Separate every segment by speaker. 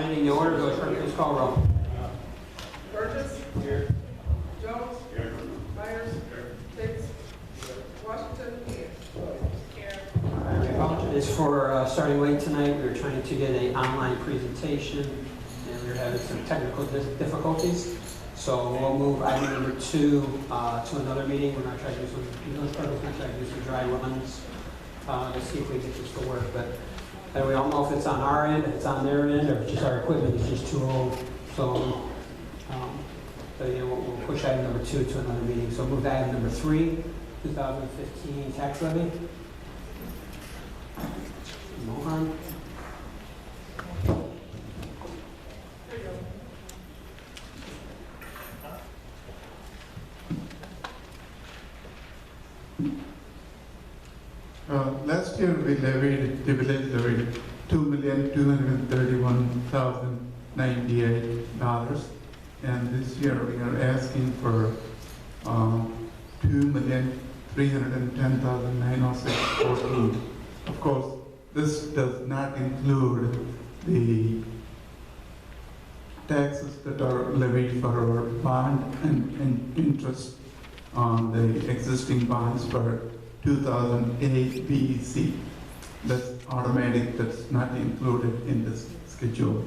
Speaker 1: meeting to order. Go short, please call roll.
Speaker 2: Burgess.
Speaker 3: Here.
Speaker 2: Jones.
Speaker 3: Here.
Speaker 2: Myers.
Speaker 3: Here.
Speaker 2: Tate. Washington. Here.
Speaker 1: My apologies for starting late tonight. We were trying to get an online presentation, and we were having some technical difficulties. So we'll move item number 2 to another meeting. We're going to try to do some, going to try to do some dry runs to see if we get this to work. But we don't know if it's on our end, if it's on their end, or if just our equipment is just too old. So, we'll push item number 2 to another meeting. So move to item number 3, 2015 tax levy. Mohan.
Speaker 4: Last year we levied, the village levied $2,231,098, and this year we are asking for $2,310,906.14. Of course, this does not include the taxes that are levied for our bond and interest on the existing bonds for 2008 BEC. That's automatic, that's not included in this schedule.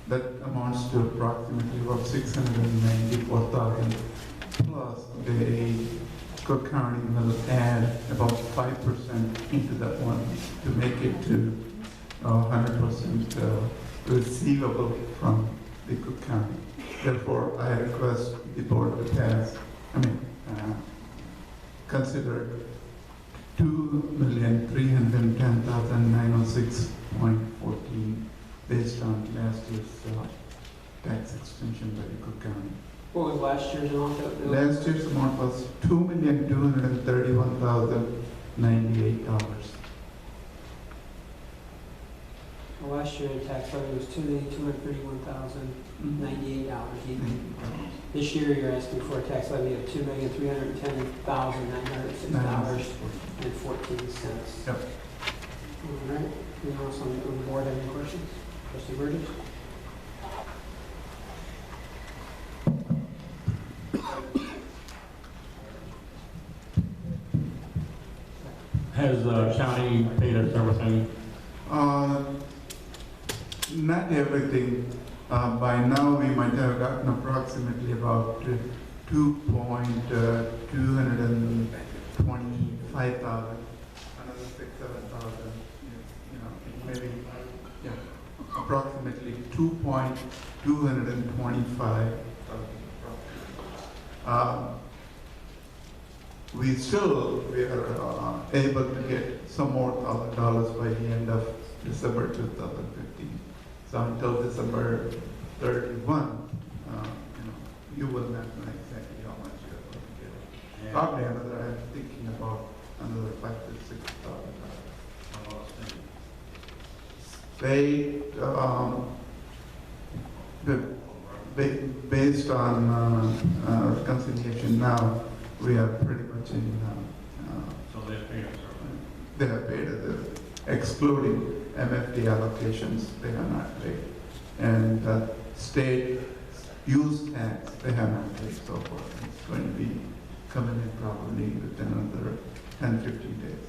Speaker 4: That amounts to approximately about $694,000, plus the Cook County will add about 5% into that one to make it to 100% receivable from the Cook County. Therefore, I request the board to pass, consider $2,310,906.14 based on last year's tax extension by the Cook County.
Speaker 1: What was last year's amount?
Speaker 4: Last year's amount was $2,231,098.
Speaker 1: Last year, the tax levy was $2,231,098. This year, you're asking for a tax levy of $2,310,906.14.
Speaker 4: Yep.
Speaker 1: All right. Anyone else on the board have any questions? Trustee Burgess?
Speaker 3: Has the county paid us everything?
Speaker 4: Not everything. By now, we might have gotten approximately about 2,225,000, another 6,000, 7,000, maybe, yeah, approximately 2,225,000. We are able to get some more $1,000 by the end of December 2015. So until December 31, you will not know exactly how much you're going to get.
Speaker 3: Yeah.
Speaker 4: Probably another, I'm thinking about another $5,000 to $6,000. Based on reconciliation now, we are pretty much in.
Speaker 3: So they paid us
Speaker 4: They are paid, excluding MFD allocations, they are not paid. And state use tax, they have not paid so far. It's going to be coming in probably within another 10, 15 days.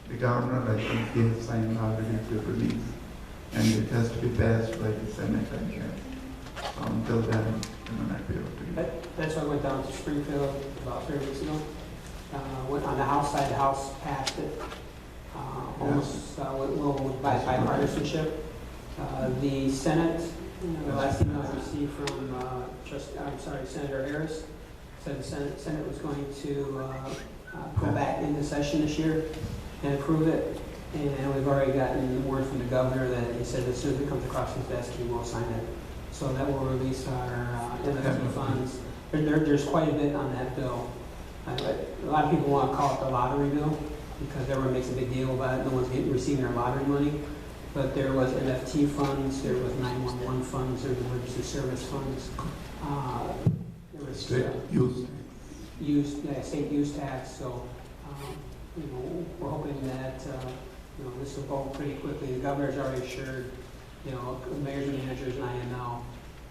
Speaker 4: The governor, I think, he has signed already to release, and it has to be passed by the Senate, I guess. So until then, we will not be able to.
Speaker 1: That's why I went down to Springfield about 3 weeks ago. Went on the House side, the House passed it. Almost by bipartisanship. The Senate, the last email I received from Senator Harris said the Senate was going to go back into session this year and approve it. And we've already gotten word from the governor that he said as soon as it comes across his desk, he will sign it. So that will release our MFT funds. There's quite a bit on that bill. A lot of people want to call it the lottery bill because everyone makes a big deal about it. No one's receiving their lottery money. But there was MFT funds, there was 911 funds, there was emergency service funds. There was
Speaker 4: State
Speaker 1: use tax. So, we're hoping that this will go pretty quickly. The governor's already assured you know, mayors and managers and I know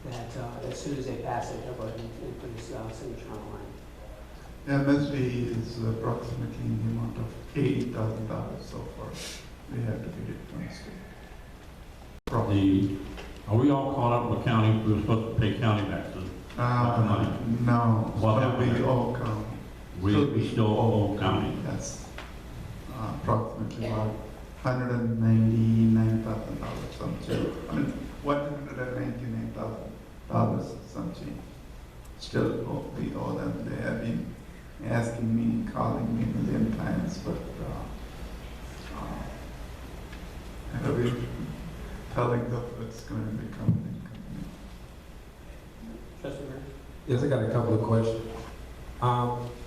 Speaker 1: that as soon as they pass it, they'll go ahead and put his signature on the line.
Speaker 4: MSB is approximately in the amount of $80,000 so far. We have to get it from the state.
Speaker 3: Are we all caught up with county? We were supposed to pay county taxes. money.
Speaker 4: No,
Speaker 3: What
Speaker 4: still
Speaker 3: happened?
Speaker 4: we all county.
Speaker 3: We still owe county.
Speaker 4: Yes. Approximately about $199,000 some change. I mean, $199,000 some change. Still we owe them. They have been asking me, calling me a million times, but and we're telling them it's going to be coming.
Speaker 1: Trustee Burns?
Speaker 5: Yes, I got a couple of questions.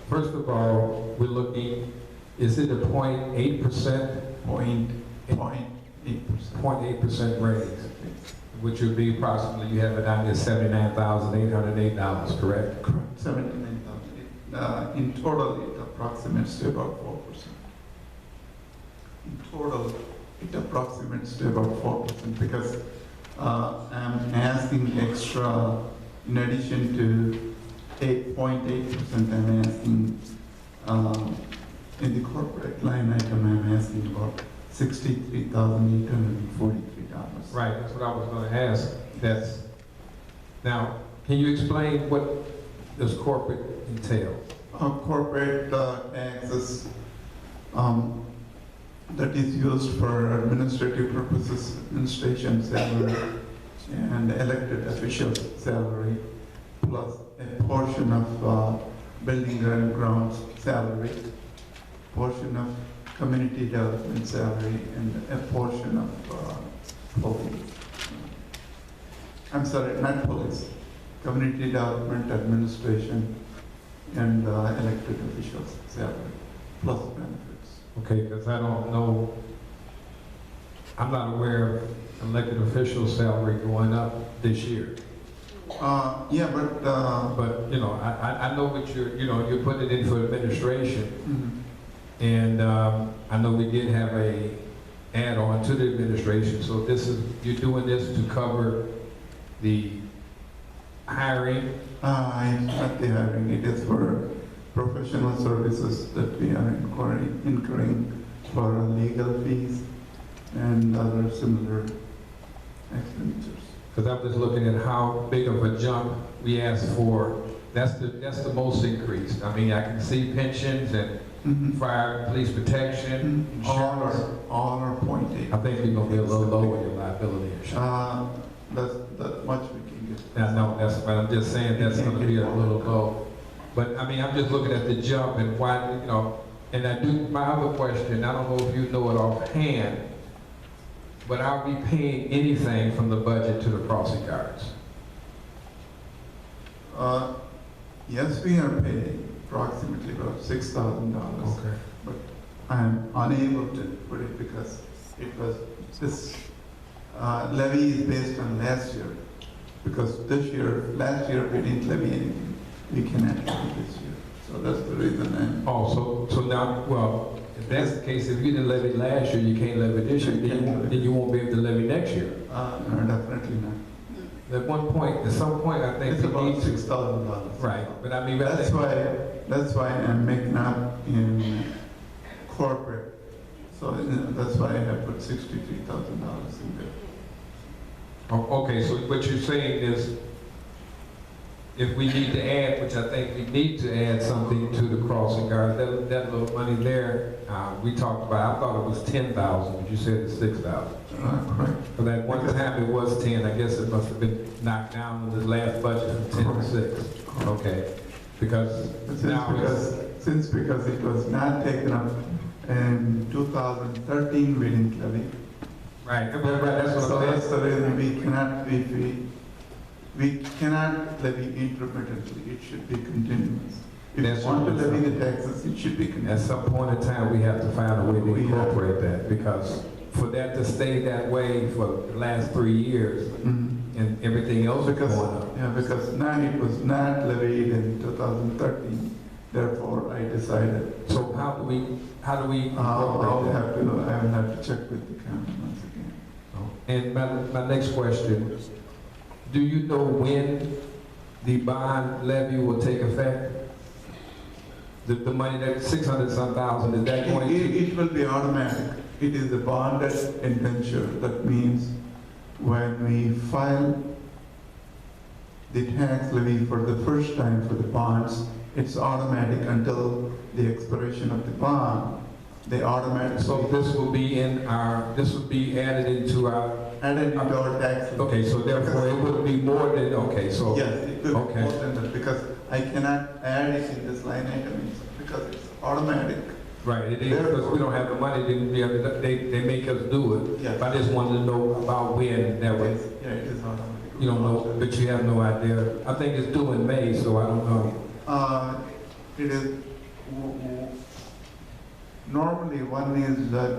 Speaker 5: First of all, we're looking, is it a 0.8%? 0.8% raise, which would be approximately, you have it down there, $79,808, correct?
Speaker 4: Correct, 79,000. In total, it approximates to about 4%. In total, it approximates to about 4% because I'm asking extra, in addition to 8.8%, I'm asking in the corporate line item, I'm asking about $63,843.
Speaker 5: Right, that's what I was going to ask. Now, can you explain what does corporate entail?
Speaker 4: Corporate taxes that is used for administrative purposes, administration salary and elected officials salary, plus a portion of building and grounds salary, portion of community development salary, and a portion of police. I'm sorry, not police, community development administration and elected officials salary, plus benefits.
Speaker 5: Okay, because I don't know, I'm not aware of elected officials' salary going up this year.
Speaker 4: Yeah, but
Speaker 5: But, you know, I know what you're putting it in for administration. And I know we did have a add-on to the administration, so you're doing this to cover the hiring?
Speaker 4: it's not the hiring, it is for professional services that we are incurring for legal fees and other similar expenditures.
Speaker 5: Because I'm just looking at how big of a jump we asked for. That's the most increased. I mean, I can see pensions and fire, police protection, insurance.
Speaker 4: All are 0.8.
Speaker 5: I think we're gonna be a little low in your liability insurance.
Speaker 4: That much we can get.
Speaker 5: I know, but I'm just saying that's gonna be a little low. But I mean, I'm just looking at the jump and why, and my other question, I don't know if you know it offhand, but are we paying anything from the budget to the crossing guards?
Speaker 4: Yes, we are paying approximately about $6,000.
Speaker 5: Okay.
Speaker 4: But I'm unable to put it because this levy is based on last year. Because last year we didn't levy anything. We cannot levy this year. So that's the reason
Speaker 5: Oh, so now, well, if that's the case, if you didn't levy last year, you can't levy this year, then you won't be able to levy next year.
Speaker 4: no, definitely not.
Speaker 5: At some point, I think
Speaker 4: It's
Speaker 5: we
Speaker 4: about
Speaker 5: need to.
Speaker 4: $6,000.
Speaker 5: Right, but I mean,
Speaker 4: That's why I'm making up in corporate. So that's why I have put $63,000 in there.
Speaker 5: Oh, okay, so what you're saying is, if we need to add, which I think we need to add something to the crossing guard, that little money there, we talked about, I thought it was 10,000, but you said it's 6,000.
Speaker 4: Correct.
Speaker 5: For that one time it was 10, I guess it must have been knocked down in the last budget from 10 to 6. Okay, because
Speaker 4: Since it was not taken up in 2013, we didn't levy.
Speaker 5: right, that's what
Speaker 4: So
Speaker 5: I'm
Speaker 4: that's
Speaker 5: saying.
Speaker 4: the reason we cannot levy intermittently. It should be continuous. If
Speaker 5: That's
Speaker 4: you want to
Speaker 5: what I'm
Speaker 4: levy the taxes, it should be
Speaker 5: At
Speaker 4: continuous.
Speaker 5: some point in time, we have to find a way to incorporate that, because for that to stay that way for the last 3 years, and everything else is going up.
Speaker 4: Because now it was not levied in 2013. Therefore, I decided.
Speaker 5: So how do we
Speaker 4: I
Speaker 5: incorporate
Speaker 4: will
Speaker 5: that?
Speaker 4: have to check with the county once again.
Speaker 5: And my next question, do you know when the bond levy will take effect? The money, that 600-some thousand, is that going to?
Speaker 4: It will be automatic. It is a bonded indenture. That means when we file the tax levy for the first time for the bonds, it's automatic until the expiration of the bond. They automatically.
Speaker 5: So this will be this will be added into our.
Speaker 4: Added into our tax levy.
Speaker 5: Okay, so therefore it would be more than, okay, so.
Speaker 4: Yes, it will be
Speaker 5: Okay.
Speaker 4: more than that, because I cannot add it in this line item, because it's automatic.
Speaker 5: Right, it is, because we don't have the money, then they make us do it.
Speaker 4: Yes.
Speaker 5: I just wanted to know about when that was.
Speaker 4: Yeah, it is automatic.
Speaker 5: You don't know, but you have no idea. I think it's due in May, so I don't know.
Speaker 4: It is, normally one is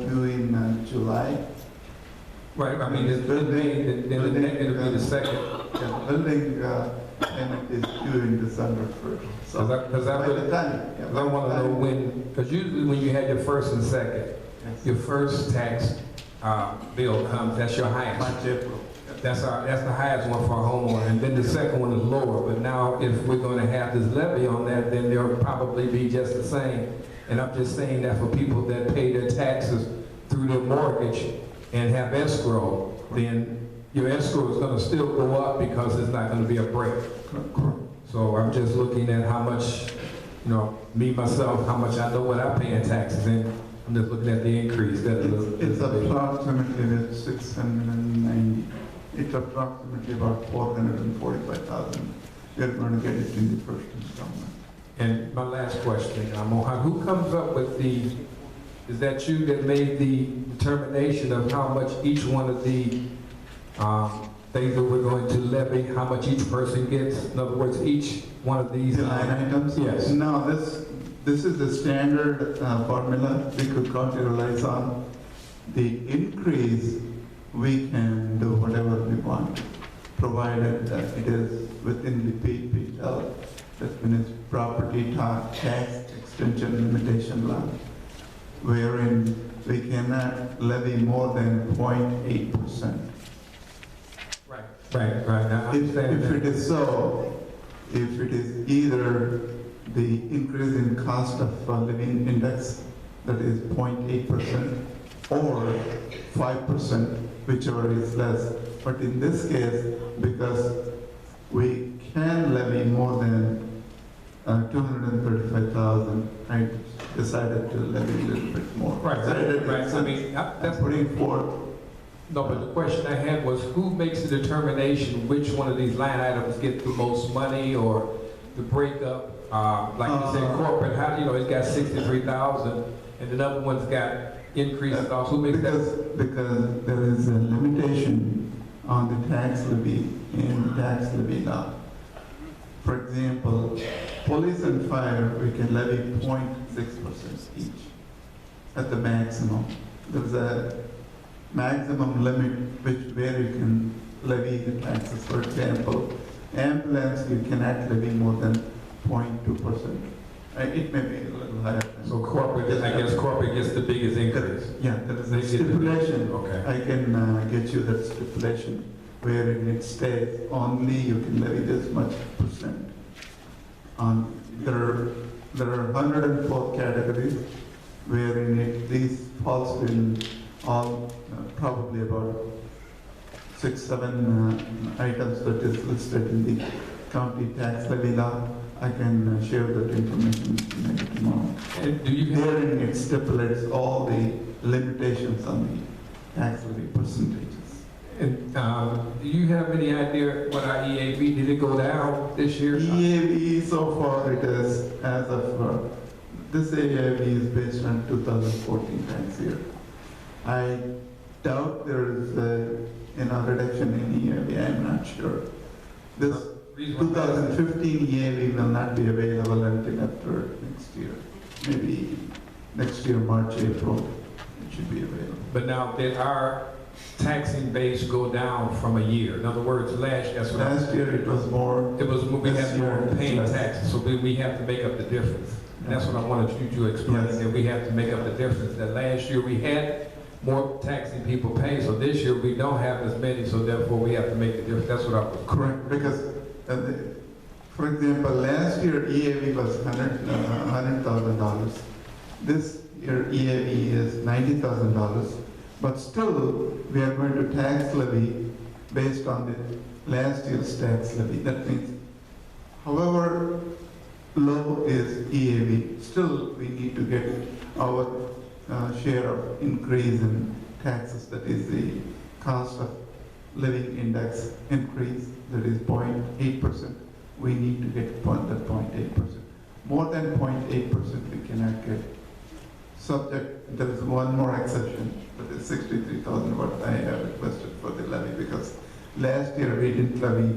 Speaker 4: due in July.
Speaker 5: Right, I mean, it's May, then it'll be the second.
Speaker 4: Yeah, building payment is due in December 1st. So
Speaker 5: Because I
Speaker 4: by
Speaker 5: really,
Speaker 4: the time, yeah, by
Speaker 5: want
Speaker 4: the
Speaker 5: to know
Speaker 4: time-
Speaker 5: when, because usually when you had your first and second,
Speaker 4: Yes.
Speaker 5: your first tax bill comes, that's your highest.
Speaker 4: March, April.
Speaker 5: That's the highest one for a homeowner, and then the second one is lower. But now, if we're going to have this levy on that, then they'll probably be just the same. And I'm just saying that for people that pay their taxes through their mortgage and have escrow, then your escrow is going to still go up because it's not going to be a break.
Speaker 4: Correct.
Speaker 5: So I'm just looking at how much, me, myself, how much I know what I pay in taxes, and I'm just looking at the increase.
Speaker 4: It's approximately 690. It's approximately about 445,000. We're going to get it in the first installment.
Speaker 5: And my last question, Mohan, who comes up with is that you that made the determination of how much each one of the things that we're going to levy, how much each person gets? In other words, each one of these.
Speaker 4: The line items?
Speaker 5: Yes.
Speaker 4: No, this is the standard formula we could capitalize on. The increase, we can do whatever we want, provided that it is within the P.L.A.N, that means property tax extension limitation law, wherein we cannot levy more than 0.8%.
Speaker 5: Right. Now, I understand
Speaker 4: If
Speaker 5: that.
Speaker 4: it is so, if it is either the increase in cost of living index, that is 0.8%, or 5%, whichever is less. But in this case, because we can levy more than 235,000, I decided to levy a little bit more.
Speaker 5: Right. I mean,
Speaker 4: That's putting forth.
Speaker 5: No, but the question I had was, who makes the determination which one of these line items get the most money, or the breakup? Like you said, corporate, it's got 63,000, and the other one's got increases also. Who makes that?
Speaker 4: Because there is a limitation on the tax levy in the tax levy law. For example, police and fire, we can levy 0.6% each at the maximum. There's a maximum limit where you can levy the taxes. For example, ambulance, you cannot levy more than 0.2%. It may be a little higher.
Speaker 5: So corporate, I guess corporate gets the biggest increase.
Speaker 4: Yeah, there is
Speaker 5: They
Speaker 4: a
Speaker 5: get the biggest-
Speaker 4: stipulation.
Speaker 5: Okay.
Speaker 4: I can get you that stipulation wherein it states only you can levy this much percent. There are 104 categories wherein these falls in all probably about 6-7 items that is listed in the county tax levy law. I can share that information maybe tomorrow.
Speaker 5: And do you have,
Speaker 4: Therein it stipulates all the limitations on the tax levy percentages.
Speaker 5: and, do you have any idea what our EAV, did it go down this year?
Speaker 4: EAV, so far it is, as of, this EAV is based on 2014 tax year. I doubt there is a reduction in EAV, I'm not sure. This
Speaker 5: Reason why I'm asking-
Speaker 4: 2015 EAV will not be available until after next year. Maybe next year, March, April, it should be available.
Speaker 5: But now, did our taxing base go down from a year? In other words, that's what I'm.
Speaker 4: Last year it was more.
Speaker 5: It was, we
Speaker 4: This
Speaker 5: had
Speaker 4: year
Speaker 5: more
Speaker 4: it's
Speaker 5: paying
Speaker 4: less.
Speaker 5: taxes, so we have to make up the difference. And that's what I wanted you to explain,
Speaker 4: Yes.
Speaker 5: that we have to make up the difference. That last year we had more tax than people pay. So this year we don't have as many, so therefore we have to make the difference. That's what I was.
Speaker 4: Correct, because, for example, last year EAV was $100,000. This year EAV is $90,000, but still we are going to tax levy based on the last year's tax levy. That means, however low is EAV, still we need to get our share of increase in taxes. That is the cost of living index increase, that is 0.8%. We need to get that 0.8%. More than 0.8% we cannot get. Subject, there is one more exception, that is 63,000 what I have requested for the levy, because last year we didn't levy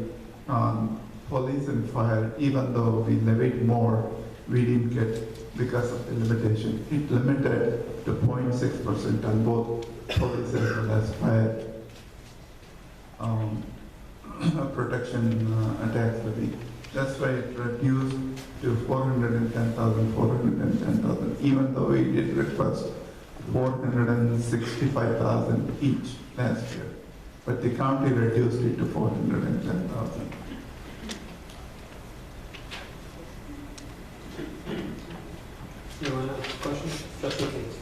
Speaker 4: on police and fire. Even though we levied more, we didn't get, because of the limitation. It limited to 0.6% on both police as well as fire protection tax levy. That's why it reduced to 410,000, even though we did request 465,000 each last year. But the county reduced it to 410,000.
Speaker 1: You want to ask a question? Trustee Casey.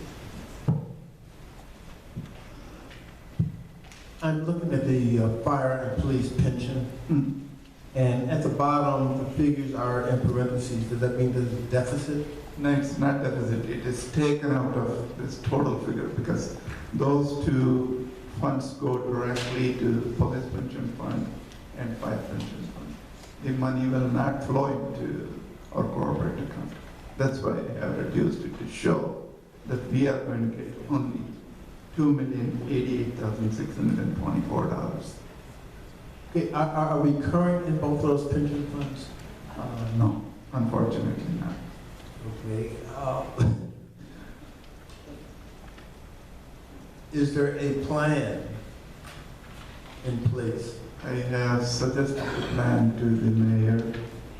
Speaker 6: I'm looking at the fire and police pension, and at the bottom, the figures are in parentheses. Does that mean there's a deficit?
Speaker 4: No, it's not deficit. It is taken out of this total figure because those two funds go directly to police pension fund and fire pension fund. The money will not flow into our corporate account. That's why I have reduced it to show that we are going to get only $2,088,624.
Speaker 6: Okay, are we current in both of those pension funds?
Speaker 4: No, unfortunately not.
Speaker 6: Okay. Is there a plan in place?
Speaker 4: I have suggested the plan to the mayor.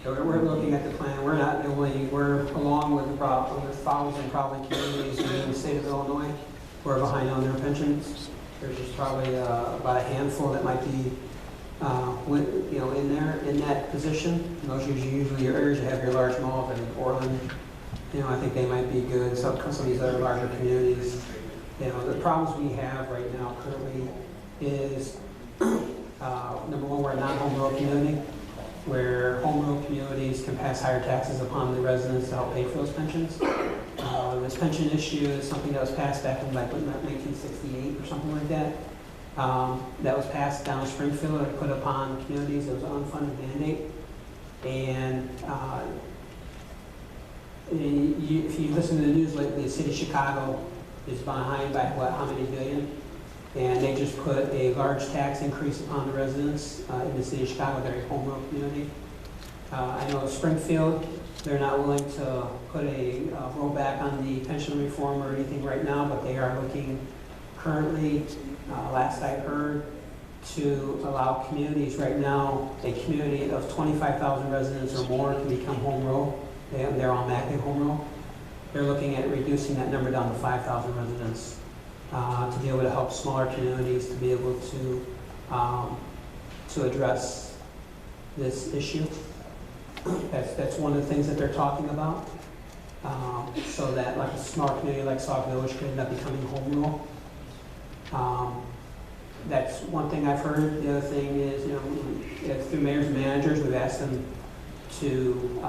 Speaker 1: Yeah, we're looking at the plan. We're not the only, we're along with probably 1,000 probably communities in the state of Illinois who are behind on their pensions. There's just probably about a handful that might be, in there, in that position. And those are usually your areas. You have your large malls in Portland. I think they might be good. Some of these other larger communities. The problems we have right now currently is, number one, we're a non-home rule community, where home rule communities can pass higher taxes upon the residents to help pay for those pensions. This pension issue is something that was passed back in like 1968 or something like that. That was passed down in Springfield and put upon communities. It was an unfunded mandate. And if you listen to the news lately, the city of Chicago is behind by how many billion? And they just put a large tax increase upon the residents in the city of Chicago. They're a home rule community. I know Springfield, they're not willing to put a rollback on the pension reform or anything right now, but they are looking currently, last I heard, to allow communities right now, a community of 25,000 residents or more can become home rule. They're automatically home rule. They're looking at reducing that number down to 5,000 residents. To be able to help smaller communities to be able to address this issue. That's one of the things that they're talking about. So that like a smaller community like Sauk Village could end up becoming home rule. That's one thing I've heard. The other thing is, through mayors and managers, we've asked them to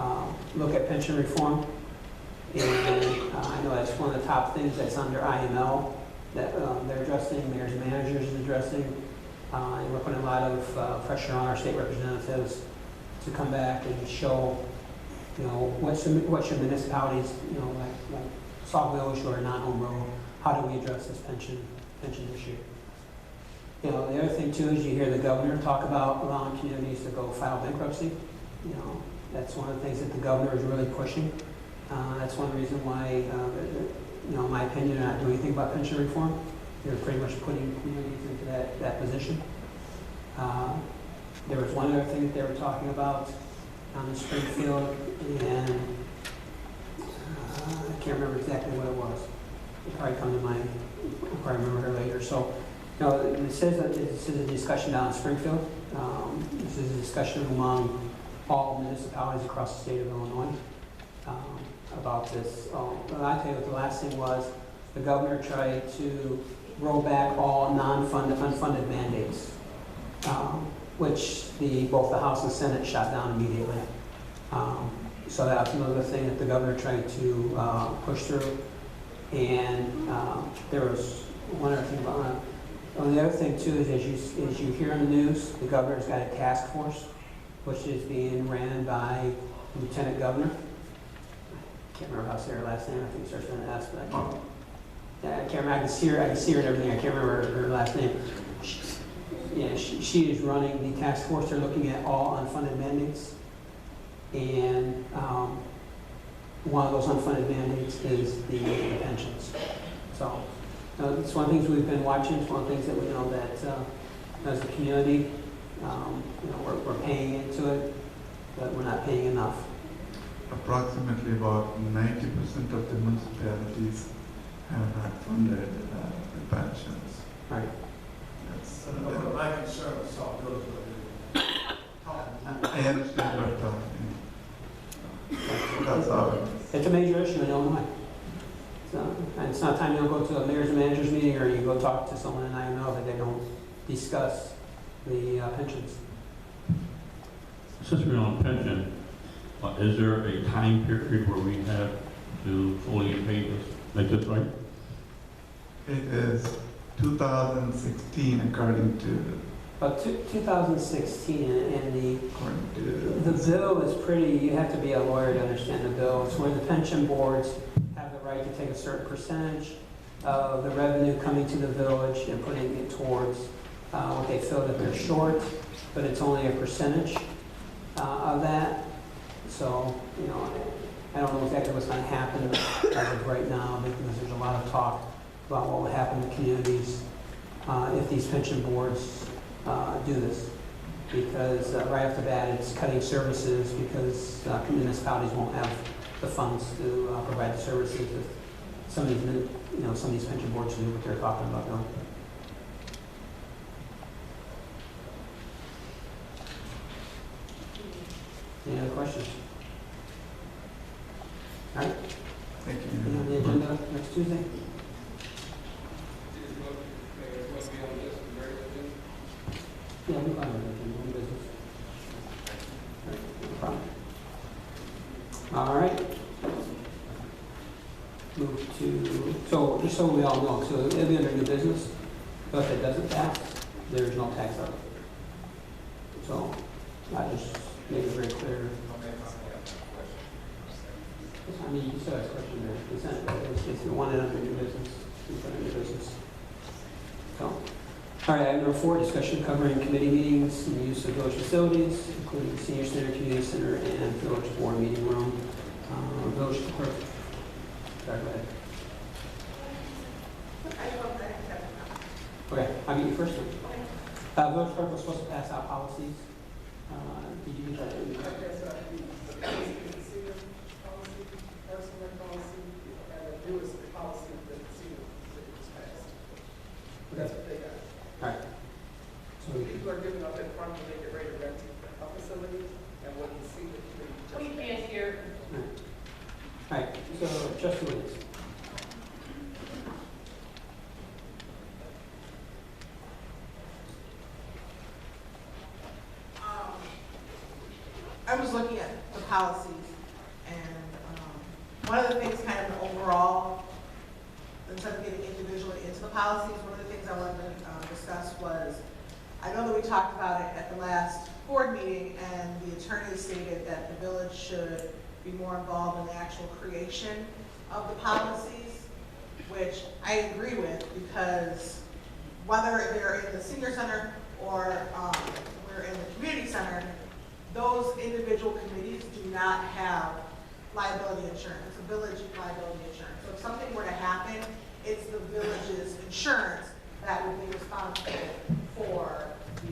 Speaker 1: look at pension reform. And I know that's one of the top things that's under IML that they're addressing, mayors and managers is addressing. And we're putting a lot of pressure on our state representatives to come back and show, what should municipalities, like Sauk Village or non-home rule, how do we address this pension issue? The other thing too is you hear the governor talk about allowing communities to go file bankruptcy. That's one of the things that the governor is really pushing. That's one reason why, in my opinion, they're not doing anything about pension reform. They're pretty much putting communities into that position. There was one other thing that they were talking about down in Springfield, and I can't remember exactly what it was. it'll probably come to mind, I'll probably remember her later. So, you know, it says that this is a discussion down in Springfield. This is a discussion among all municipalities across the state of Illinois about this. But I tell you what the last thing was, the governor tried to roll back all unfunded mandates, which both the House and Senate shot down immediately. So that's another thing that the governor tried to push through. And there was one other thing about that. The other thing too is, as you hear in the news, the governor's got a task force, which is being ran by Lieutenant Governor. I can't remember how to say her last name. I think it starts with an S, but I can't. Yeah, I can't remember. I can see her and everything. I can't remember her last name. She is running the task force. They're looking at all unfunded mandates, and one of those unfunded mandates is the pensions. So it's one of the things we've been watching. It's one of the things that we know that as a community, we're paying into it, but we're not paying enough.
Speaker 4: Approximately about 90% of the municipalities have not funded the pensions.
Speaker 1: Right.
Speaker 4: That's,
Speaker 6: My concern with Sauk goes with
Speaker 4: I understand what that's all.
Speaker 1: It's a major issue in Illinois. And it's not time you don't go to a mayor's and manager's meeting or you go talk to someone and I know that they don't discuss the pensions.
Speaker 3: Since we're on pension, is there a time period where we have to fully pay this, make this right?
Speaker 4: It is 2016 according to
Speaker 1: But 2016 and
Speaker 4: according
Speaker 1: the
Speaker 4: to
Speaker 1: bill is pretty, you have to be a lawyer to understand the bill. It's where the pension boards have the right to take a certain percentage of the revenue coming to the village and putting it towards what they feel that they're short, but it's only a percentage of that. So, I don't know exactly what's going to happen as of right now because there's a lot of talk about what will happen to communities if these pension boards do this. Because right off the bat, it's cutting services because municipalities won't have the funds to provide the services if some of these pension boards do what they're talking about doing. Any other questions? All right.
Speaker 4: thank
Speaker 1: Be on the
Speaker 4: you.
Speaker 1: agenda next Tuesday. Yeah, we'll find it in business. All right, no problem. All right. Move to, so just so we all know, so it'll be under new business, but if it doesn't pass, there's no tax on it. So I just made it very clear. I mean, you still have a question there. If you want it under new business, you put it under business. So, all right, item number 4, discussion covering committee meetings and the use of village facilities, including the senior center, community center, and village board meeting room. Village clerk. Sorry, go ahead. Okay, I'll get you first one. Village clerk was supposed to pass out policies. Did you get that?
Speaker 2: That's what they got.
Speaker 1: All right. So
Speaker 2: People are giving up in front when they get ready to rent facilities and what you see that you can't hear.
Speaker 1: all right, so Trustee Williams.
Speaker 7: I was looking at the policies, and one of the things kind of overall, instead of getting individually into the policies, one of the things I wanted to discuss was, I know that we talked about it at the last board meeting, and the attorney stated that the village should be more involved in the actual creation of the policies, which I agree with, because whether they're in the senior center or we're in the community center, those individual committees do not have liability insurance. It's a village liability insurance. So if something were to happen, it's the village's insurance that would be responsible for the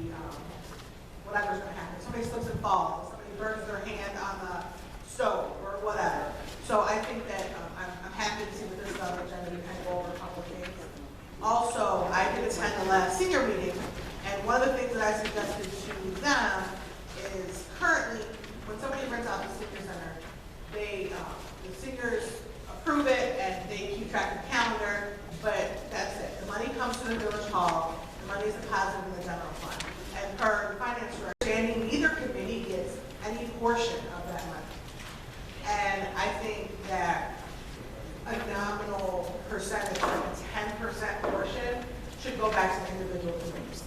Speaker 7: whatever's going to happen. If somebody slips and falls, somebody burns their hand on the stove or whatever. So I think that I'm happy to see that this is on the agenda to kind of go over attend the last senior meeting. And one of the things that I suggested to them is currently, when somebody rents out the senior center, they, the seniors approve it and they keep track of the calendar, but that's it. The money comes to the village hall, the money is deposited in the general fund. And per finance director, neither committee gets any portion of that money. And I think that a nominal percentage, like a 10% portion, should go back to the individual committees.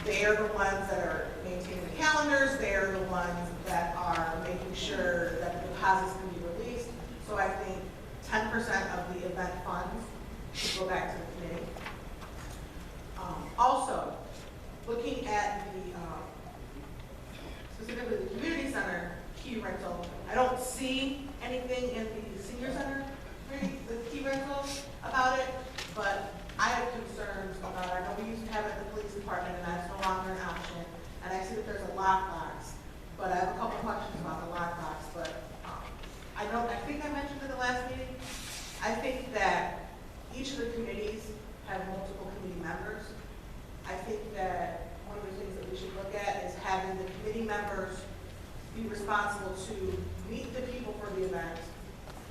Speaker 7: They are the ones that are maintaining the calendars, they are the ones that are making sure that the deposits can be released. So I think 10% of the event funds should go back to the committee. Also, looking at the, specifically the community center key rental, I don't see anything in the senior center, the key rental about it, but I have concerns about it. I know we used to have it in the police department and that's no longer an option. And I see that there's a lockbox, but I have a couple questions about the lockbox, but I think I mentioned in the last meeting, I think that each of the committees have multiple committee members. I think that one of the things that we should look at is having the committee members be responsible to meet the people for the event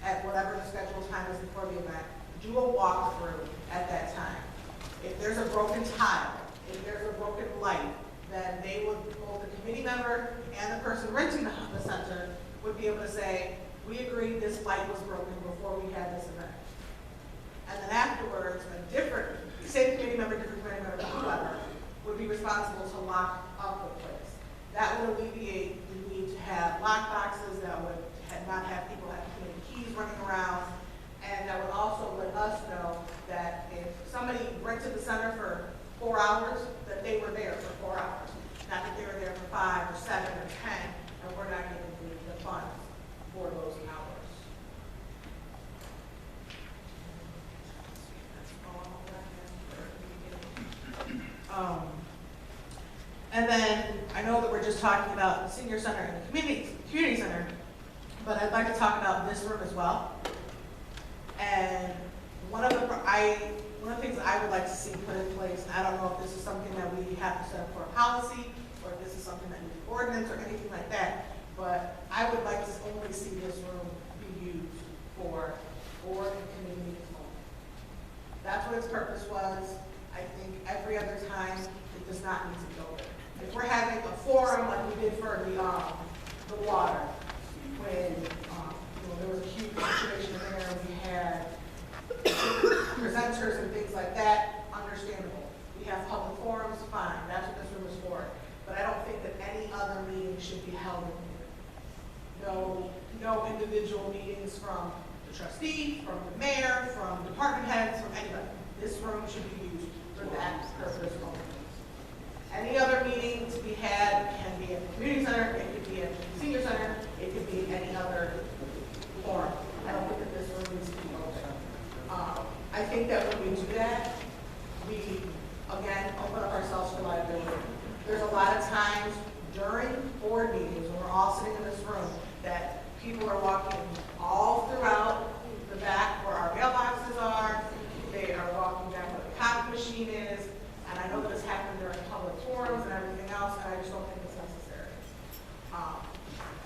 Speaker 7: at whatever the scheduled time is before the event, do a walkthrough at that time. If there's a broken tile, if there's a broken light, then they would, both the committee member and the person renting the center would be able to say, we agreed this light was broken before we had this event. And then afterwards, a different, same committee member, different committee member, whoever, would be responsible to lock up the place. That would alleviate the need to have lock boxes, that would not have people have committee keys running around, and that would also let us know that if somebody rented the center for 4 hours, that they were there for 4 hours, not that they were there for 5 or 7 or 10, and we're not getting the funds for those hours. And then I know that we're just talking about the senior center and the community center, but I'd like to talk about this room as well. And one of the things that I would like to see put in place, and I don't know if this is something that we have to set up for a policy, or if this is something that needs an ordinance or anything like that, but I would like to only see this room be used for board and committee meetings only. That's what its purpose was. I think every other time it does not need to go there. If we're having a forum like we did for the water, when there was a huge situation there, we had presenters and things like that, understandable. We have public forums, fine, that's what this room is for. But I don't think that any other meeting should be held in here. No individual meetings from the trustee, from the mayor, from department heads, from anybody. This room should be used for that purpose only. Any other meeting to be had can be at the community center, it could be at the senior center, it could be any other forum. I don't think that this room needs to be open. I think that when we do that, we, again, open up ourselves for liability. There's a lot of times during board meetings, when we're all sitting in this room, that people are walking all throughout the back where our mailboxes are, they are walking back where the copy machine is, and I know that it's happened during public forums and everything else, and I just don't think it's necessary.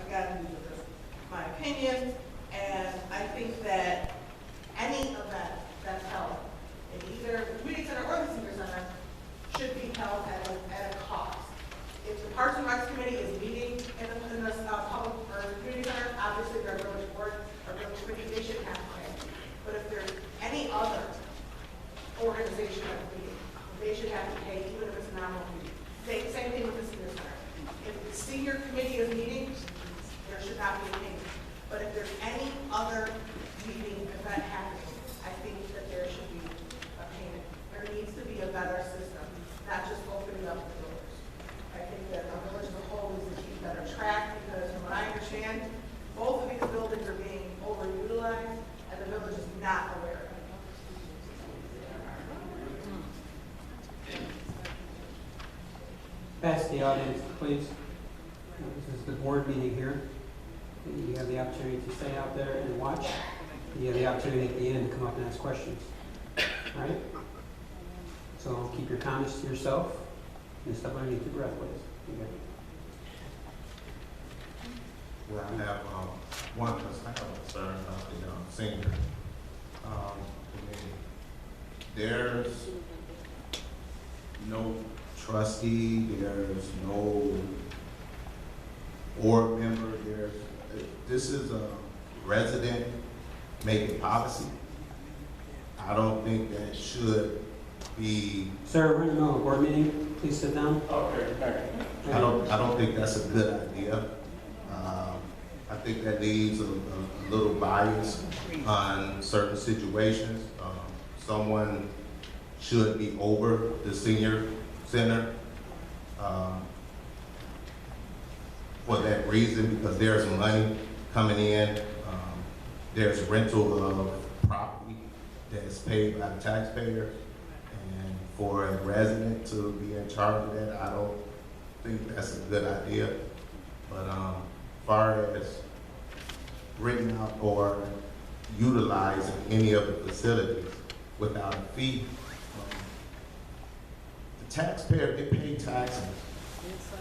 Speaker 7: Again, these are just my opinions, and I think that any event that's held in either the community center or the senior center should be held at a cost. If the Parks and Recs Committee is meeting in the public or community center, obviously their village board or village committee, they should have to pay. But if there's any other organization at the meeting, they should have to pay, even if it's a nominal fee. Same thing with the senior center. If the senior committee is meeting, there should not be a payment. But if there's any other meeting event happening, I think that there should be a payment. There needs to be a better system, not just opening up the doors. I think that our village as a whole needs to keep better track, because from what I understand, both of these buildings are being overutilized, and the village is not aware of it.
Speaker 1: Pass the audience, please. This is the board meeting here. You have the opportunity to stay out there and watch. You have the opportunity at the end to come up and ask questions. All right? So keep your comments to yourself and step underneath your breath, please. Okay.
Speaker 8: Well, I have one concern about the senior committee. There's no trustee, there's no board member, this is a resident making policy. I don't think that should be.
Speaker 1: Sir, we're in the middle of a board meeting. Please sit down.
Speaker 8: I don't think that's a good idea. I think that leaves a little bias on certain situations. Someone should be over the senior center for that reason, because there's money coming in. There's rental of property that's paid by the taxpayer. And for a resident to be in charge of that, I don't think that's a good idea. But as far as renting out or utilizing any of the facilities without a fee, the taxpayer, they pay taxes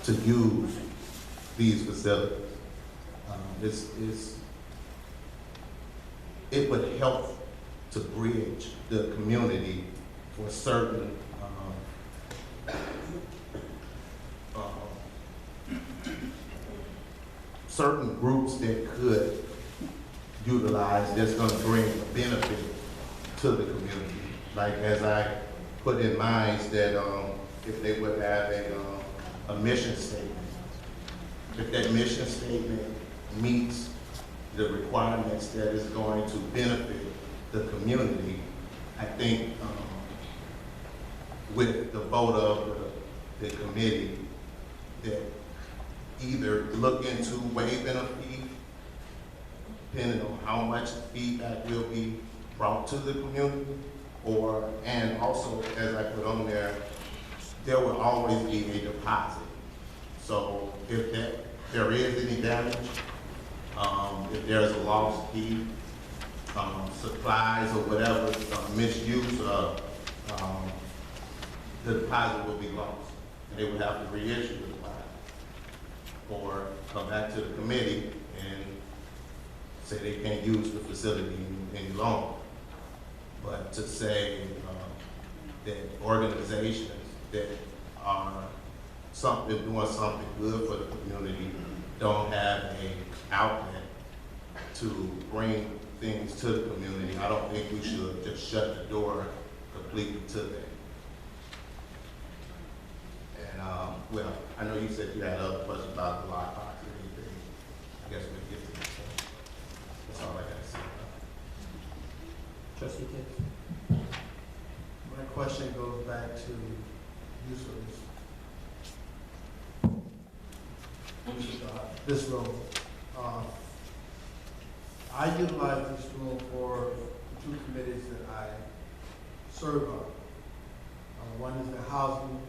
Speaker 8: to use these facilities. It would help to bridge the community for certain certain groups that could utilize, that's going to bring a benefit to the community. Like as I put in mind that if they would have a mission statement, if that mission statement meets the requirements that is going to benefit the community, I think with the vote of the committee, that either look into waiving a fee, depending on how much feedback will be brought to the community, and also, as I put on there will always be a deposit. So if there is any damage, if there's a lost key, supplies or whatever, misuse, the deposit will be lost. And they would have to reissue the deposit or come back to the committee and say they can't use the facility any longer. But to say that organizations that are doing something good for the community don't have an outlet to bring things to the community, I don't think we should just shut the door completely to that. And well, I know you said you had other questions about the lockbox or anything. I guess we'll get to that. That's all I got to say.
Speaker 1: Trustee Tibbs.
Speaker 6: My question goes back to use of this room. I utilize this room for the two committees that I serve on. One is the housing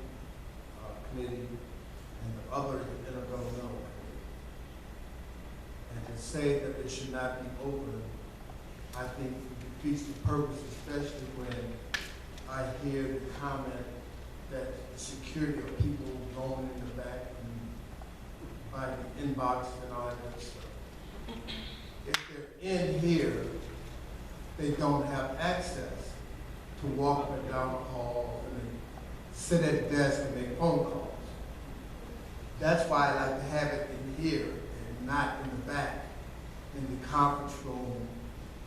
Speaker 6: committee, and the other is the intergovernmental committee. And to say that it should not be open, I think defeats the purpose, especially when I hear the comment that the security of people going in the back and by the inbox and all that stuff. If they're in here, they don't have access to walk up and down the hall and sit at the desk and make phone calls. That's why I like to have it in here and not in the back, in the conference room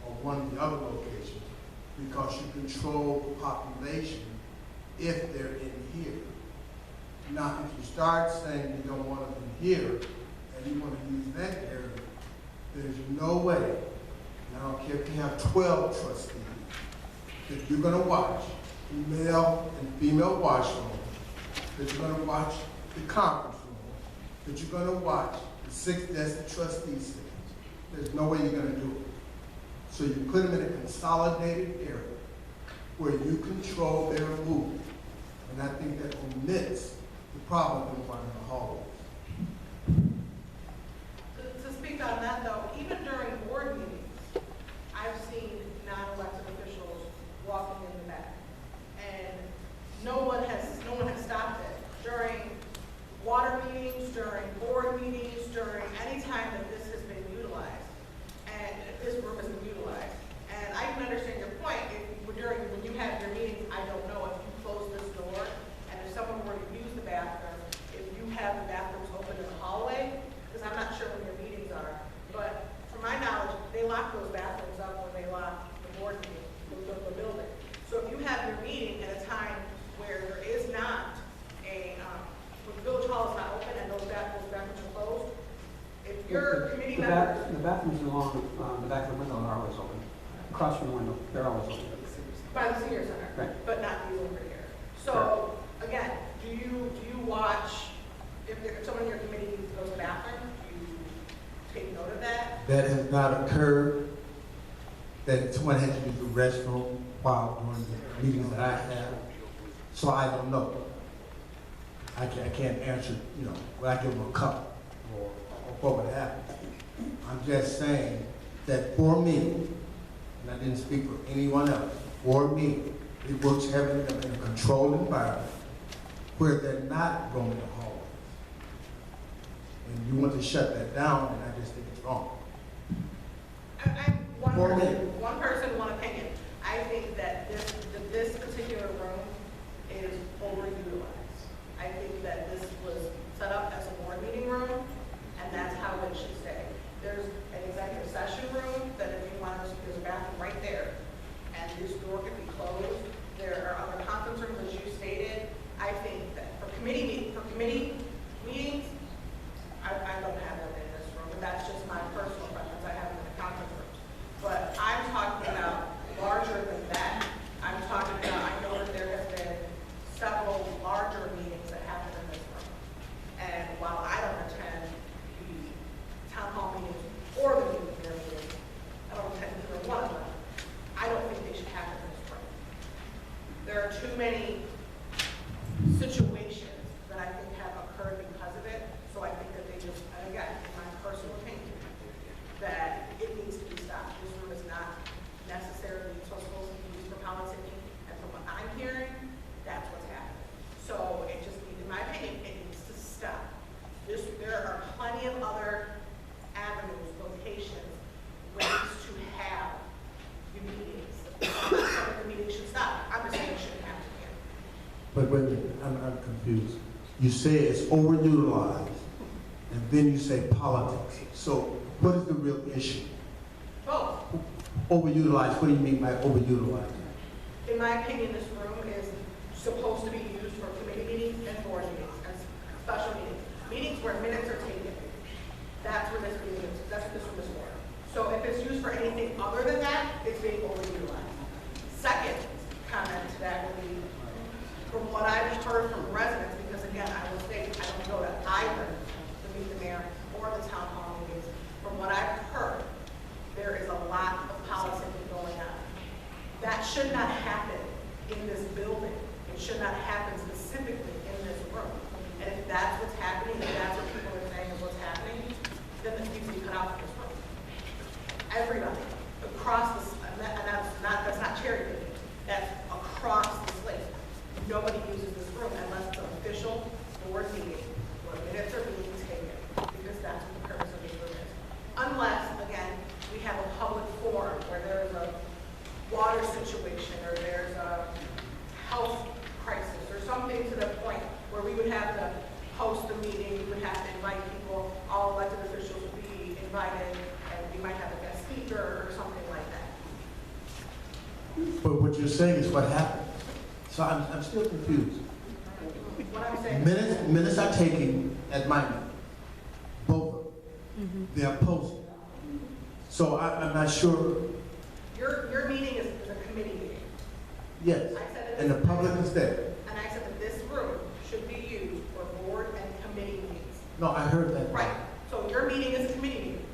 Speaker 6: or one of the other locations, because you control the population if they're in here. Now, if you start saying you don't want them in here and you want to use that area, there's no way, and I don't care if you have 12 trustees, that you're going to watch the male and female washroom, that you're going to watch the conference room, that you're going to watch the 6 desk trustees sit. There's no way you're going to do it. So you put them in a consolidated area where you control their movement. And I think that omits the problem of them running the hallways.
Speaker 7: To speak on that though, even during board meetings, I've seen non-elected officials walking in the back. And no
Speaker 1: bathrooms along the back of the window are always open. Across from the window, they're always open.
Speaker 7: By the senior center,
Speaker 1: Right.
Speaker 7: but not you over here. So, again, do you watch, if someone in your committee needs to go to the bathroom, do you take note of that?
Speaker 6: That has not occurred, that someone had to use the restroom while during the meetings that I have, so I don't know. I can't answer, when I give them a cup or what would happen. I'm just saying that for me, and I didn't speak for anyone else, for me, it works having them in a controlled environment where they're not roaming the hallways. And you want to shut that down, and I just think it's wrong.
Speaker 7: I'm
Speaker 6: For me.
Speaker 7: one person, one opinion. I think that this particular room is overutilized. I think that this was set up as a board meeting room, and that's how it should stay. There's an executive session room that if you want to, there's a bathroom right there, and this door can be closed. There are other conference rooms, as you stated. I think that for committee meetings, I don't have them in this room, but that's just my personal preference. I have them in the conference rooms. But I'm talking about larger than that. I'm talking about, I know that there has been several larger meetings that happen in this room. And while I don't attend the town hall meetings or the meetings, I don't attend either one of them, I don't think they should happen in this room. There are too many situations that I think have occurred because of it, so I think that they just, and again, in my personal opinion, that it needs to be stopped. This room is not necessarily supposed to be used for politicking, and from what I'm hearing, that's what's happening. So it just, in my opinion, it needs to stop. There are plenty of other avenues, locations, ways to have your meetings. The meeting should stop. I'm just saying it shouldn't have to be.
Speaker 6: But wait a minute, I'm confused. You say it's overutilized, and then you say politics. So what is the real issue?
Speaker 7: Both.
Speaker 6: Overutilized, what do you mean by overutilized?
Speaker 7: In my opinion, this room is supposed to be used for committee meetings and board meetings and special meetings. Meetings where minutes are taken. That's where this meeting is, that's what this room is for. So if it's used for anything other than that, it's being overutilized. Second comment to that would be, from what I've heard from residents, because again, I will say, I don't go to either the Meet the Mayor or the town hall meetings. From what I've heard, there is a lot of politicking going on. That should not happen in this building. It should not happen specifically in this room. And if that's what's happening, if that's what people are saying is what's happening, then this needs to be cut out from this room. Everybody, across the, and that's not cherry picking, that's across the slate. Nobody uses this room unless it's an official board meeting where minutes are being taken, because that's what the purpose of this room is. Unless, again, we have a public forum where there's a water situation or there's a health crisis or something to the point where we would have to host a meeting, we would have to invite people, all elected officials would be invited, and we might have a guest speaker or something like that.
Speaker 6: But what you're saying is what happened. So I'm still confused.
Speaker 7: What I'm saying.
Speaker 6: Minutes are taken at my meeting. Both of them. They are posted. So I'm not sure.
Speaker 7: Your meeting is a committee meeting.
Speaker 6: Yes.
Speaker 7: I said that
Speaker 6: And the
Speaker 7: this-
Speaker 6: public is there.
Speaker 7: And I said that this room should be used for board and committee meetings.
Speaker 6: No, I heard that.
Speaker 7: Right, so your meeting is a committee meeting.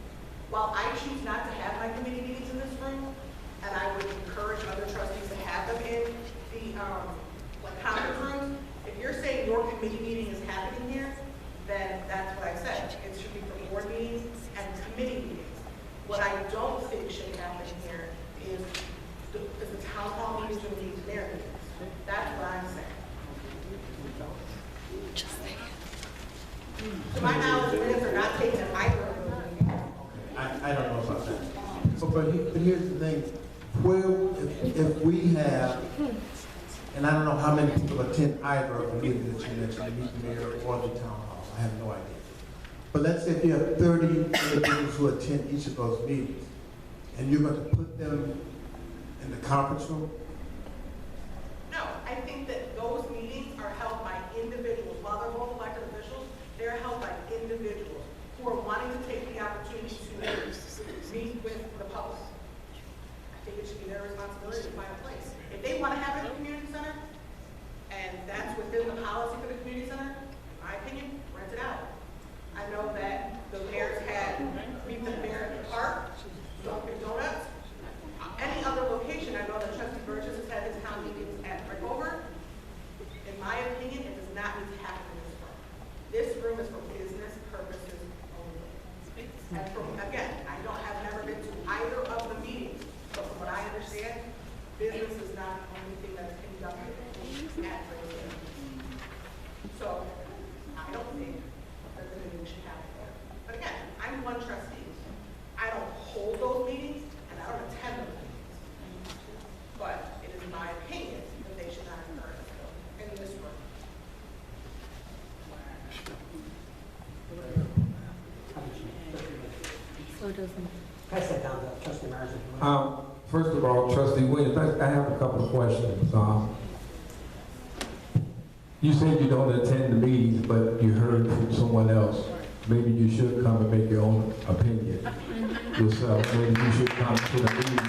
Speaker 7: While I choose not to have my committee meetings in this room, and I would encourage other trustees to have them in the, conference rooms, if you're saying your committee meeting is happening here, then that's what I said. It should be for board meetings and committee meetings. What I don't think should happen here is the town hall meetings or the mayor meetings. That's what I'm saying. To my knowledge, minutes are not taken in either of those meetings.
Speaker 6: I don't know about that. But here's the thing. Where, if we have, and I don't know how many people attend either of the meetings that you mentioned, the Meet the Mayor or the town hall, I have no idea. But let's say if you have 30 individuals who attend each of those meetings, and you're going to put them in the conference room?
Speaker 7: No, I think that those meetings are held by individuals. While they're both elected officials, they're held by individuals who are wanting to take the opportunity to
Speaker 1: I sat down to trustee Myers. if you want.
Speaker 5: First of all, Trustee Williams, I have a couple of questions. You said you don't attend the meetings, but you heard from someone else. Maybe you should come and make your own opinion yourself. Maybe you should come to the meetings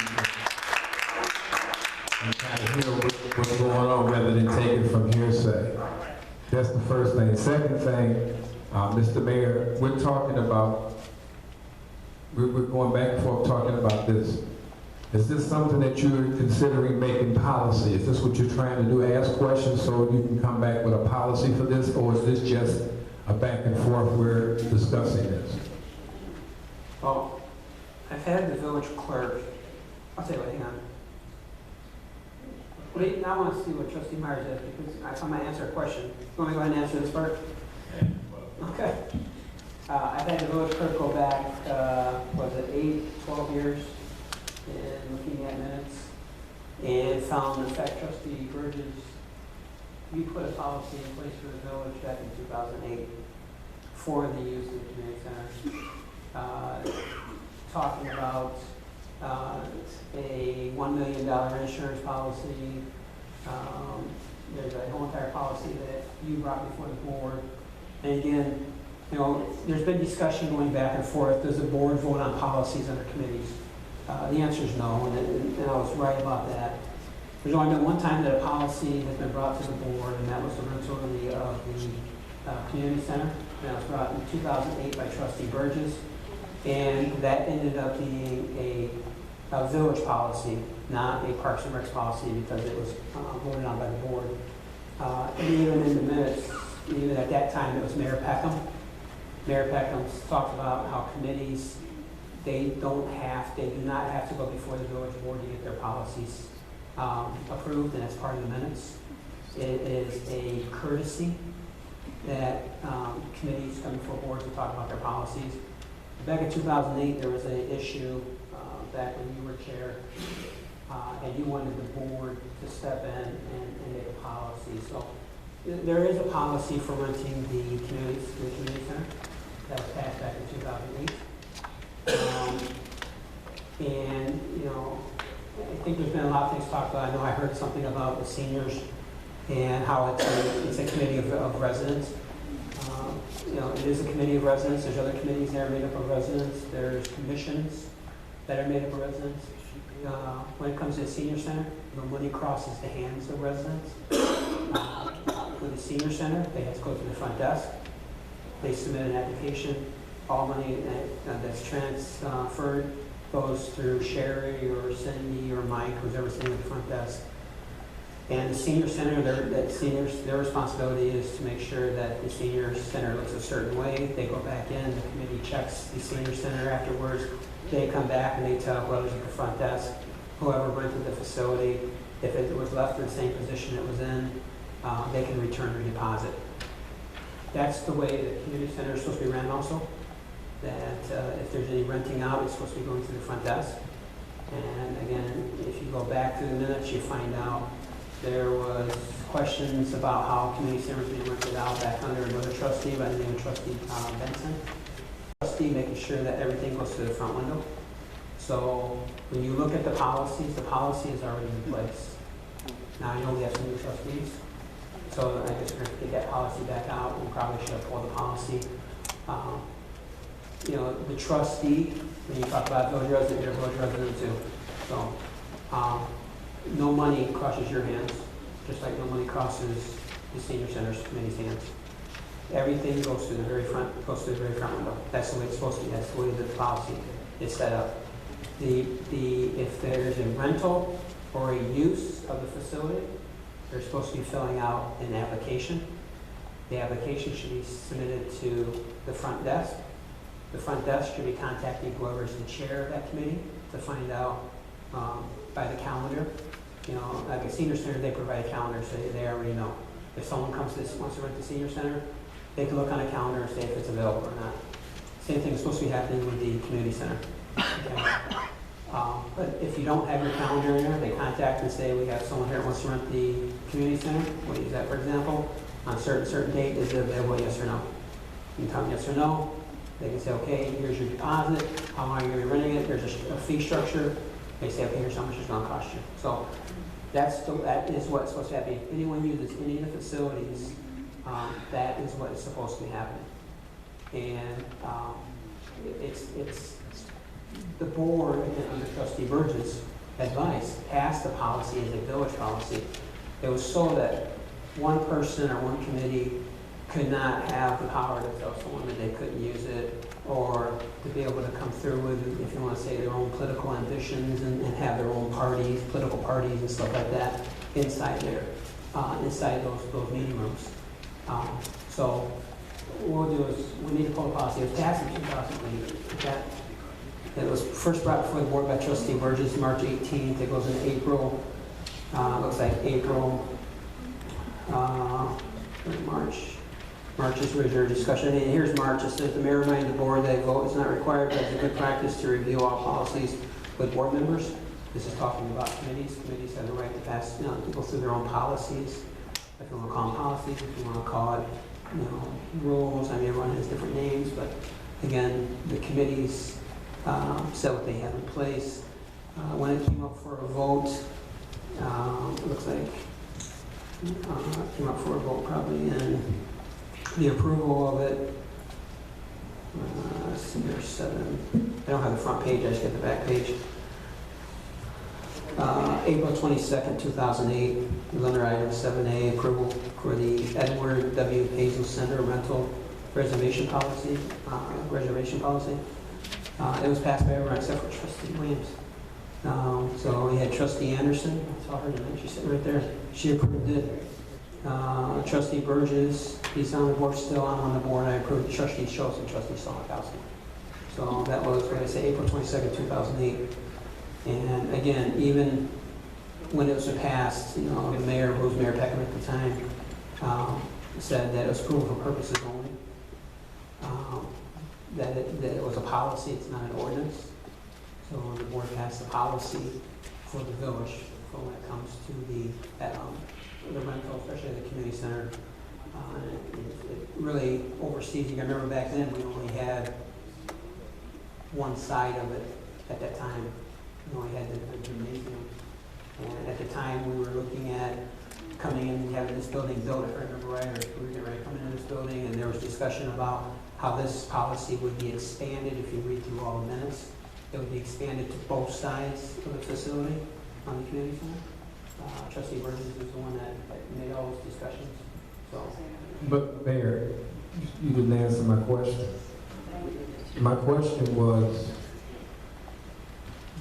Speaker 5: and kind of hear what's going on rather than take it from hearsay. That's the first thing. Second thing, Mr. Mayor, we're talking about, we're going back and forth talking about this. Is this something that you're considering making policy? Is this what you're trying to do, ask questions so you can come back with a policy for this? Or is this just a back and forth, we're discussing this?
Speaker 1: Well, I've had the village clerk, I'll tell you what, hang on. Wait, now I want to see what trustee Myers has, because I might answer a question. You want me to go ahead and answer this part? Okay. I've had the village clerk go back, was it 12 years in looking at minutes, and found, in fact, trustee Burgess, we put a policy in place for the village back in 2008 for the use of the community center. Talking about a $1 million insurance policy. There's a whole entire policy that you brought before the board. And again, you know, there's been discussion going back and forth. Does the board vote on policies under committees? The answer is no, and I was right about that. There's only been one time that a policy has been brought to the board, and that was the rental of the community center. And that was brought in 2008 by trustee Burgess, and that ended up being a village policy, not a Parks and Recs policy, because it was voted on by the board. And even in the minutes, even at that time, it was Mayor Peckham. Mayor Peckham talked about how committees, they do not have to go before the village board to get their policies approved, and that's part of the minutes. It is a courtesy that committees come before boards and talk about their policies. Back in 2008, there was an issue back when you were chair, and you wanted the board to step in and make a policy. So there is a policy for renting the community center that was passed back in 2008. And, you know, I think there's been a lot of things talked about. I know I heard something about the seniors and how it's a committee of residents. You know, it is a committee of residents. There's other committees that are made up of residents. There's commissions that are made up of residents. When it comes to the senior center, the money crosses the hands of residents. For the senior center, they have to go to the front desk. They submit an application. All money that's transferred goes through Sherry or Cindy or Mike, who's ever sitting at the front desk. And the senior center, their responsibility is to make sure that the senior center looks a certain way. They go back in, the committee checks the senior center afterwards. They come back and they tell whoever's at the front desk, whoever rented the facility, if it was left in the same position it was in, they can return their deposit. That's the way the community center is supposed to be ran also. That if there's any renting out, it's supposed to be going to the front desk. And again, if you go back through the minutes, you find out there was questions about how community centers being rented out back under another trustee by the name of trustee Benson. Trustee making sure that everything goes to the front window. So when you look at the policy is already in place. Now I know we have some new trustees, so I guess we're going to get that policy back out. We probably should have pulled the policy. You know, the trustee, when you talk about village resident, you're a village resident too. So, no money crosses your hands, just like no money crosses the senior center's committee's hands. Everything goes to the very front, window. That's the way it's supposed to be. That's the way the policy is set up. If there's a rental or a use of the facility, they're supposed to be filling out an application. The application should be submitted to the front desk. The front desk should be contacting whoever is the chair of that committee to find out by the calendar. You know, like a senior center, they provide a calendar, so they already know. If someone wants to rent the senior center, they can look on a calendar and say if it's available or not. Same thing is supposed to be happening with the community center. Okay? But if you don't have your calendar in there, they contact and say, we have someone here that wants to rent the community center. We'll use that for example. On a certain date, is it available, yes or no? You can tell them yes or no. They can say, okay, here's your deposit, how long are you gonna be renting it, there's a fee structure. They say, okay, here's how much it's gonna cost you. So that is what's supposed to happen. If anyone uses any of the facilities, that is what is supposed to be happening. And it's the board, under Trustee Burgess' advice, passed the policy as a village policy. It was so that one person or one committee could not have the power to tell someone that they couldn't use it, or to be able to come through with, if you want to say, their own political ambitions and have their own parties, political parties and stuff like that inside there, inside those meeting rooms. So what we'll do is, we need to pull a policy. It was passed in 2008. It was first brought before the board by Trustee Burgess, March 18th. It goes in April, looks like April, March is regular discussion. And here's March. It says the mayor reminded the board that a vote is not required, but it's a good practice to review all policies with board members. This is talking about committees. Committees have the right to pass, to go through their own policies. If you want to call them policies, if you want to call it, rules. I mean, everyone has different names, but again, the committees said what they have in place. When it came up for a vote, it looks like it came up for a vote probably in the approval of it. Let's see, there's 7. I don't have the front page, I just got the back page. April 22nd, 2008, it was under item 7A, approval for the Edward W. Hazel Center rental reservation policy. It was passed by everyone except for Trustee Williams. So we had Trustee Anderson, I saw her name, she's sitting right there. She approved it. Trustee Burgess, he's on the board still, I'm on the board, I approved it. Trustee Schultz and Trustee Sauk. So that was, what I say, April 22nd, 2008. And again, even when it was passed, the mayor, who was Mayor Peckham at the time, said that it was approval for purposes only. That it was a policy, it's not an ordinance. So the board passed the policy for the village for when it comes to the rental, especially the community center. It really oversees. You remember back then we only had one side of it at that time. We only had the gymnasium. And at the time we were looking at coming in and having this building built, if I remember right, or we were getting ready to come into this building, and there was discussion about how this policy would be expanded. If you read through all the minutes, it would be expanded to both sides of the facility on the community center. Trustee Burgess was the one that made all those discussions. So,
Speaker 5: But Mayor, you didn't answer my question. My question was,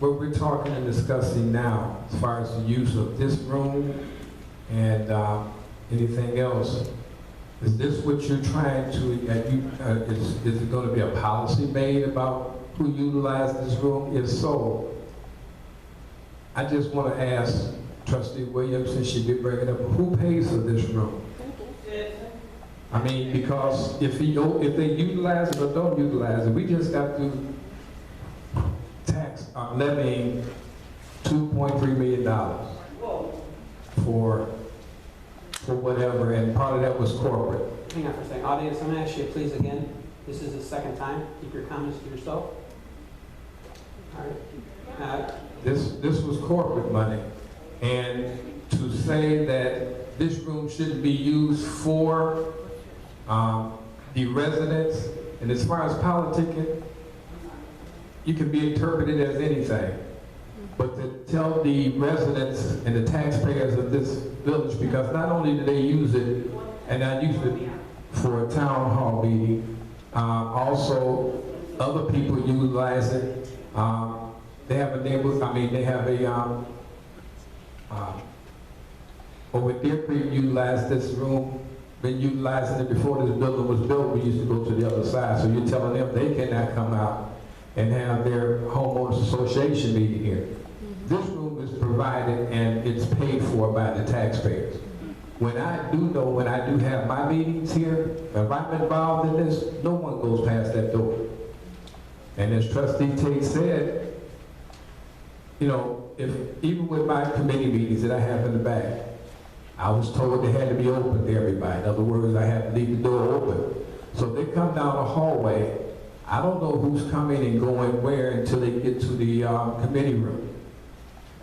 Speaker 5: what we're talking and discussing now, as far as the use of this room and anything else, is this what you're trying to, is it going to be a policy made about who utilizes this room? If so, I just want to ask Trustee Williams, since she did bring it up, who pays for this room? I mean, because if they utilize it or don't utilize it, we just got to levying $2.3 million for whatever, and part of that was corporate.
Speaker 1: hang on for a second. Audience, I'm going to ask you, please, again. This is the second time. Keep your comments to yourself. All right.
Speaker 5: This was corporate money, and to say that this room shouldn't be used for the residents, and as far as politicking, you can be interpreted as anything. But to tell the residents and the taxpayers of this village, because not only do they use it, and I use it for a town hall meeting, also other people utilize it. They have a neighborhood, they have a, over there, we utilized this room, been utilizing it before this building was built. We used to go to the other side. So you're telling them they cannot come out and have their homeowners association meeting here. This room is provided and it's paid for by the taxpayers. When I do have my meetings here, if I'm involved in this, no one goes past that door. And as Trustee Tate said, even with my committee meetings that I have in the back, I was told they had to be open to everybody. In other words, I had to leave the door open. So they come down the hallway I don't know who's coming and going where until they get to the committee room.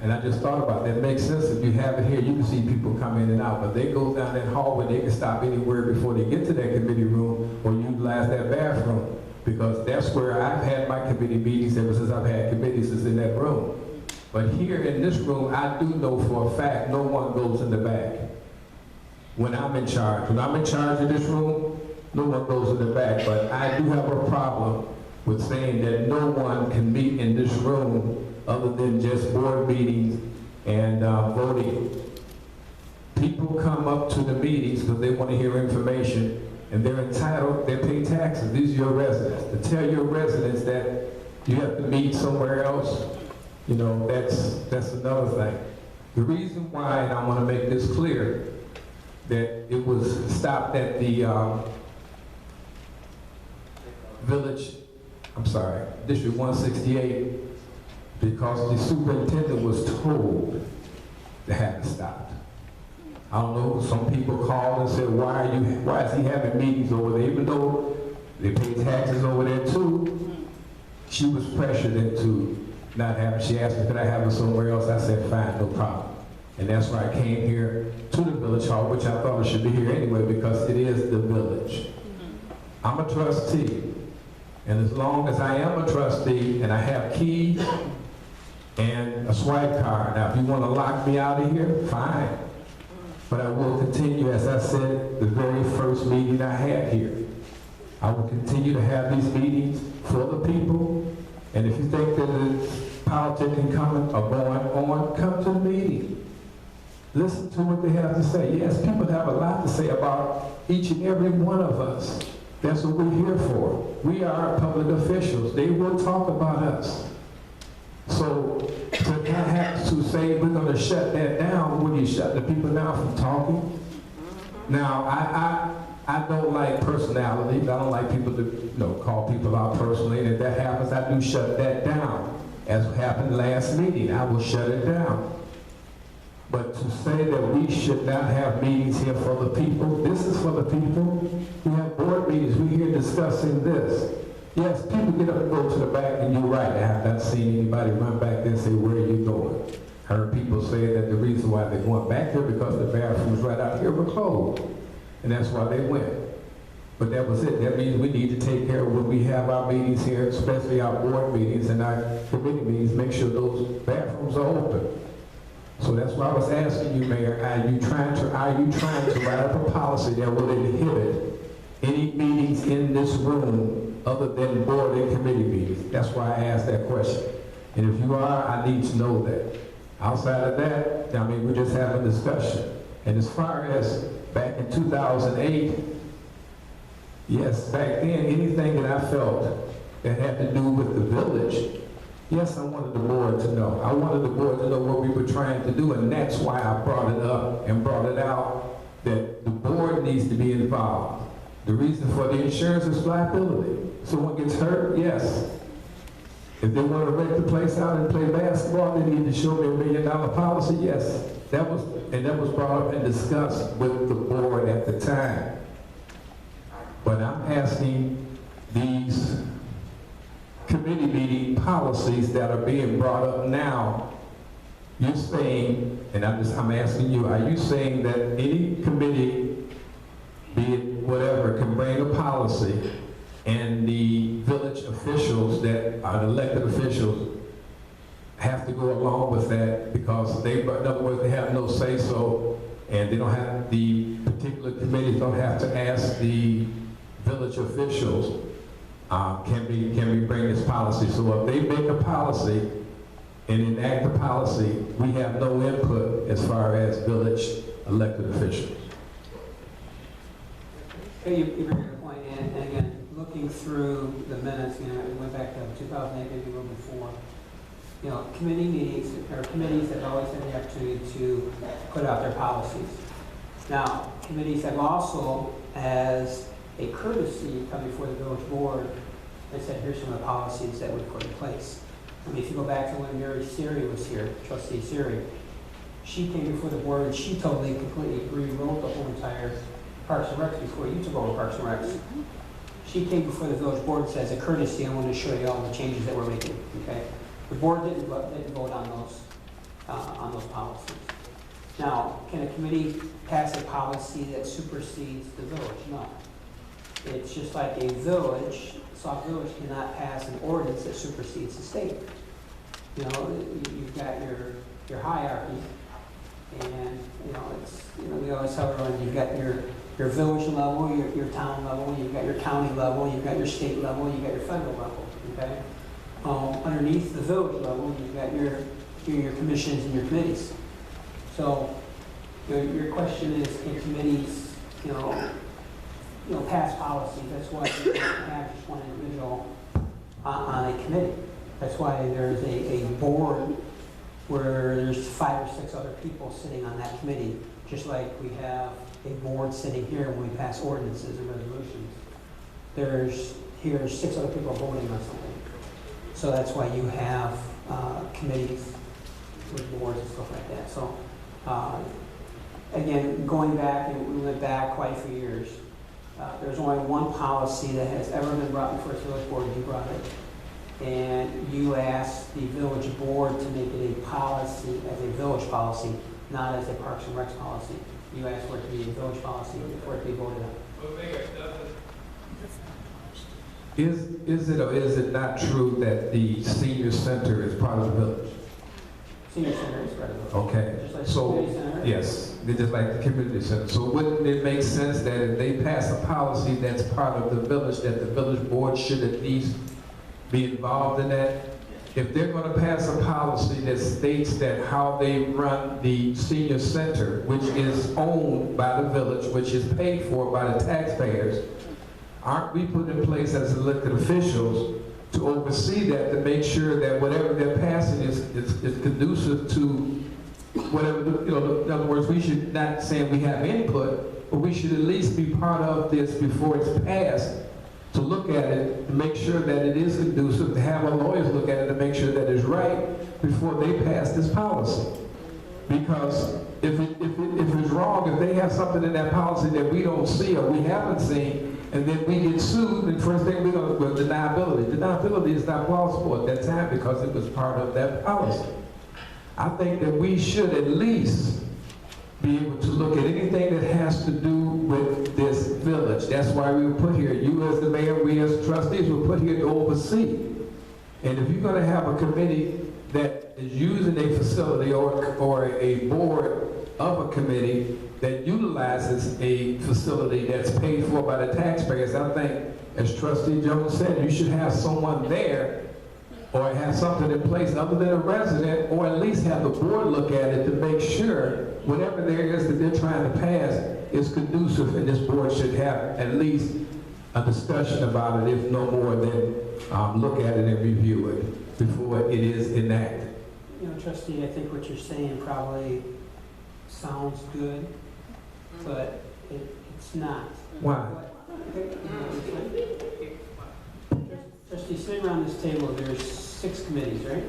Speaker 5: And I just thought about that. It makes sense if you have it here, you can see people come in and out, but they go down that hallway, they can stop anywhere before they get to that committee room or utilize that bathroom, because that's where I've had my committee meetings ever since I've had committees, is in that room. But here in this room, I do know for a fact no one goes in the back. When I'm in charge of this room, no one goes in the back, but I do have a problem with saying that no one can meet in this room other than just board meetings and voting. People come up to the meetings because they want to hear information, and they're entitled, they pay taxes. These are your residents. To tell your residents that you have to meet somewhere else, you know, that's another thing. The reason why, and I want to make this clear, that it was stopped at the District 168, because the superintendent was told to have it stopped. I don't know, some people called and said, why is he having meetings over there? Even though they pay taxes over there too, she was pressured into not having, she asked me, could I have it somewhere else? I said, fine, no problem. And that's why I came here to the village hall, which I thought it should be here anyway, because it is the village. I'm a trustee. And as long as I am a trustee and I have keys and a swipe card, now if you want to lock me out of here, fine. But I will continue, as I said, the very first meeting I had here. I will continue to have these meetings for the people. And if you think that the politicking coming or going on, come to the meeting. Listen to what they have to say. Yes, people have a lot to say about each and every one of us. That's what we're here for. We are public officials. They will talk about us. So to not have to say we're going to shut that down, when you shut the people down from talking. Now, I don't like personalities. I don't like people to call people out personally. And if that happens, I do shut that down. As happened last meeting, I will shut it down. But to say that we should not have meetings here for the people, this is for the people. We have board meetings, we're here discussing this. Yes, people get up and go to the back, and you're right. I have not seen anybody run back there and say, where are you going? Heard people say that the reason why they're going back there because the bathrooms right out here were closed. And that's why they went. But that was it. That means we need to take care of when we have our meetings here, especially our board meetings and our committee meetings, make sure those bathrooms are open. So that's why I was asking you, Mayor, are you trying to write up a policy that will inhibit any meetings in this room other than board and committee meetings? That's why I asked that question. And if you are, I need to know that. Outside of that, I mean, we're just having a discussion. And as far as back in 2008, yes, back then, anything that I felt that had to do with the village, yes, I wanted the board to know. I wanted the board to know what we were trying to do, and that's why I brought it up and brought it out, that the board needs to be involved. The reason for the insurance is liability. Someone gets hurt, yes. If they want to rent the place out and play basketball, they need to show me $1 million policy, yes. That was brought up and discussed with the board at the time. But I'm asking these committee meeting policies that are being brought up now, you're saying, and I'm asking you, are you saying that any committee, be it whatever, can bring a policy and the village officials that are elected officials have to go along with that because they, in other words, they have no say-so, and they don't have, the particular committees don't have to ask the village officials, can we bring this policy? So if they make a policy and enact a policy, we have no input as far as village elected officials.
Speaker 1: You bring a good point, and again, looking through the minutes, we went back to 2008, maybe a little before. Committee meetings, or committees have always had the opportunity to put out their policies. Now, committees have also, as a courtesy, come before the village board and said, here's some of the policies that we put in place. I mean, if you go back to when Mary Siri was here, Trustee Siri, she came before the board and she completely rewrote the whole entire Parks and Recs before you took over Parks and Recs. she came before the village board and says, as a courtesy, I wanted to show you all the changes that we're making, okay? The board didn't vote on those policies. Now, can a committee pass a policy that supersedes the village? No. It's just like a village, Sauk Village cannot pass an ordinance that supersedes the state. You know, you've got your hierarchy, and, you know, it's, you know, we always tell everyone, you've got your village level, your town level, you've got your county level, you've got your state level, you've got your federal level, okay? Underneath the village level, you've got your commissions and your committees. So, your question is, can committees, you know, pass policies? That's why you can't have just one individual on a committee. That's why there's a board where there's 5 or 6 other people sitting on that committee, just like we have a board sitting here when we pass ordinances and resolutions. There's 6 other people voting on something. So that's why you have committees with boards and stuff like that. So again, going back, and we went back quite a few years, there's only one policy that has ever been brought before the village board, and you brought it. And you asked the village board to make it a policy as a village policy, not as a Parks and Recs policy. You asked for it to be a village policy for it to be voted on.
Speaker 5: Is it or is it not true that the senior center is part of the village?
Speaker 1: Senior center is part of it.
Speaker 5: Okay,
Speaker 1: Just like the
Speaker 5: so,
Speaker 1: community center.
Speaker 5: yes, they're just like the community center. So wouldn't it make sense that if they pass a policy that's part of the village, that the village board should at least be involved in that? If they're going to pass a policy that states that how they run the senior center, which is owned by the village, which is paid for by the taxpayers, aren't we put in place as elected officials to oversee that, to make sure that whatever they're passing is conducive to whatever, in other words, we should not say we have input, but we should at least be part of this before it's passed, to look at it, to make sure that it is conducive, to have our lawyers look at it to make sure that it's right before they pass this policy. Because if it's wrong, if they have something in that policy that we don't see or we haven't seen, and then we get sued, the first thing we're going to, well, deniability. Deniability is not plausible at that time because it was part of that policy. I think that we should at least be able to look at anything that has to do with this village. That's why we were put here. You as the mayor, we as trustees were put here to oversee. And if you're going to have a committee that is using a facility or a board of a committee that utilizes a facility that's paid for by the taxpayers, I think, as Trustee Jones said, you should have someone there or have something in place other than a resident, or at least have the board look at it to make sure whatever there is that they're trying to pass is conducive, and this board should have at least a discussion about it, if no more than look at it and review it before it is enacted.
Speaker 1: You know, Trustee, I think what you're saying probably sounds good, but it's not.
Speaker 5: Why?
Speaker 1: Trustee, sitting around this table, there's 6 committees, right?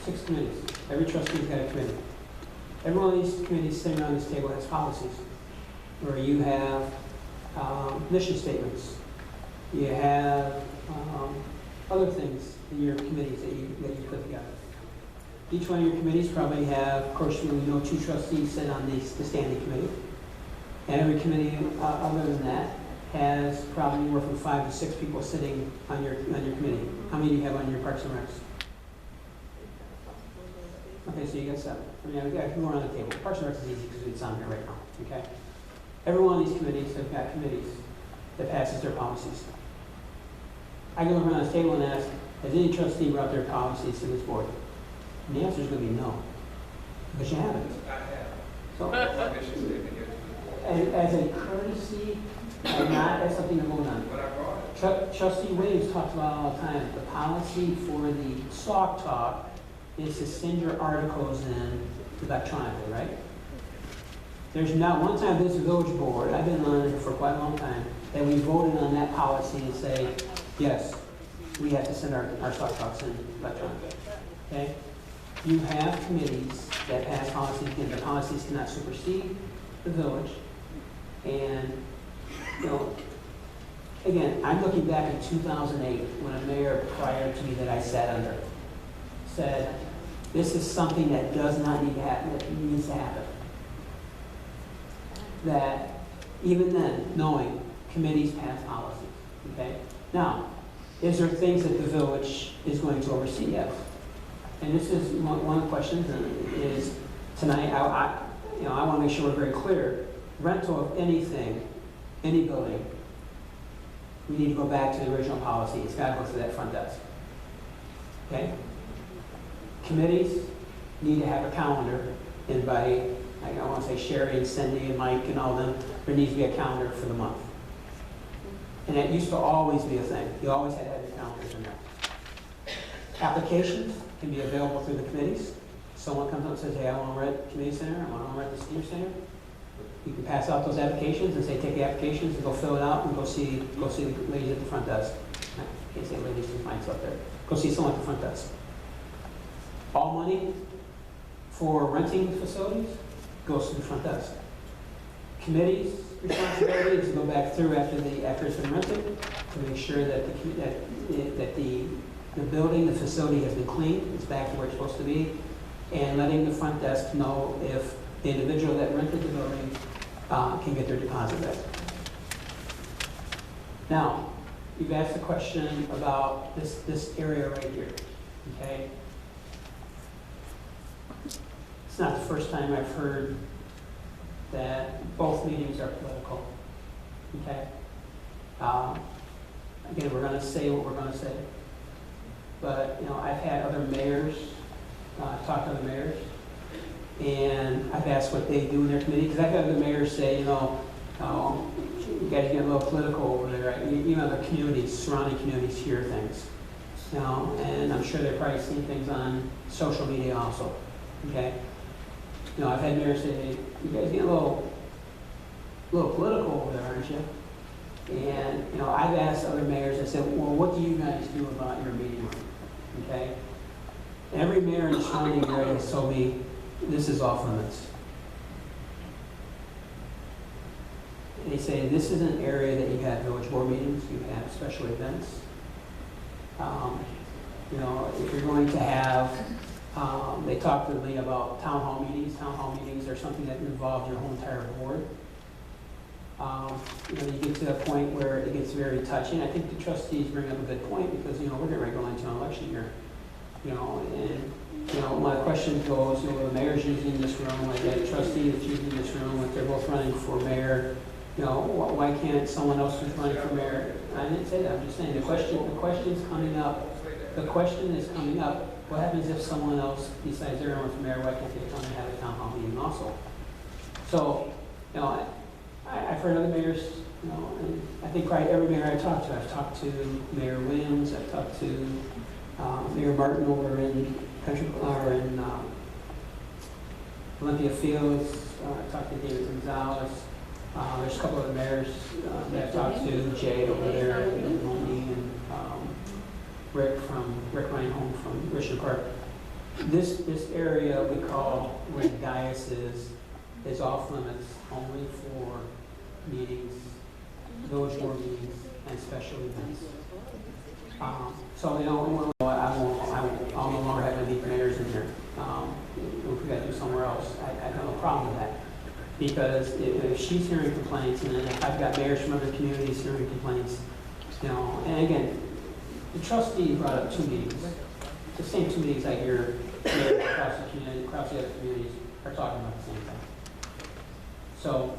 Speaker 1: 6 committees. Every trustee's got a committee. Every one of these committees sitting around this table has policies, where you have mission statements. You have other things in your committees that you put together. Each one of your committees probably have, of course, 2 trustees sit on the standing committee. And every committee other than that has probably anywhere from 5 to 6 people sitting on your committee. How many do you have on your Parks and Recs? Okay, so you got 7. I mean, I can go around the table. Parks and Recs is easy because it's on here right now, okay? Every one of these committees have got committees that passes their policies. I can look around this table and ask, has any trustee brought their policies to this board? And the answer is going to be no, because you haven't.
Speaker 2: I have.
Speaker 1: So,
Speaker 2: My mission statement here.
Speaker 1: as a courtesy, and not as something to vote on.
Speaker 2: But I brought it.
Speaker 1: Trustee Williams talks about all the time, the policy for the Sauk Talk is to send your articles in electronically, right? There's not one time this village board, I've been on it for quite a long time, that we voted on that policy and say, yes, we have to send our Sauk Talks in electronically, okay? You have committees that pass policies, and the policies cannot supersede the village, and, again, I'm looking back in 2008, when a mayor prior to me that I sat under said, this is something that does not need to happen, that needs to happen. That even then, knowing committees pass policies, okay? Now, is there things that the village is going to oversee? Yes. And this is one of the questions is tonight, I want to make sure we're very clear. Rental of anything, any building, we need to go back to the original policy. It's got to go through that front desk. Okay? Committees need to have a calendar, and by, I want to say Sherry and Cindy and Mike and all them, there needs to be a calendar for the month. And that used to always be a thing. You always had to have your calendars in there. Applications can be available through the committees. Someone comes up and says, hey, I want to rent community center, I want to rent the senior center. You can pass out those applications and say, take the applications and go fill it out and go see the ladies at the front desk. I can't say ladies, you find up there. Go see someone at the front desk. All money for renting facilities goes to the front desk. Committee's responsibility is to go back through after it's been rented to make sure that the building, the facility has been cleaned, it's back to where it's supposed to be, and letting the front desk know if the individual that rented the building can get their deposit back. Now, you've asked a question about this area right here, okay? It's not the first time I've heard that both meetings are political, okay? Again, we're going to say what we're going to say. But, I've had other mayors, talk to other mayors, and I've asked what they do in their committee, because I've had other mayors say, you guys get a little political over there, right? The communities, surrounding communities hear things, and I'm sure they're probably seeing things on social media also, okay? I've had mayors say, hey, you guys get a little political over there, aren't you? And, I've asked other mayors, I said, well, what do you guys do about your meeting room? Okay? Every mayor in the surrounding area has told me this is off limits. They say this is an area that you have village board meetings, you have special events. If you're going to have, they talked to me about town hall meetings. Town hall meetings are something that involve your whole entire board. You get to a point where it gets very touchy. And I think the trustees bring up a good point because, we're getting ready to go into an election year. When a question goes, the mayor's using this room, like that trustee is using this room, if they're both running for mayor, why can't someone else who's running for mayor? I didn't say that, I'm just saying the question's coming up. The question is coming up, what happens if someone else besides their running for mayor, why can't they come and have a town hall meeting also? So, I've heard other mayors, and I think probably every mayor I've talked to Mayor Williams, I've talked to Mayor Martin over in Olympia Fields, I've talked to David Gonzalez. There's a couple of mayors that I've talked to, Jay over there, and Rick Reinholm from Richmond Park. This area we call where the dais is off limits only for meetings, village board meetings, and special events. So I'll no longer have any mayors in here. If we got to do somewhere else, I have no problem with that. Because if she's hearing complaints, and then if I've got mayors from other communities hearing complaints, and again, the trustee brought up 2 meetings. The same 2 meetings I hear mayors across the other communities are talking about the same thing. So,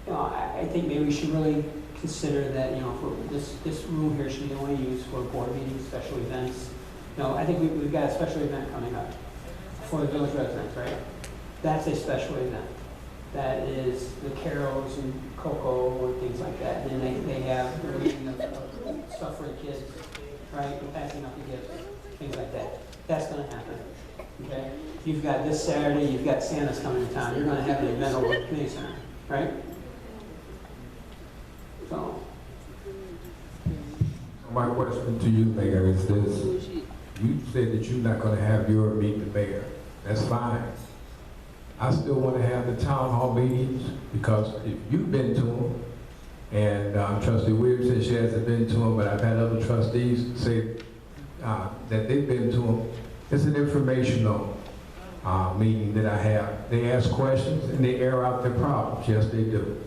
Speaker 1: I think maybe we should really consider that, this room here should be only used for board meetings, special events. I think we've got a special event coming up for the village residents, right? That's a special event. That is the carols and cocoa and things like that. And then they have the reading of stuff for the kids, right? And passing out the gifts, things like that. That's going to happen, okay? You've got this Saturday, you've got Santa's coming to town. You're going to have an event over at the community center, right? So.
Speaker 5: My question to you, Mayor, is this. You said that you're not going to have your meet the mayor. That's fine. I still want to have the town hall meetings because if you've been to them And Trustee Williams said she hasn't been to them, but I've had other trustees say that they've been to them. It's an informational meeting that I have. They ask questions and they air out their problems. Yes, they do.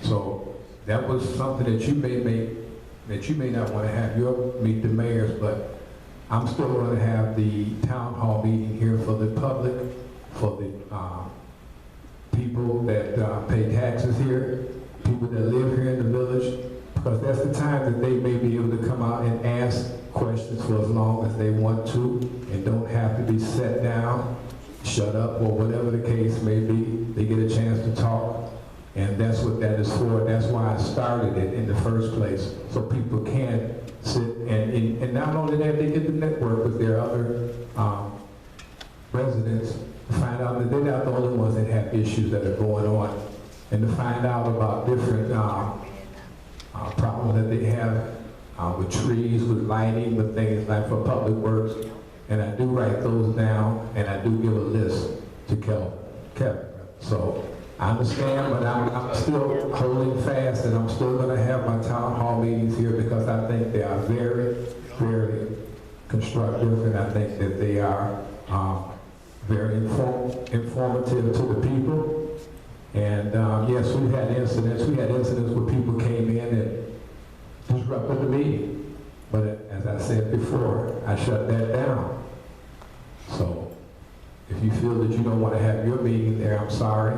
Speaker 5: So that was something that you may not want to have. You'll meet the mayors, but I'm still going to have the town hall meeting here for the public, for the people that pay taxes here, people that live here in the village, because that's the time that they may be able to come out and ask questions for as long as they want to and don't have to be set down, shut up, or whatever the case may be. They get a chance to talk, and that's what that is for. That's why I started it in the first place, so people can sit and not only that, they get to network with their other residents, find out that they're not the only ones that have issues that are going on, and to find out about different problems that they have with trees, with lighting, with things like for public works. And I do write those down, and I do give a list to Kevin. So I understand, but I'm still holding fast, and I'm still going to have my town hall meetings here because I think they are very, very constructive, and I think that they are very informative to the people. And yes, we've had incidents. We had incidents where people came in and disrupted the meeting. But as I said before, I shut that down. So if you feel that you don't want to have your meeting there, I'm sorry.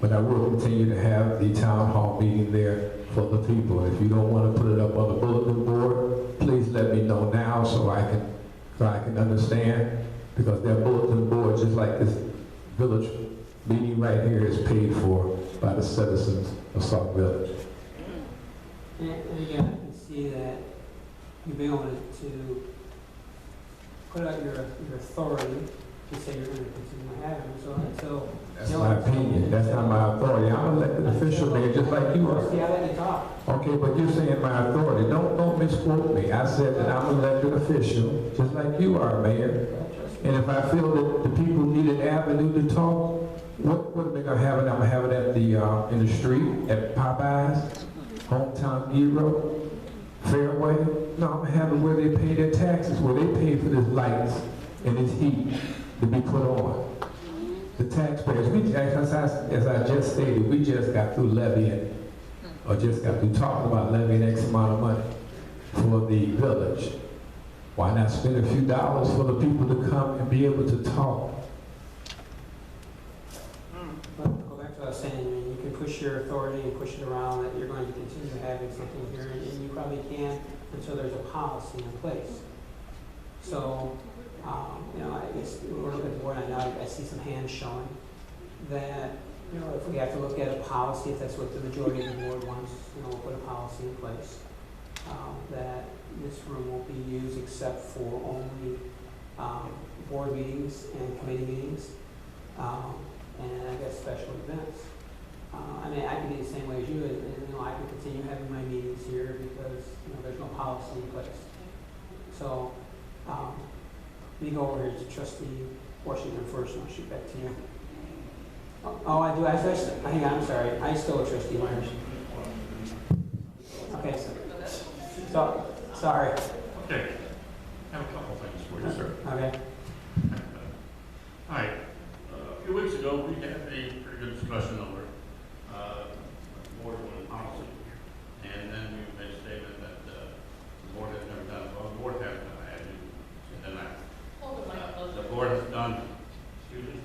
Speaker 5: But I will continue to have the town hall meeting there for the people. If you don't want to put it up on the bulletin board, please let me know now so I can understand. Because that bulletin board, just like this village meeting right here, is paid for by the citizens of Sauk Village.
Speaker 1: And again, I can see that you've been able to put out your authority to say you're going to continue having them. So
Speaker 5: That's my opinion. That's not my authority. I'm an elected official, man, just like you are.
Speaker 1: See, I let you talk.
Speaker 5: Okay, but you're saying my authority. Don't misquote me. I said that I'm an elected official, just like you are, Mayor. And if I feel that the people need an avenue to talk, what am I going to have it? I'm going to have it at the in the street, at Popeyes, Hometown Hero, Fairway. No, I'm going to have it where they pay their taxes, where they pay for this lights and this heat to be put on. The taxpayers, as I just stated, we just got through levying, or just got through talking about levying X amount of money for the village. Why not spend a few dollars for the people to come and be able to talk?
Speaker 1: But go back to what I was saying, I mean, you can push your authority and push it around that you're going to continue having something here, and you probably can until there's a policy in place. So, you know, I guess we're looking at the board, I know I see some hands showing that, you know, if we have to look at a policy, if that's what the majority of the board wants, you know, we'll put a policy in place that this room won't be used except for only board meetings and committee meetings, and I guess special events. I mean, I can be the same way as you, and you know, I can continue having my meetings here because you know there's no policy in place. So, we go over here to Trustee Washington first, and I'll shoot back to you. Oh, I do. Hang on, I'm sorry. I still a Trustee Myers. Okay, so sorry.
Speaker 3: Okay. I have a couple things for you, sir.
Speaker 1: Okay.
Speaker 3: All right. A few weeks ago, we had a pretty good discussion over board one policy. And then we made a statement that the board has never done, well, the board has done, I had to say that night. The board has done, excuse me?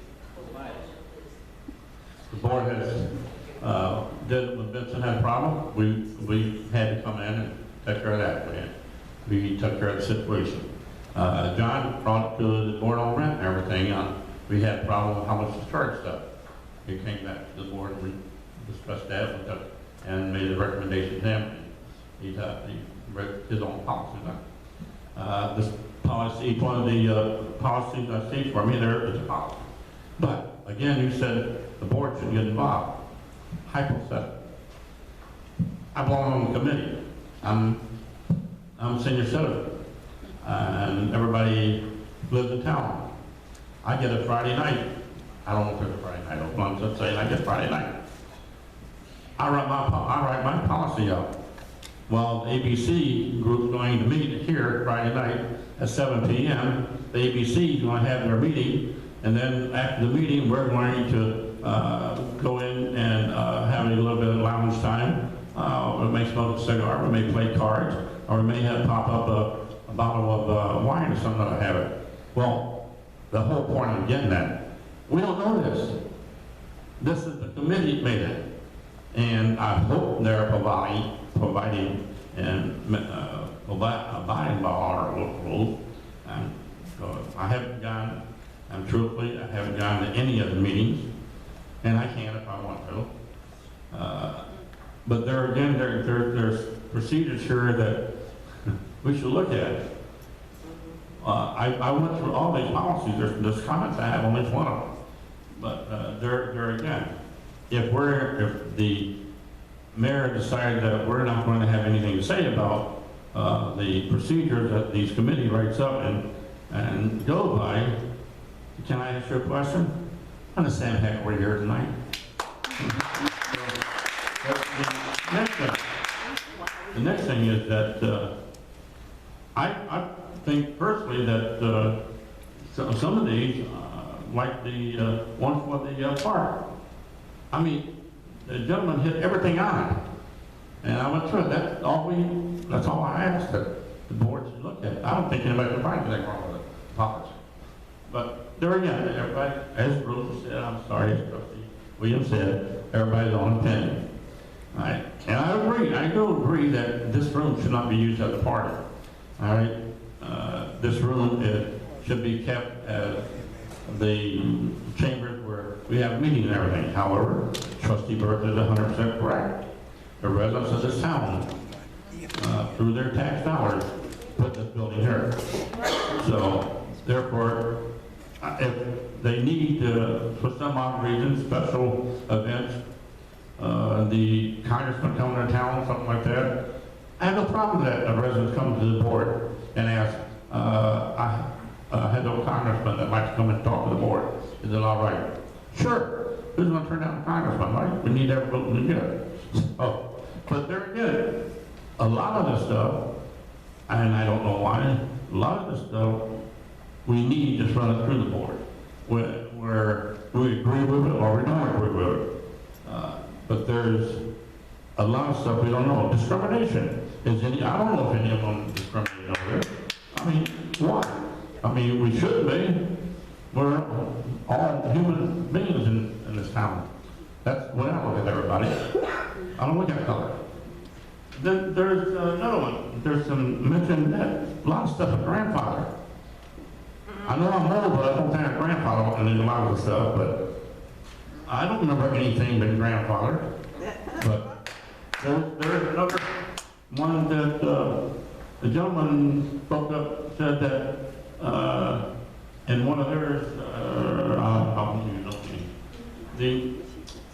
Speaker 3: The board has, did, when Vincent had a problem, we had to come in and take care of that. We took care of the situation. John brought it to the board on rent and everything. We had a problem with how much to charge stuff. We came back to the board and we discussed that and made a recommendation to him. He read his own policy done. This policy, each one of the policies I see for me there is a policy. But again, you said the board should get involved. Hypothetical. I belong on the committee. I'm a senior citizen, and everybody lives in town. I get a Friday night. I don't know if there's a Friday night open. I'm just saying I get Friday night. I write my policy up. Well, the ABC group's going to meet here Friday night at 7 p.m. The ABC is going to have their meeting, and then after the meeting, we're going to go in and have a little bit of lounge time. We may smoke a cigar, we may play cards, or we may have pop up a bottle of wine or something to have it. Well, the whole point of getting that, we don't know this. This is the committee made it. And I hope they're providing and abiding by our rules. And so I haven't gone, truthfully, I haven't gone to any of the meetings, and I can if I want to. But there again, there's procedures here that we should look at. I went through all these policies. There's comments I have on each one of them. But there again, if the mayor decided that we're not going to have anything to say about the procedures that these committee writes up and go by, can I ask you a question? I'm the Sam Heck we're here tonight. The next thing is that I think personally that some of these, like the one for the park, I mean, the gentleman hit everything on it. And I went through it. That's all I asked that the board should look at. I don't think anybody can find anything wrong with the policy. But there again, everybody, as Bruce said, I'm sorry, as Trustee Williams said, everybody's on opinion. All right? And I do agree that this room should not be used as a party. All right? This room should be kept as the chambers where we have meetings and everything. However, Trustee Burke is 100% correct. The residents of this town, through their tax dollars, put this building here. So, therefore, if they need, for some odd reason, special events, the congressman coming to town, something like that, I have no problem with that. A resident comes to the board and asks, I had no congressman that likes to come and talk to the board. Is it all right? Sure. Who's going to turn down a congressman, right? We need every vote we get. Oh, but there again, a lot of this stuff, and I don't know why, a lot of this stuff, we need to run it through the board, where we agree with it or we don't agree with it. But there's a lot of stuff we don't know. Discrimination. I don't know if any of them discriminate over there. I mean, why? I mean, we shouldn't be. We're all human beings in this town. That's the way I look at everybody. I don't look at color. Then there's another one. There's some mention that a lot of stuff is grandfather. I know I'm old, but I don't think I'm grandfather and a lot of the stuff, but I don't remember anything but grandfather. But there's another one that the gentleman spoke up, said that in one of theirs,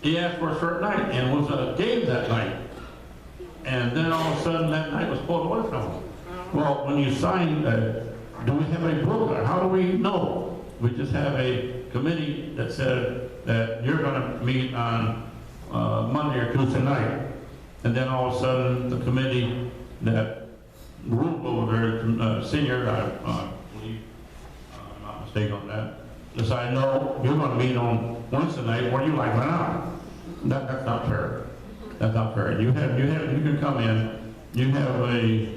Speaker 3: he asked for a certain night and was a game that night. And then all of a sudden that night was pulled away from him. Well, when you sign, do we have a book? How do we know? We just have a committee that said that you're going to meet on Monday or Tuesday night. And then all of a sudden the committee that ruled over there, senior, I believe, I'm not mistaken on that, decided, no, you're going to meet on Wednesday night, where you like went out. That's not fair. That's not fair. You can come in, you have they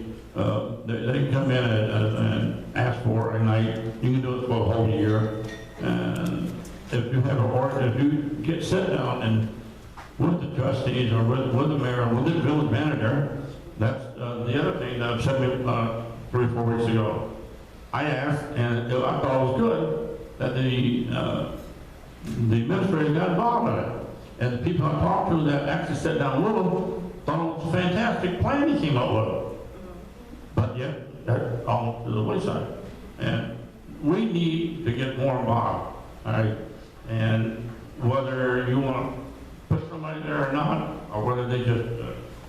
Speaker 3: can come in and ask for a night. You can do it for a whole year. And if you have if you sit down and with the trustees or with the mayor or with the village manager, that's the other thing that upset me 3 or 4 weeks ago. I asked, and I thought it was good that the administrator got involved in it. And the people I talked to that actually sat down with them thought it was a fantastic plan he came up with. But yet, that's all to the wayside. And we need to get more involved, all right? And whether you want to put somebody there or not, or whether they just,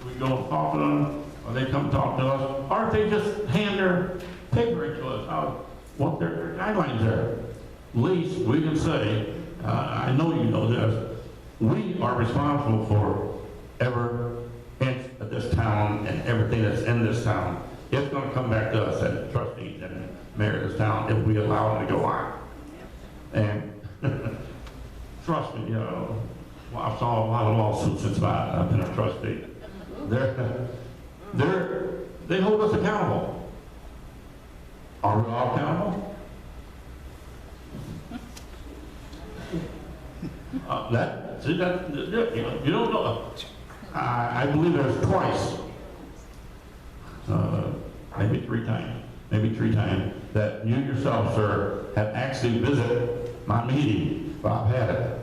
Speaker 3: we go and talk to them, or they come talk to us, or if they just hand their paper to us, what their guidelines are. At least we can say, I know you know this, we are responsible for every inch of this town and everything that's in this town, it's gonna come back to us as trustees and mayor of this town if we allow it to go on. And trust me, well, I've saw a lot of lawsuits since I've been a trustee. They hold us accountable. Are we all accountable? You don't know. I believe there's twice, maybe three times, that you yourself, sir, have actually visited my meeting. I've had it.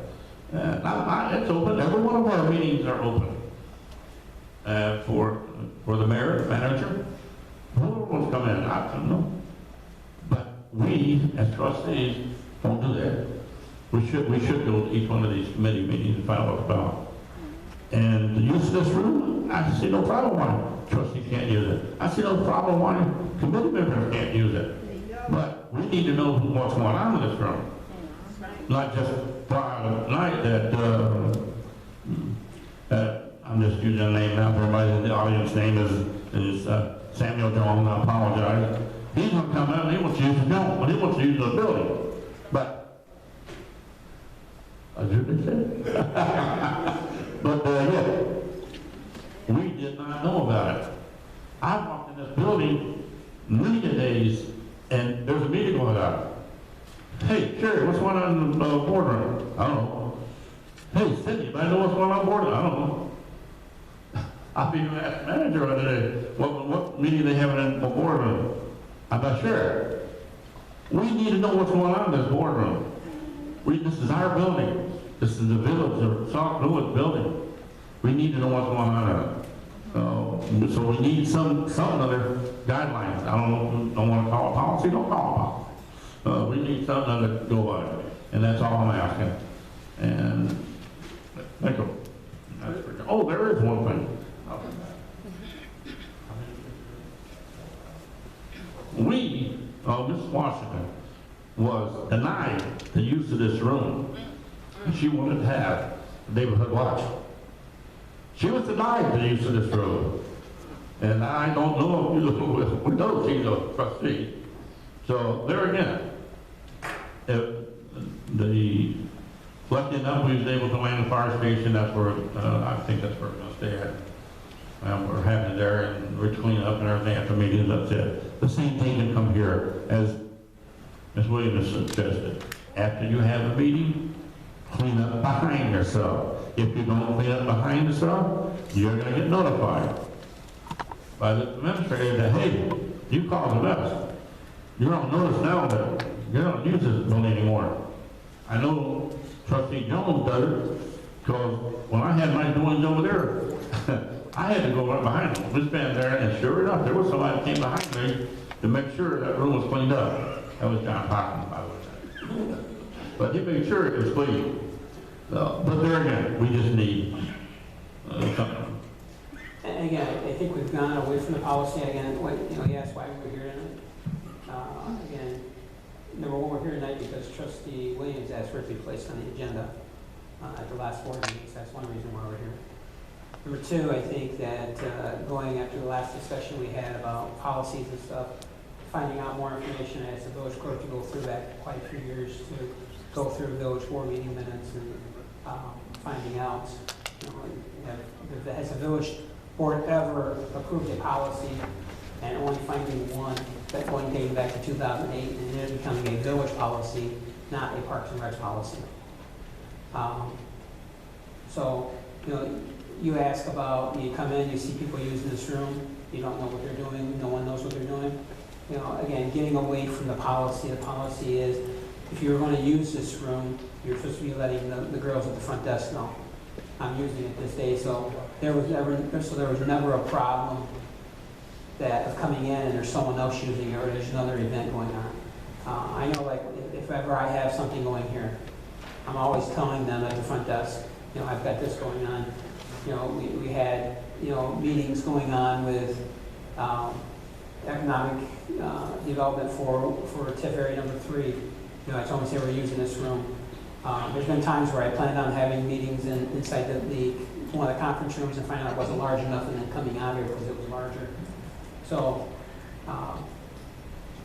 Speaker 3: It's open. Every one of our meetings are open. For the mayor, the manager, whoever wants to come in, I don't know. But we, as trustees, don't do that. We should go to each one of these committee meetings and find out what's about. And the use of this room, I see no problem why trustees can't use it. I see no problem why committee members can't use it. But we need to know what's going on in this room. Not just Friday night that I'm just using a name now for everybody in the audience. Name is Samuel Jones. I apologize. He's going to come out and he wants to use the dome, but he wants to use the building. But that's what they said. But yeah, we did not know about it. I walked in this building many days, and there's a meeting going on. Hey, Sherry, what's going on in the boardroom? I don't know. Hey, Cindy, anybody know what's going on in the boardroom? I don't know. I've even asked the manager the other day, what meeting they having in the boardroom? I'm not sure. We need to know what's going on in this boardroom. This is our building. This is the village of Sauk building. We need to know what's going on in it. So we need some other guidelines. I don't want to call it policy, don't call it policy. We need something other to go by, and that's all I'm asking. And thank you. Oh, there is one thing. Miss Washington was denied the use of this room. She wanted to have neighborhood watch. She was denied the use of this room. And I don't know if we know she's a trustee. So there again, if lucky enough we was able to land the fire station, that's where, I think that's where we're gonna stay at. We're having it there and we're cleaning up and everything after meetings, that's it. The same thing can come here as Ms. Williams suggested. After you have a meeting, clean up behind yourself. If you don't clean up behind yourself, you're going to get notified by the administrator that, hey, you caused a mess. You're on notice now that you don't use this building anymore. I know Trustee Jones does it, because when I had my doings over there, I had to go right behind him. We stand there, and sure enough, there was somebody that came behind me to make sure that room was cleaned up. That was John Parkin, by the way. But he made sure it was clean. But there again, we just need something.
Speaker 1: And again, I think we've gone away from the policy again. You asked why we're here tonight. Again, number one, we're here tonight because Trustee Williams asked for it to be placed on the agenda at the last board meeting. So that's one reason why we're here. Number two, I think that going after the last discussion we had about policies and stuff, finding out more information as the village clerk to go through that quite a few years to go through village board meeting minutes and finding out, has the village board ever approved a policy and only finding one, that one dating back to 2008 and then becoming a village policy, not a Parks and Recs policy. So, you ask about, you come in, you see people using this room, you don't know what they're doing, no one knows what they're doing. Again, getting away from the policy is, if you're going to use this room, you're supposed to be letting the girls at the front desk know. I'm using it this day, so there was never a problem of coming in and there's someone else using it or there's another event going on. I know, like, if ever I have something going here, I'm always telling them at the front desk, I've got this going on. We had, meetings going on with economic development for TIF area number 3. I told them, say we're using this room. There's been times where I planned on having meetings inside the one of the conference rooms and find out it wasn't large enough, and then coming out here because it was larger. So,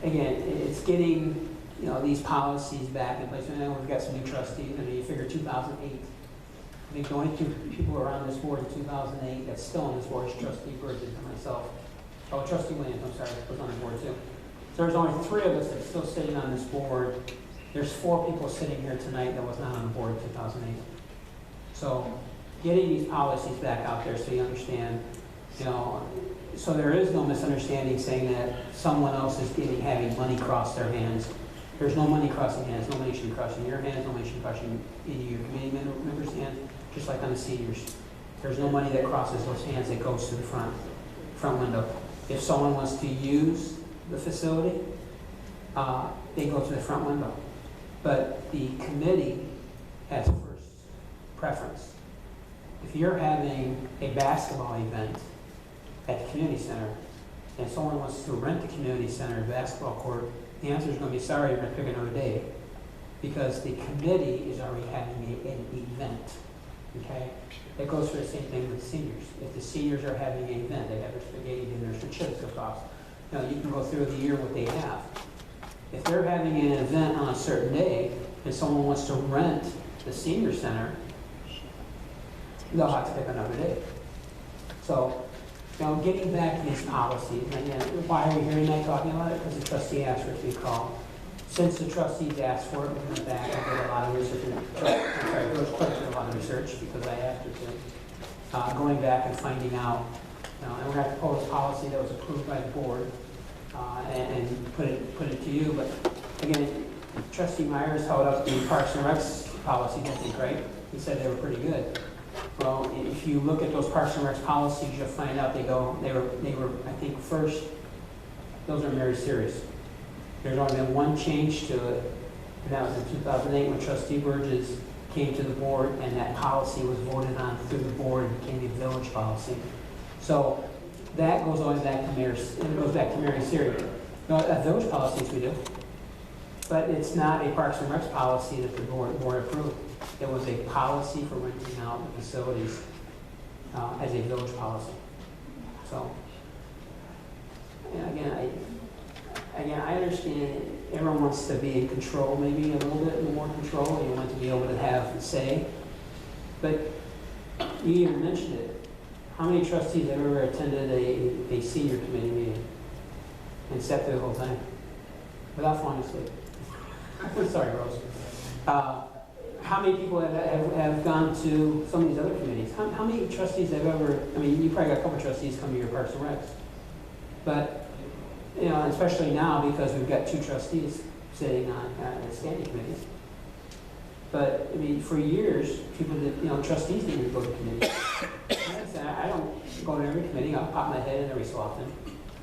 Speaker 1: again, it's getting, you know, these policies back in place. And then we've got some new trustees. I mean, you figure 2008. I think the only two people who were on this board in 2008 that's still on this board is Trustee Bridges and myself. Oh, Trustee Williams, I'm sorry, was on the board too. So there's only 3 of us that's still sitting on this board. There's 4 people sitting here tonight that was not on the board in 2008. So getting these policies back out there so you understand, you know, so there is no misunderstanding saying that someone else is having money cross their hands. There's no money crossing hands. No money should be crossing your hands. No money should be crossing any of your committee members' hands, just like on the seniors. There's no money that crosses those hands that goes to the front window. If someone wants to use the facility, they go to the front window. But the committee has first preference. If you're having a basketball event at the community center and someone wants to rent the community center basketball court, the answer is going to be sorry, you're going to pick another day, because the committee is already having an event. Okay? It goes for the same thing with seniors. If the seniors are having an event, they have their spaghetti dinners, their chips cook-offs. You know, you can go through the year what they have. If they're having an event on a certain day and someone wants to rent the senior center, they'll have to pick another day. So, you know, getting back to these policies, and again, why are we here tonight talking about it? Because the trustee asked for it to be called. Since the trustees asked for it, we went back and did a lot of research. George Clerk did a lot of research because I asked her to. Going back and finding out, you know, and we're going to propose a policy that was approved by the board and put it to you. But again, Trustee Myers held up the Parks and Recs policies, I think, right? He said they were pretty good. Well, if you look at those Parks and Recs policies, you'll find out they were, I think, first, those are very serious. There's only been one change to it, and that was in 2008 when Trustee Burgess came to the board, and that policy was voted on through the board and became a village policy. So that goes all back to Mayor, it goes back to Mary Siri. No, village policies we do, but it's not a Parks and Recs policy that the board approved. It was a policy for renting out the facilities as a village policy. So, and again, I understand everyone wants to be in control, maybe a little bit more control, and you want to be able to have say. But you even mentioned it. How many trustees have ever attended a senior committee meeting and sat through the whole time without falling asleep? I'm sorry, Rose. How many people have gone to some of these other committees? How many trustees have ever, I mean, you probably got a couple of trustees come to your Parks and Recs. But, you know, especially now because we've got 2 trustees sitting on standing committees. But, I mean, for years, people that, you know, trustees didn't even go to committees. I don't go to every committee. I'll pop my head in every so often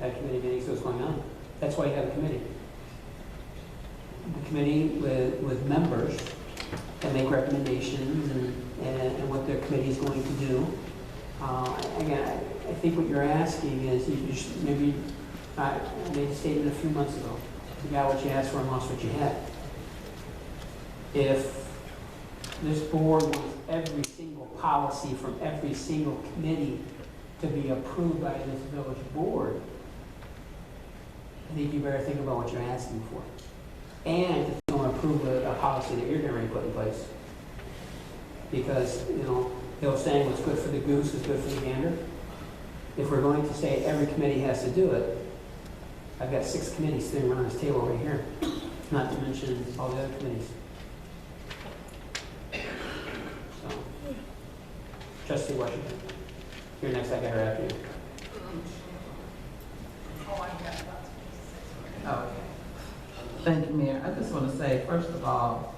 Speaker 1: at committee meetings, so what's going on. That's why you have a committee. The committee with members and make recommendations and what their committee is going to do. Again, I think what you're asking is you should maybe, I made a statement a few months ago. You got what you asked for and lost what you had. If this board wants every single policy from every single committee to be approved by this village board, I think you better think about what you're asking for. And if you don't approve a policy that you're going to put in place. Because, you know, the old saying, what's good for the goose is good for the gander. If we're going to say every committee has to do it, I've got 6 committees sitting around this table right here, not to mention all the other committees. So, Trustee Washington, you're next. I got her after you.
Speaker 9: Oh, okay. Thank you, Mayor. I just want to say, first of all,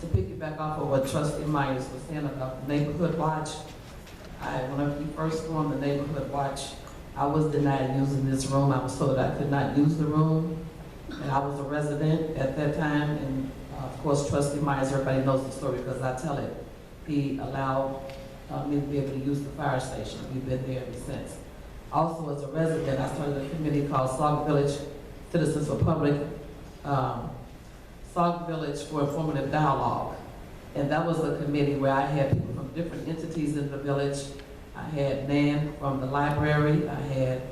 Speaker 9: to piggyback off of what Trustee Myers was saying about the Neighborhood Watch, when we first formed the Neighborhood Watch, I was denied using this room. I was told I could not use the room, and I was a resident at that time. And of course, Trustee Myers, everybody knows the story because I tell it. He allowed me to be able to use the fire station. We've been there ever since. Also, as a resident, I started a committee called Sauk Village Citizens for Public, Sauk Village for Informative Dialogue. And that was a committee where I had people from different entities in the village. I had Nan from the library, I had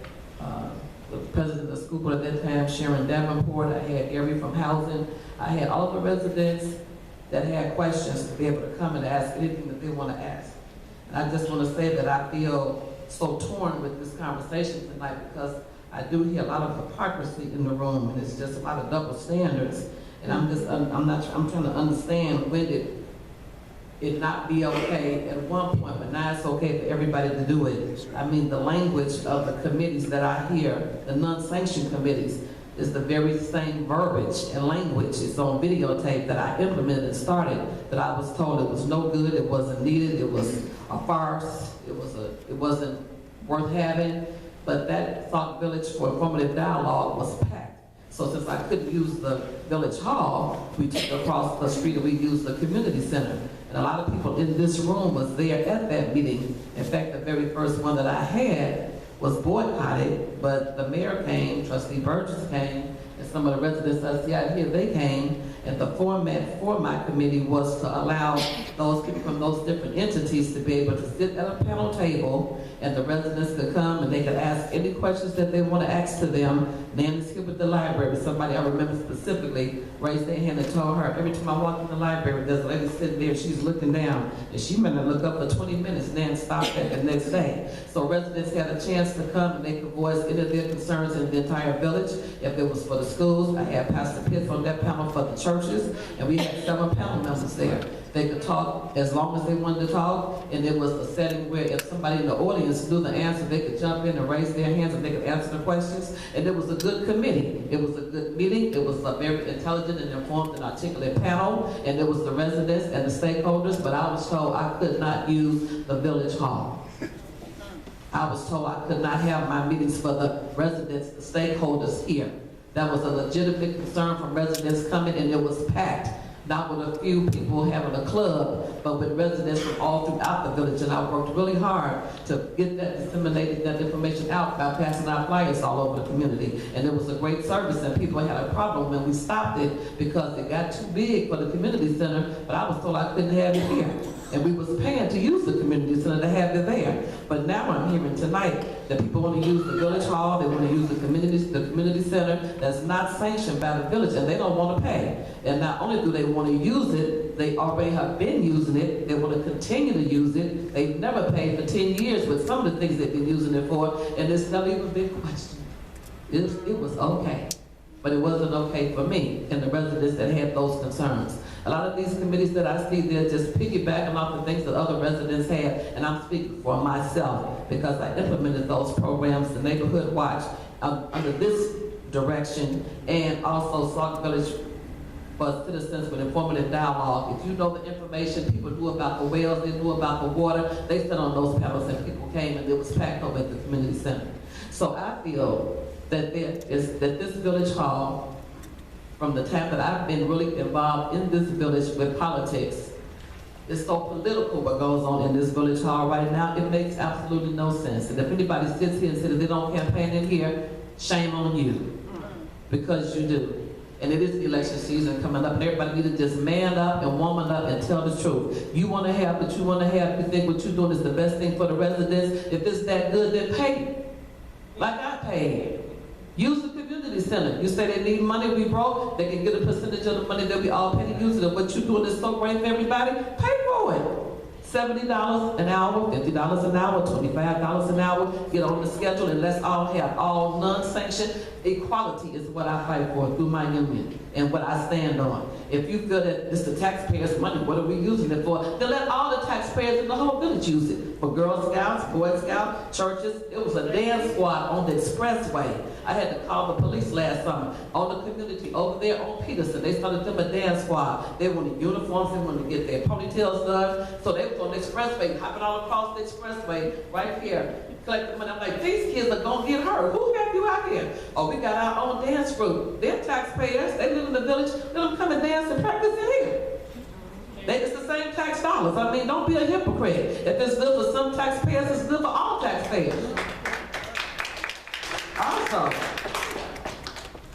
Speaker 9: the president of the school board at that time, Sharon Davenport, I had Gary from housing, I had all the residents that had questions to be able to come and ask anything that they want to ask. And I just want to say that I feel so torn with this conversation tonight because I do hear a lot of hypocrisy in the room, and it's just a lot of double standards. And I'm trying to understand, when did it not be okay at one point, but now it's okay for everybody to do it? I mean, the language of the committees that I hear, the non-sanctioned committees, is the very same verbiage and language. It's on videotape that I implemented and started, that I was told it was no good, it wasn't needed, it was a farce, it wasn't worth having. But that Sauk Village for Informative Dialogue was packed. So since I couldn't use the village hall, we took across the street and we used the community center. And a lot of people in this room was there at that meeting. In fact, the very first one that I had was boycotted, but the mayor came, Trustee Burgess came, and some of the residents I see out here, they came. And the format for my committee was to allow those people from those different entities to be able to sit at a panel table, and the residents could come and they could ask any questions that they want to ask to them. Nan's here with the library. Somebody I remember specifically raised their hand and told her, every time I walk in the library, there's a lady sitting there, she's looking down, and she might not look up for 20 minutes. Nan stopped that the next day. So residents had a chance to come and they could voice any of their concerns in the entire village. If it was for the schools, I had Pastor Pitts on that panel for the churches, and we had 7 panel members there. They could talk as long as they wanted to talk, and it was a setting where if somebody in the audience knew the answer, they could jump in and raise their hands and they could answer the questions. And it was a good committee. It was a good meeting. It was a very intelligent and informed and articulate panel, and it was the residents and the stakeholders, but I was told I could not use the village hall. I was told I could not have my meetings for the residents, the stakeholders here. That was a legitimate concern from residents coming, and it was packed. Not with a few people having a club, but with residents from all throughout the village. And I worked really hard to get that disseminated, that information out by passing out flyers all over the community. And it was a great service, and people had a problem when we stopped it because it got too big for the community center, but I was told I couldn't have it here. And we was paying to use the community center to have it there. But now I'm hearing tonight that people want to use the village hall, they want to use the community center that's not sanctioned by the village, and they don't want to pay. And not only do they want to use it, they already have been using it, they want to continue to use it. They've never paid for 10 years with some of the things they've been using it for, and it's never even been questioned. It was okay, but it wasn't okay for me and the residents that had those concerns. A lot of these committees that I see, they're just piggybacking off the things that other residents had, and I'm speaking for myself because I implemented those programs, the Neighborhood Watch, under this direction, and also Sauk Village for Citizens with Informative Dialogue. If you know the information, people knew about the wells, they knew about the water, they sat on those panels and people came and it was packed over at the community center. So I feel that this village hall, from the time that I've been really involved in this village with politics, it's so political what goes on in this village hall right now, it makes absolutely no sense. And if anybody sits here and says they don't campaign in here, shame on you, because you do. And it is the election season coming up, and everybody needs to just man up and woman up and tell the truth. You want to have what you want to have, you think what you're doing is the best thing for the residents. If it's that good, then pay it. Like I paid. Use the community center. You say they need money, we broke, they can get a percentage of the money that we all pay to use it. And what you're doing is so great for everybody, pay for it. $70 an hour, $50 an hour, $25 an hour, get on the schedule, and let's all have all non-sanctioned. Equality is what I fight for through my union and what I stand on. If you feel that it's the taxpayers' money, what are we using it for? Then let all the taxpayers in the whole village use it. For Girl Scouts, Boy Scouts, churches. It was a dance squad on the expressway. I had to call the police last summer on the community over there on Peterson. They started them a dance squad. They wanted uniforms, they wanted to get their ponytails done. So they was on the expressway, hopping all across the expressway right here. Collect the money. I'm like, these kids are gonna get hurt. Who got you out here? Oh, we got our own dance group. They're taxpayers. They live in the village. Let them come and dance and practice in here. It's the same tax dollars. I mean, don't be a hypocrite. If it's good for some taxpayers, it's good for all taxpayers. Also,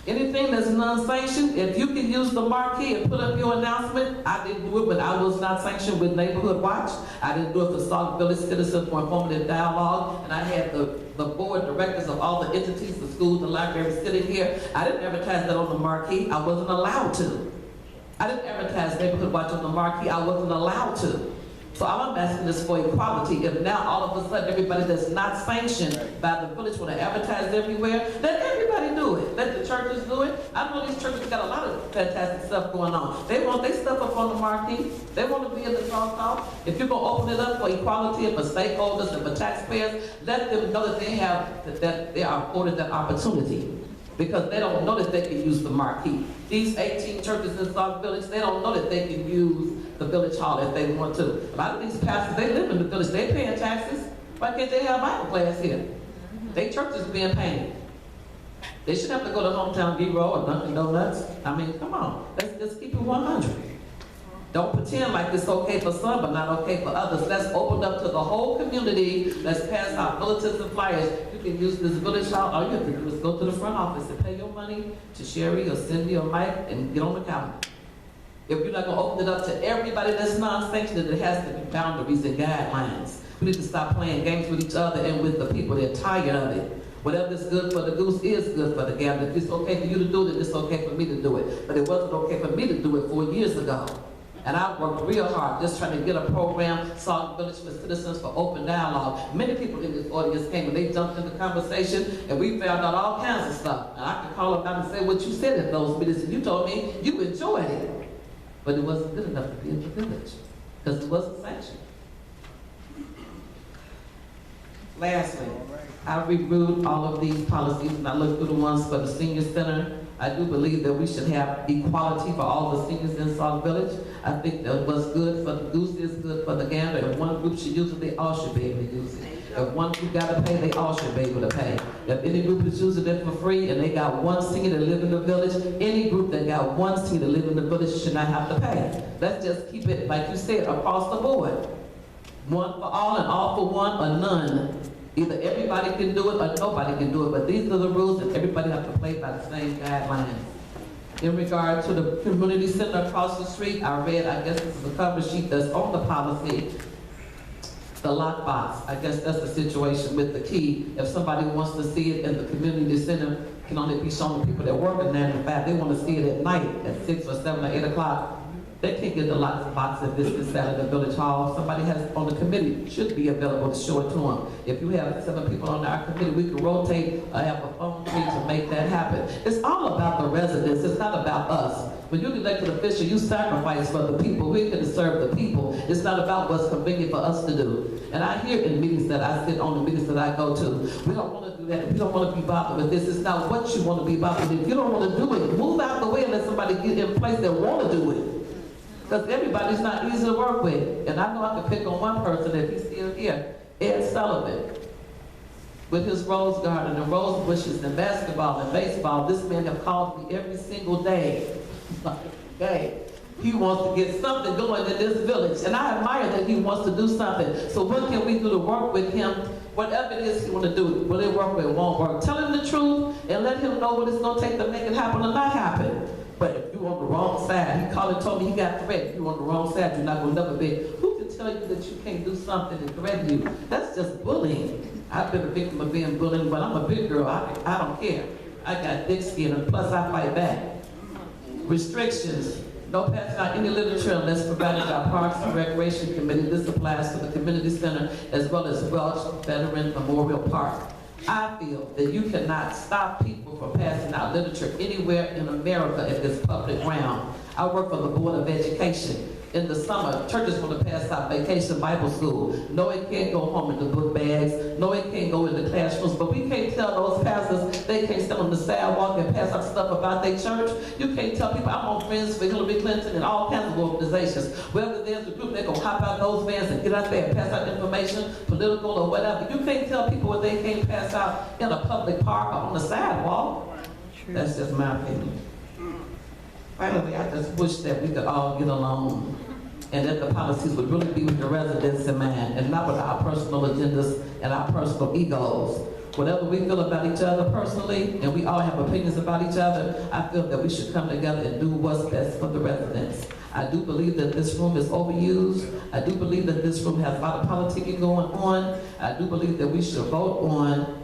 Speaker 9: Anything that's non-sanctioned, if you can use the marquee and put up your announcement, I didn't do it when I was not sanctioned with Neighborhood Watch. I didn't do it for Sauk Village Citizens for Informative Dialogue, and I had the board directors of all the entities, the schools, the library sitting here. I didn't advertise that on the marquee. I wasn't allowed to. I didn't advertise Neighborhood Watch on the marquee. I wasn't allowed to. So all I'm asking is for equality. If now all of a sudden everybody that's not sanctioned by the village want to advertise everywhere, let everybody do it. Let the churches do it. I know these churches got a lot of fantastic stuff going on. They want their stuff up on the marquee. They want to be in the talk. If you're going to open it up for equality and for stakeholders and for taxpayers, let them know that that they are afforded that opportunity. Because they don't know that they can use the marquee. These 18 churches in Sauk Village, they don't know that they can use the village hall if they want to. A lot of these pastors, they live in the village, they paying taxes. Why can't they have Bible class here? They churches being paid. They should have to go to Hometown Depot or Dunkin' Donuts. I mean, come on, let's just keep it 100. Don't pretend like it's okay for some, but not okay for others. Let's open up to the whole community. Let's pass out bulletins and flyers. You can use this village hall. All you have to do is go to the front office and pay your money to Sherry or Cindy or Mike and get on the counter. If you're not going to open it up to everybody that's non-sanctioned, there has to be boundaries and guidelines. We need to stop playing games with each other and with the people that are tired of it. Whatever is good for the goose is good for the gander. If it's okay for you to do it, it's okay for me to do it. But it wasn't okay for me to do it 4 years ago. And I worked real hard just trying to get a program, Sauk Village for Citizens for Open Dialogue. Many people in this audience came and they jumped in the conversation and we found out all kinds of stuff. And I could call them out and say what you said at those meetings and you told me you enjoyed it. But it wasn't good enough to be in the village because it wasn't sanctioned. Lastly, I reviewed all of these policies and I looked through the ones for the senior center. I do believe that we should have equality for all the seniors in Sauk Village. I think that what's good for the goose is good for the gander. If one group should use it, they all should be able to use it. If one group got to pay, they all should be able to pay. If any group is using it for free and they got one senior that live in the village, any group that got one senior that live in the village should not have to pay. Let's just keep it, like you said, across the board. One for all and all for one or none. Either everybody can do it or nobody can do it, but these are the rules and everybody has to play by the same guidelines. In regard to the community center across the street, I read, I guess this is a cover sheet that's on the policy, the lockbox. I guess that's the situation with the key. If somebody wants to see it in the community center, can only be shown to people that work at 9 to 5. They want to see it at night at 6 or 7 or 8 o'clock. They can't get the lockbox if this is at the village hall. Somebody has on the committee should be available to show it to them. If you have 7 people on our committee, we can rotate or have a phone tree to make that happen. It's all about the residents. It's not about us. When you're elected official, you sacrifice for the people. We're going to serve the people. It's not about what's convenient for us to do. And I hear in meetings that I sit on, the meetings that I go to, we don't want to do that. We don't want to be bothered with this. It's not what you want to be bothered with. If you don't want to do it, move out the way and let somebody get in place that want to do it. Because everybody's not easy to work with. And I know I can pick on one person if he's still here, Ed Sullivan. With his rose garden and rose bushes and basketball and baseball, this man have called me every single day. Okay. He wants to get something going in this village. And I admire that he wants to do something. So what can we do to work with him? Whatever it is he want to do, will it work or it won't work? Tell him the truth and let him know what it's going to take to make it happen or not happen. But if you're on the wrong side, he called and told me he got threatened. If you're on the wrong side, you're not going to never be. Who can tell you that you can't do something and threaten you? That's just bullying. I've been a victim of being bullied, but I'm a big girl. I don't care. I got thick skin, and plus I fight back. Restrictions. No passing out any literature unless provided by Parks and Recreation Committee. This applies to the community center as well as Welsh Veteran Memorial Park. I feel that you cannot stop people from passing out literature anywhere in America if it's public ground. I work for the Board of Education. In the summer, churches want to pass out vacation Bible school. No, it can't go home in the book bags. No, it can't go in the classrooms. But we can't tell those pastors they can't stand on the sidewalk and pass out stuff about their church. You can't tell people I'm on Friends for Hillary Clinton and all kinds of organizations. Wherever there's a group, they're going to hop out those vans and get out there and pass out information, political or whatever. You can't tell people what they can't pass out in a public park or on the sidewalk. That's just my opinion. Finally, I just wish that we could all get along and that the policies would really be with the residents in mind and not with our personal agendas and our personal egos. Whatever we feel about each other personally, and we all have opinions about each other, I feel that we should come together and do what's best for the residents. I do believe that this room is overused. I do believe that this room has a lot of politicking going on. I do believe that we should vote on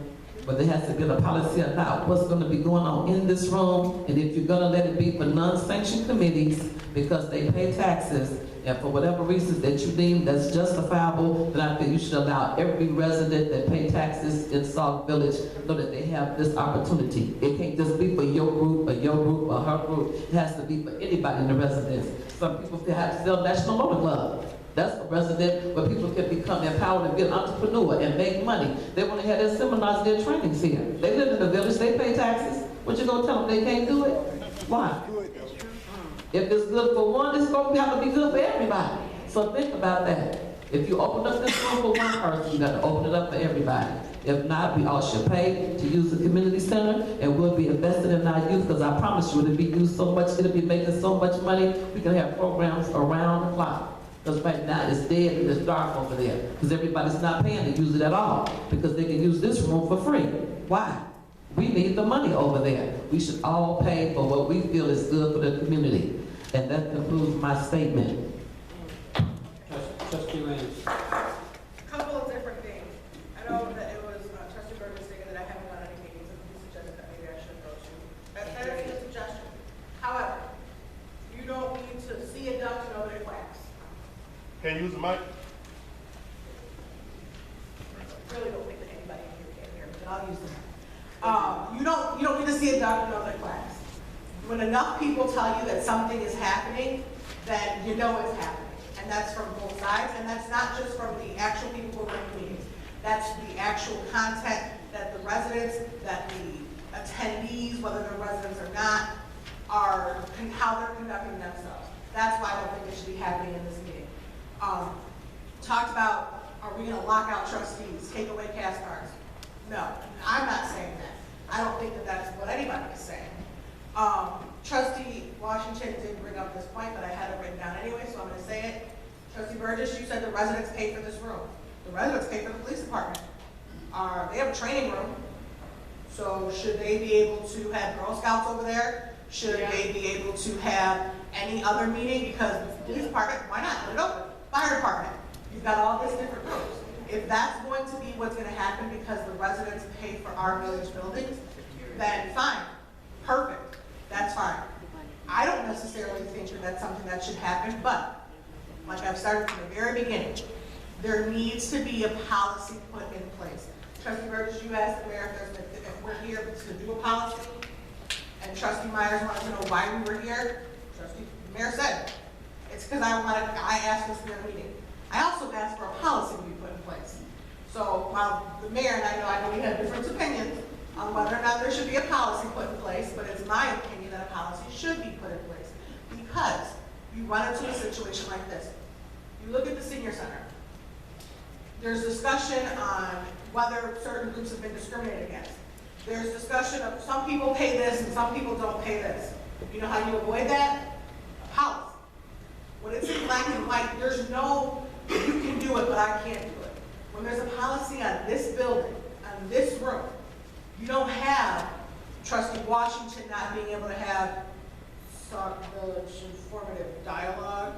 Speaker 9: whether there has to be a policy or not, what's going to be going on in this room, and if you're going to let it be for non-sanctioned committees because they pay taxes, and for whatever reasons that you deem that's justifiable, then I think you should allow every resident that pay taxes in Sauk Village know that they have this opportunity. It can't just be for your group or her group. It has to be for anybody in the residence. Some people have still National Motor Club. That's a resident where people can become empowered and be an entrepreneur and make money. They want to have their seminars, their trainings here. They live in the village, they pay taxes. What you gonna tell them they can't do it? Why? If it's good for one, it's gonna have to be good for everybody. So think about that. If you open up this room for one person, you gotta open it up for everybody. If not, we all should pay to use the community center, and we'll be invested in our youth, because I promise you, it'll be used so much, it'll be making so much money, we can have programs around the clock. Because right now it's dead and it's dark over there. Because everybody's not paying to use it at all. Because they can use this room for free. Why? We need the money over there. We should all pay for what we feel is good for the community. And that concludes my statement.
Speaker 1: Trustee Williams.
Speaker 7: Couple of different things. I know that it was Trustee Burgess stating that I haven't done any meetings, and he suggested that maybe I should go to. That is a suggestion. However, you don't need to see a duck to know that it quacks.
Speaker 8: Can you use the mic?
Speaker 7: Really don't think that anybody in here can hear me, but I'll use them. You don't need to see a duck to know that it quacks. When enough people tell you that something is happening, then you know it's happening. And that's from both sides, and that's not just from the actual people who are in meetings. That's the actual content that the residents, that the attendees, whether they're residents or not, are, how they're conducting themselves. That's why I don't think it should be happening in this meeting. Talked about, are we gonna lock out trustees, take away cast cards? No, I'm not saying that. I don't think that that's what anybody is saying. Trustee Washington did bring up this point, but I had it written down anyway, so I'm gonna say it. Trustee Burgess, you said the residents pay for this room. The residents pay for the police department. They have a training room, so should they be able to have Girl Scouts over there? Should they be able to have any other meeting? Because the police department, why not? Let it open. Fire department, you've got all these different groups. If that's going to be what's going to happen because the residents pay for our village buildings, then fine, perfect, that's fine. I don't necessarily think that that's something that should happen, but like I've started from the very beginning, there needs to be a policy put in place. Trustee Burgess, you asked the mayor if we're here to do a policy, and Trustee Myers wanted to know why we were here. The mayor said, it's because I asked this in the meeting. I also asked for a policy to be put in place. So while the mayor and I know we have different opinions on whether or not there should be a policy put in place, but it's my opinion that a policy should be put in place. Because you run into a situation like this. You look at the senior center. There's discussion on whether certain groups have been discriminated against. There's discussion of some people pay this and some people don't pay this. You know how you avoid that? A policy. When it's in black and white, there's no, you can do it, but I can't do it. When there's a policy on this building, on this room, you don't have Trustee Washington not being able to have Sauk Village informative dialogue.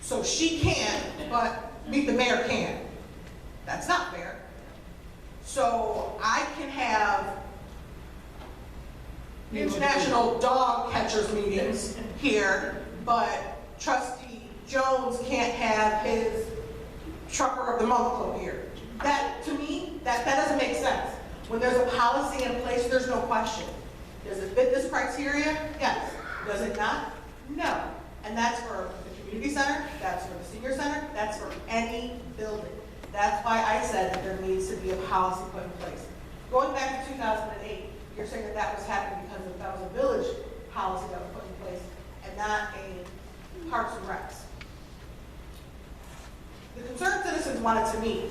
Speaker 7: So she can, but the mayor can. That's not fair. So I can have international dog catchers meetings here, but Trustee Jones can't have his trucker of the month club here. That, to me, that doesn't make sense. When there's a policy in place, there's no question. Does it fit this criteria? Yes. Does it not? No. And that's for the community center, that's for the senior center, that's for any building. That's why I said that there needs to be a policy put in place. Going back to 2008, you're saying that that was happening because that was a village policy that was put in place and not a Parks and Recs. The concerned citizens wanted to meet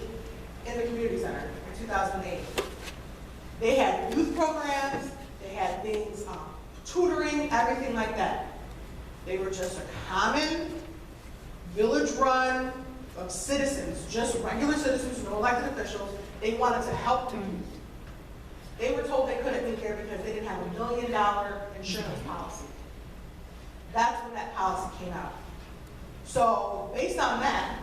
Speaker 7: in the community center in 2008. They had youth programs, they had things, tutoring, everything like that. They were just a common village run of citizens, just regular citizens, no elected officials, They wanted to help the youth. They were told they couldn't meet there because they didn't have $1 million insurance policy. That's when that policy came out. So based on that,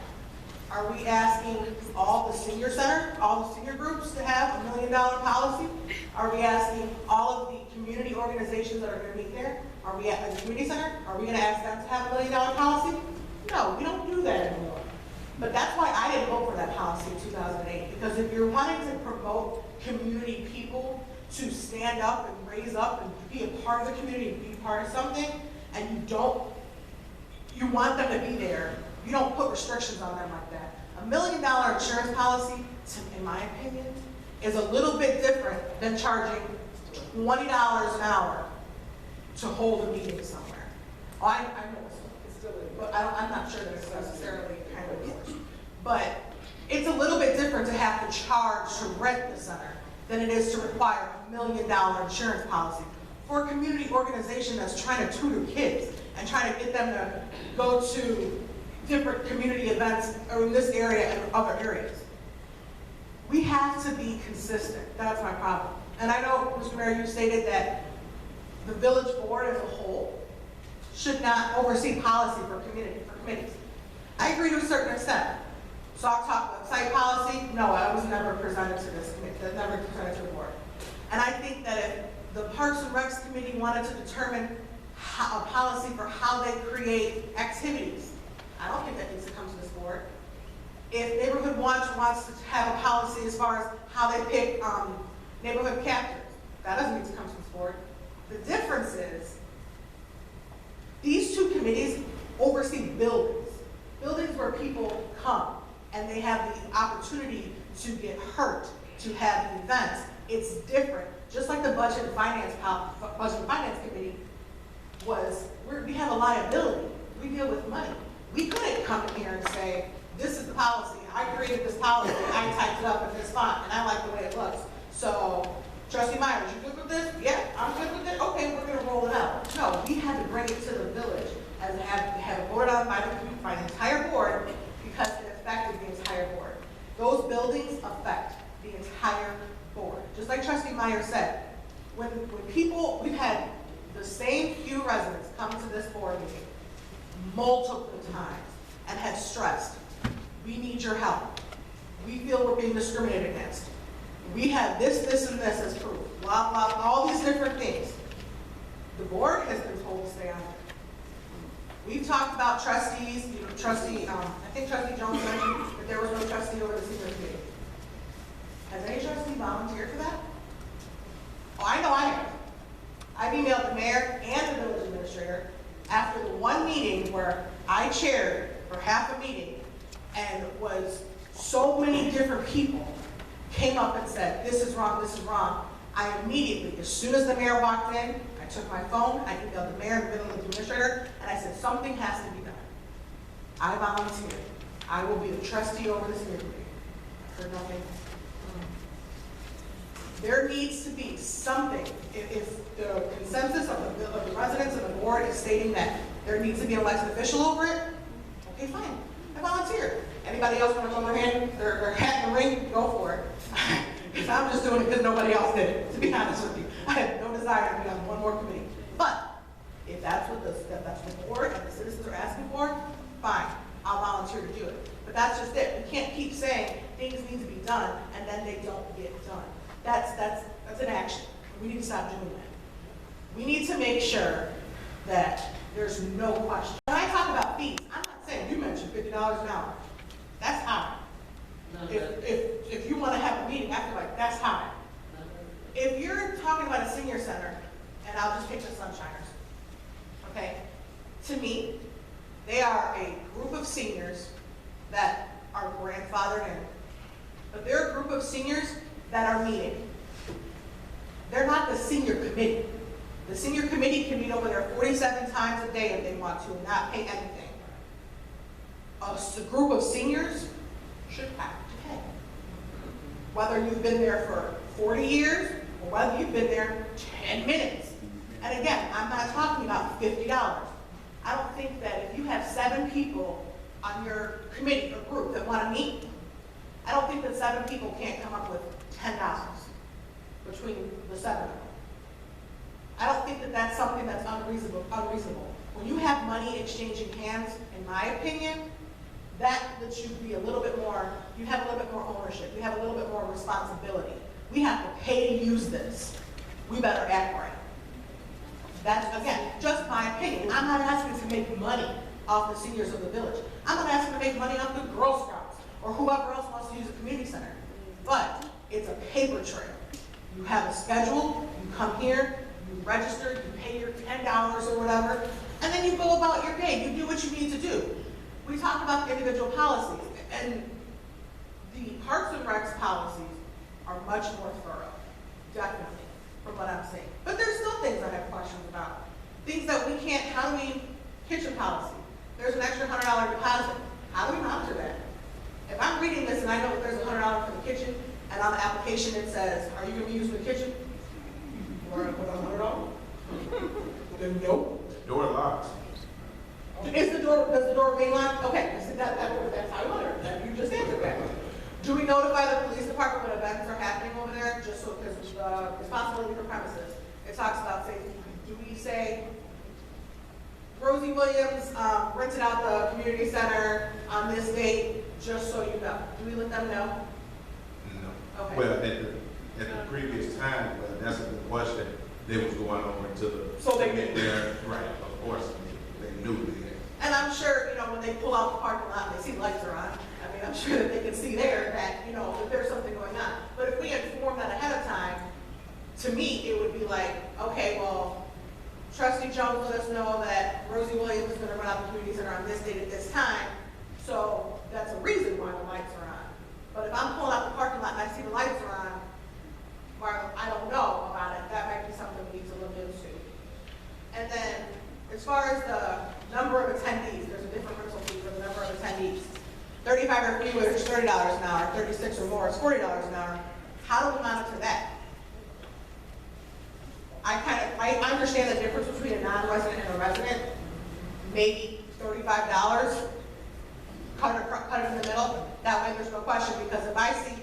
Speaker 7: are we asking all the senior center, all the senior groups to have $1 million policy? Are we asking all of the community organizations that are going to meet there? Are we at the community center? Are we going to ask them to have $1 million policy? No, we don't do that anymore. But that's why I didn't vote for that policy in 2008, because if you're wanting to promote community people to stand up and raise up and be a part of the community, be part of something, and you want them to be there, you don't put restrictions on them like that. $1 million insurance policy, in my opinion, is a little bit different than charging $20 an hour to hold a meeting somewhere. Oh, I know it's still, but I'm not sure that it's necessarily kind of worse. But it's a little bit different to have to charge to rent the center than it is to require $1 million insurance policy for a community organization that's trying to tutor kids and trying to get them to go to different community events or in this area and other areas. We have to be consistent. That's my problem. And I know, Mr. Mayor, you stated that the village board as a whole should not oversee policy for committees. I agree to a certain extent. Sauk talk website policy, no, I was never presented to this committee, never presented to the board. And I think that if the Parks and Recs Committee wanted to determine a policy for how they create activities, I don't think that needs to come to this board. If Neighborhood Watch wants to have a policy as far as how they pick neighborhood captors, that doesn't need to come to this board. The difference is, these two committees oversee buildings. Buildings where people come and they have the opportunity to get hurt, to have events. It's different. Just like the Budget and Finance Committee we have a liability. We deal with money. We couldn't come in here and say, this is the policy. I created this policy. I typed it up in this font, and I like the way it looks. So, Trustee Myers, you good with this? Yeah, I'm good with it. Okay, we're going to roll it out. No, we had to bring it to the village and have it voted on by the entire board because it affected the entire board. Those buildings affect the entire board. Just like Trustee Myers said, when we've had the same few residents come to this board meeting multiple times and have stressed, we need your help. We feel we're being discriminated against. We have this, and this as proof. Blah, blah, all these different things. The board has been told to stay on it. We've talked about trustees, I think Trustee Jones mentioned that there was no trustee over the senior committee. Has any trustee volunteered for that? Oh, I know I have. I've emailed the mayor and the village administrator after the one meeting where I chaired for half a meeting and was so many different people came up and said, this is wrong, this is wrong. I immediately, as soon as the mayor walked in, I took my phone, I emailed the mayor and the village administrator, and I said, something has to be done. I volunteered. I will be the trustee over this committee. I heard nothing. There needs to be something. If the consensus of the residents and the board is stating that there needs to be an elected official over it, okay, fine. I volunteer. Anybody else want to throw their hand, their hat in the ring? Go for it. I'm just doing it because nobody else did it, to be honest with you. I have no desire to be on one more committee. But if that's what the board and the citizens are asking for, fine. I'll volunteer to do it. But that's just it. We can't keep saying things need to be done and then they don't get done. That's an action. We need to stop doing that. We need to make sure that there's no question. When I talk about fees, I'm not saying, you mentioned $50 an hour. That's high. If you want to have a meeting, I feel like that's high. If you're talking about a senior center, and I'll just pick the Sunshiners, okay? To me, they are a group of seniors that are grandfathered in. But they're a group of seniors that are meeting. They're not the senior committee. The senior committee can meet over there 47 times a day if they want to and not pay anything. A group of seniors should have to pay. Whether you've been there for 40 years or whether you've been there 10 minutes. And again, I'm not talking about $50. I don't think that if you have 7 people on your committee or group that want to meet, I don't think that 7 people can't come up with $10 between the 7 of them. I don't think that that's something that's unreasonable. When you have money exchanging hands, in my opinion, that lets you be a little bit more, you have a little bit more ownership, you have a little bit more responsibility. We have to pay to use this. We better act right. That's, again, just my opinion. I'm not asking to make money off the seniors of the village. I'm not asking to make money off the Girl Scouts or whoever else wants to use a community center. But it's a paper trail. You have a schedule, you come here, you register, you pay your $10 or whatever, and then you go about your day. You do what you need to do. We talked about the individual policies, and the Parks and Recs policies are much more thorough, definitely, from what I'm saying. But there's still things I have questions about. Things that we can't, how do we, kitchen policy, there's an extra $100 deposit. How do we monitor that? If I'm reading this and I know that there's $100 for the kitchen, and on the application it says, are you gonna be using the kitchen? We're gonna put on $100? Then no.
Speaker 8: Door locks.
Speaker 7: Does the door remain locked? Okay, so that's how I wonder. You just answered that. Do we notify the police department when events are happening over there, just so, because responsibility for premises, it talks about safety. Do we say, Rosie Williams rented out the community center on this date, just so you know? Do we let them know?
Speaker 8: No.
Speaker 7: Okay.
Speaker 8: Well, at the previous time, well, that's a good question. They was going over to the.
Speaker 7: So they knew.
Speaker 8: There, right, of course, they knew that.
Speaker 7: And I'm sure, when they pull out the parking lot and they see the lights are on, I mean, I'm sure that they can see there that, that there's something going on. But if we inform that ahead of time, to me, it would be like, okay, well, Trustee Jones let us know that Rosie Williams is going to run out the community center on this date at this time, so that's a reason why the lights are on. But if I'm pulling out the parking lot and I see the lights are on, or I don't know about it, that might be something we need to look into. And then, as far as the number of attendees, there's a different rental fee for the number of attendees. 35 or fewer is $30 an hour, 36 or more is $40 an hour. How do we monitor that? I understand the difference between a non-resident and a resident. Maybe $35, cut it in the middle. That way there's no question, because if I see,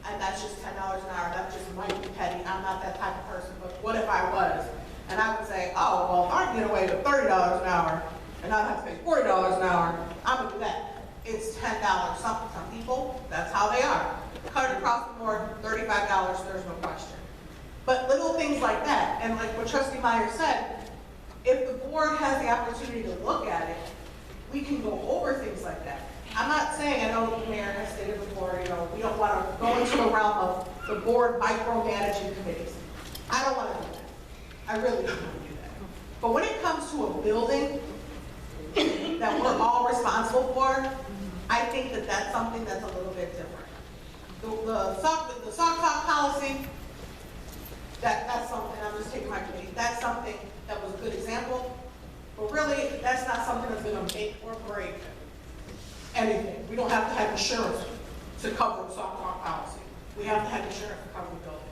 Speaker 7: and that's just $10 an hour, that just might be petty. I'm not that type of person, but what if I was? And I would say, oh, well, if I can get away with $30 an hour and not have to pay $40 an hour, I'm gonna do that. It's $10. Some people, that's how they are. Cut it across the board, $35, there's no question. But little things like that, and like what Trustee Meyer said, if the board has the opportunity to look at it, we can go over things like that. I'm not saying, I know the mayor has stated before, we don't want to go into the realm of the board micromanaging committees. I don't want to do that. I really don't want to do that. But when it comes to a building that we're all responsible for, I think that that's something that's a little bit different. The Sauk policy, that's something, I'm just taking my committee, that's something that was a good example, but really, that's not something that's going to make or break anything. We don't have to have insurance to cover the Sauk policy. We have to have insurance to cover the buildings.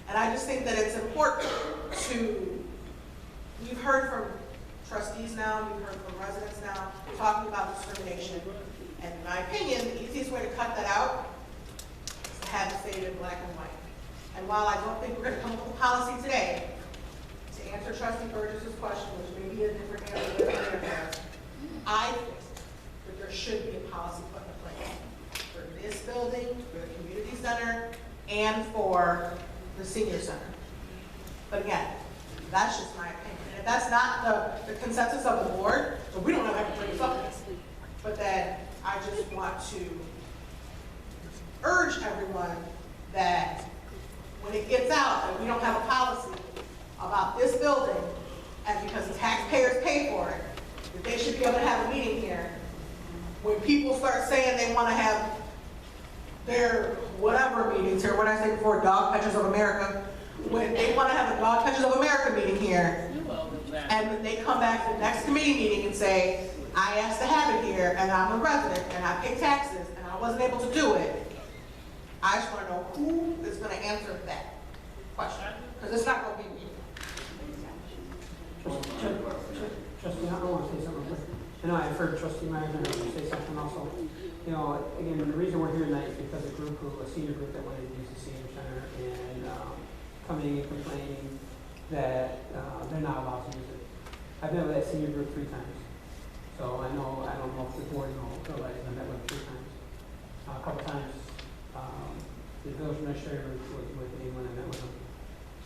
Speaker 7: And I just think that it's important we've heard from trustees now, we've heard from residents now, talking about discrimination. And in my opinion, the easiest way to cut that out is to have it stated in black and white. And while I don't think we're going to come up with a policy today, to answer Trustee Burgess's question, which may be a different answer than the mayor has, I think that there should be a policy put in place for this building, for the community center, and for the senior center. But again, that's just my opinion. And if that's not the consensus of the board, so we don't have to bring this up. But then I just want to urge everyone that when it gets out that we don't have a policy about this building, and because the taxpayers pay for it, that they should be able to have a meeting here. When people start saying they want to have their whatever meetings here, what I say before, Dog Catchers of America, when they want to have a Dog Catchers of America meeting here, and then they come back to the next committee meeting and say, I asked to have it here, and I'm a resident, and I pay taxes, and I wasn't able to do it. I just want to know who is going to answer that question, because it's not going to be me.
Speaker 1: Trustee, I want to say something real quick. I know I've heard trustee Myers and others say something also. You know, again, the reason we're here tonight is because a senior group that wanted to use the senior center and coming and complaining that they're not allowed to use it. I've met with that senior group 3 times. So I don't know if the board realizes I met with them 3 times. A couple times, the village administrator was with me when I met with them.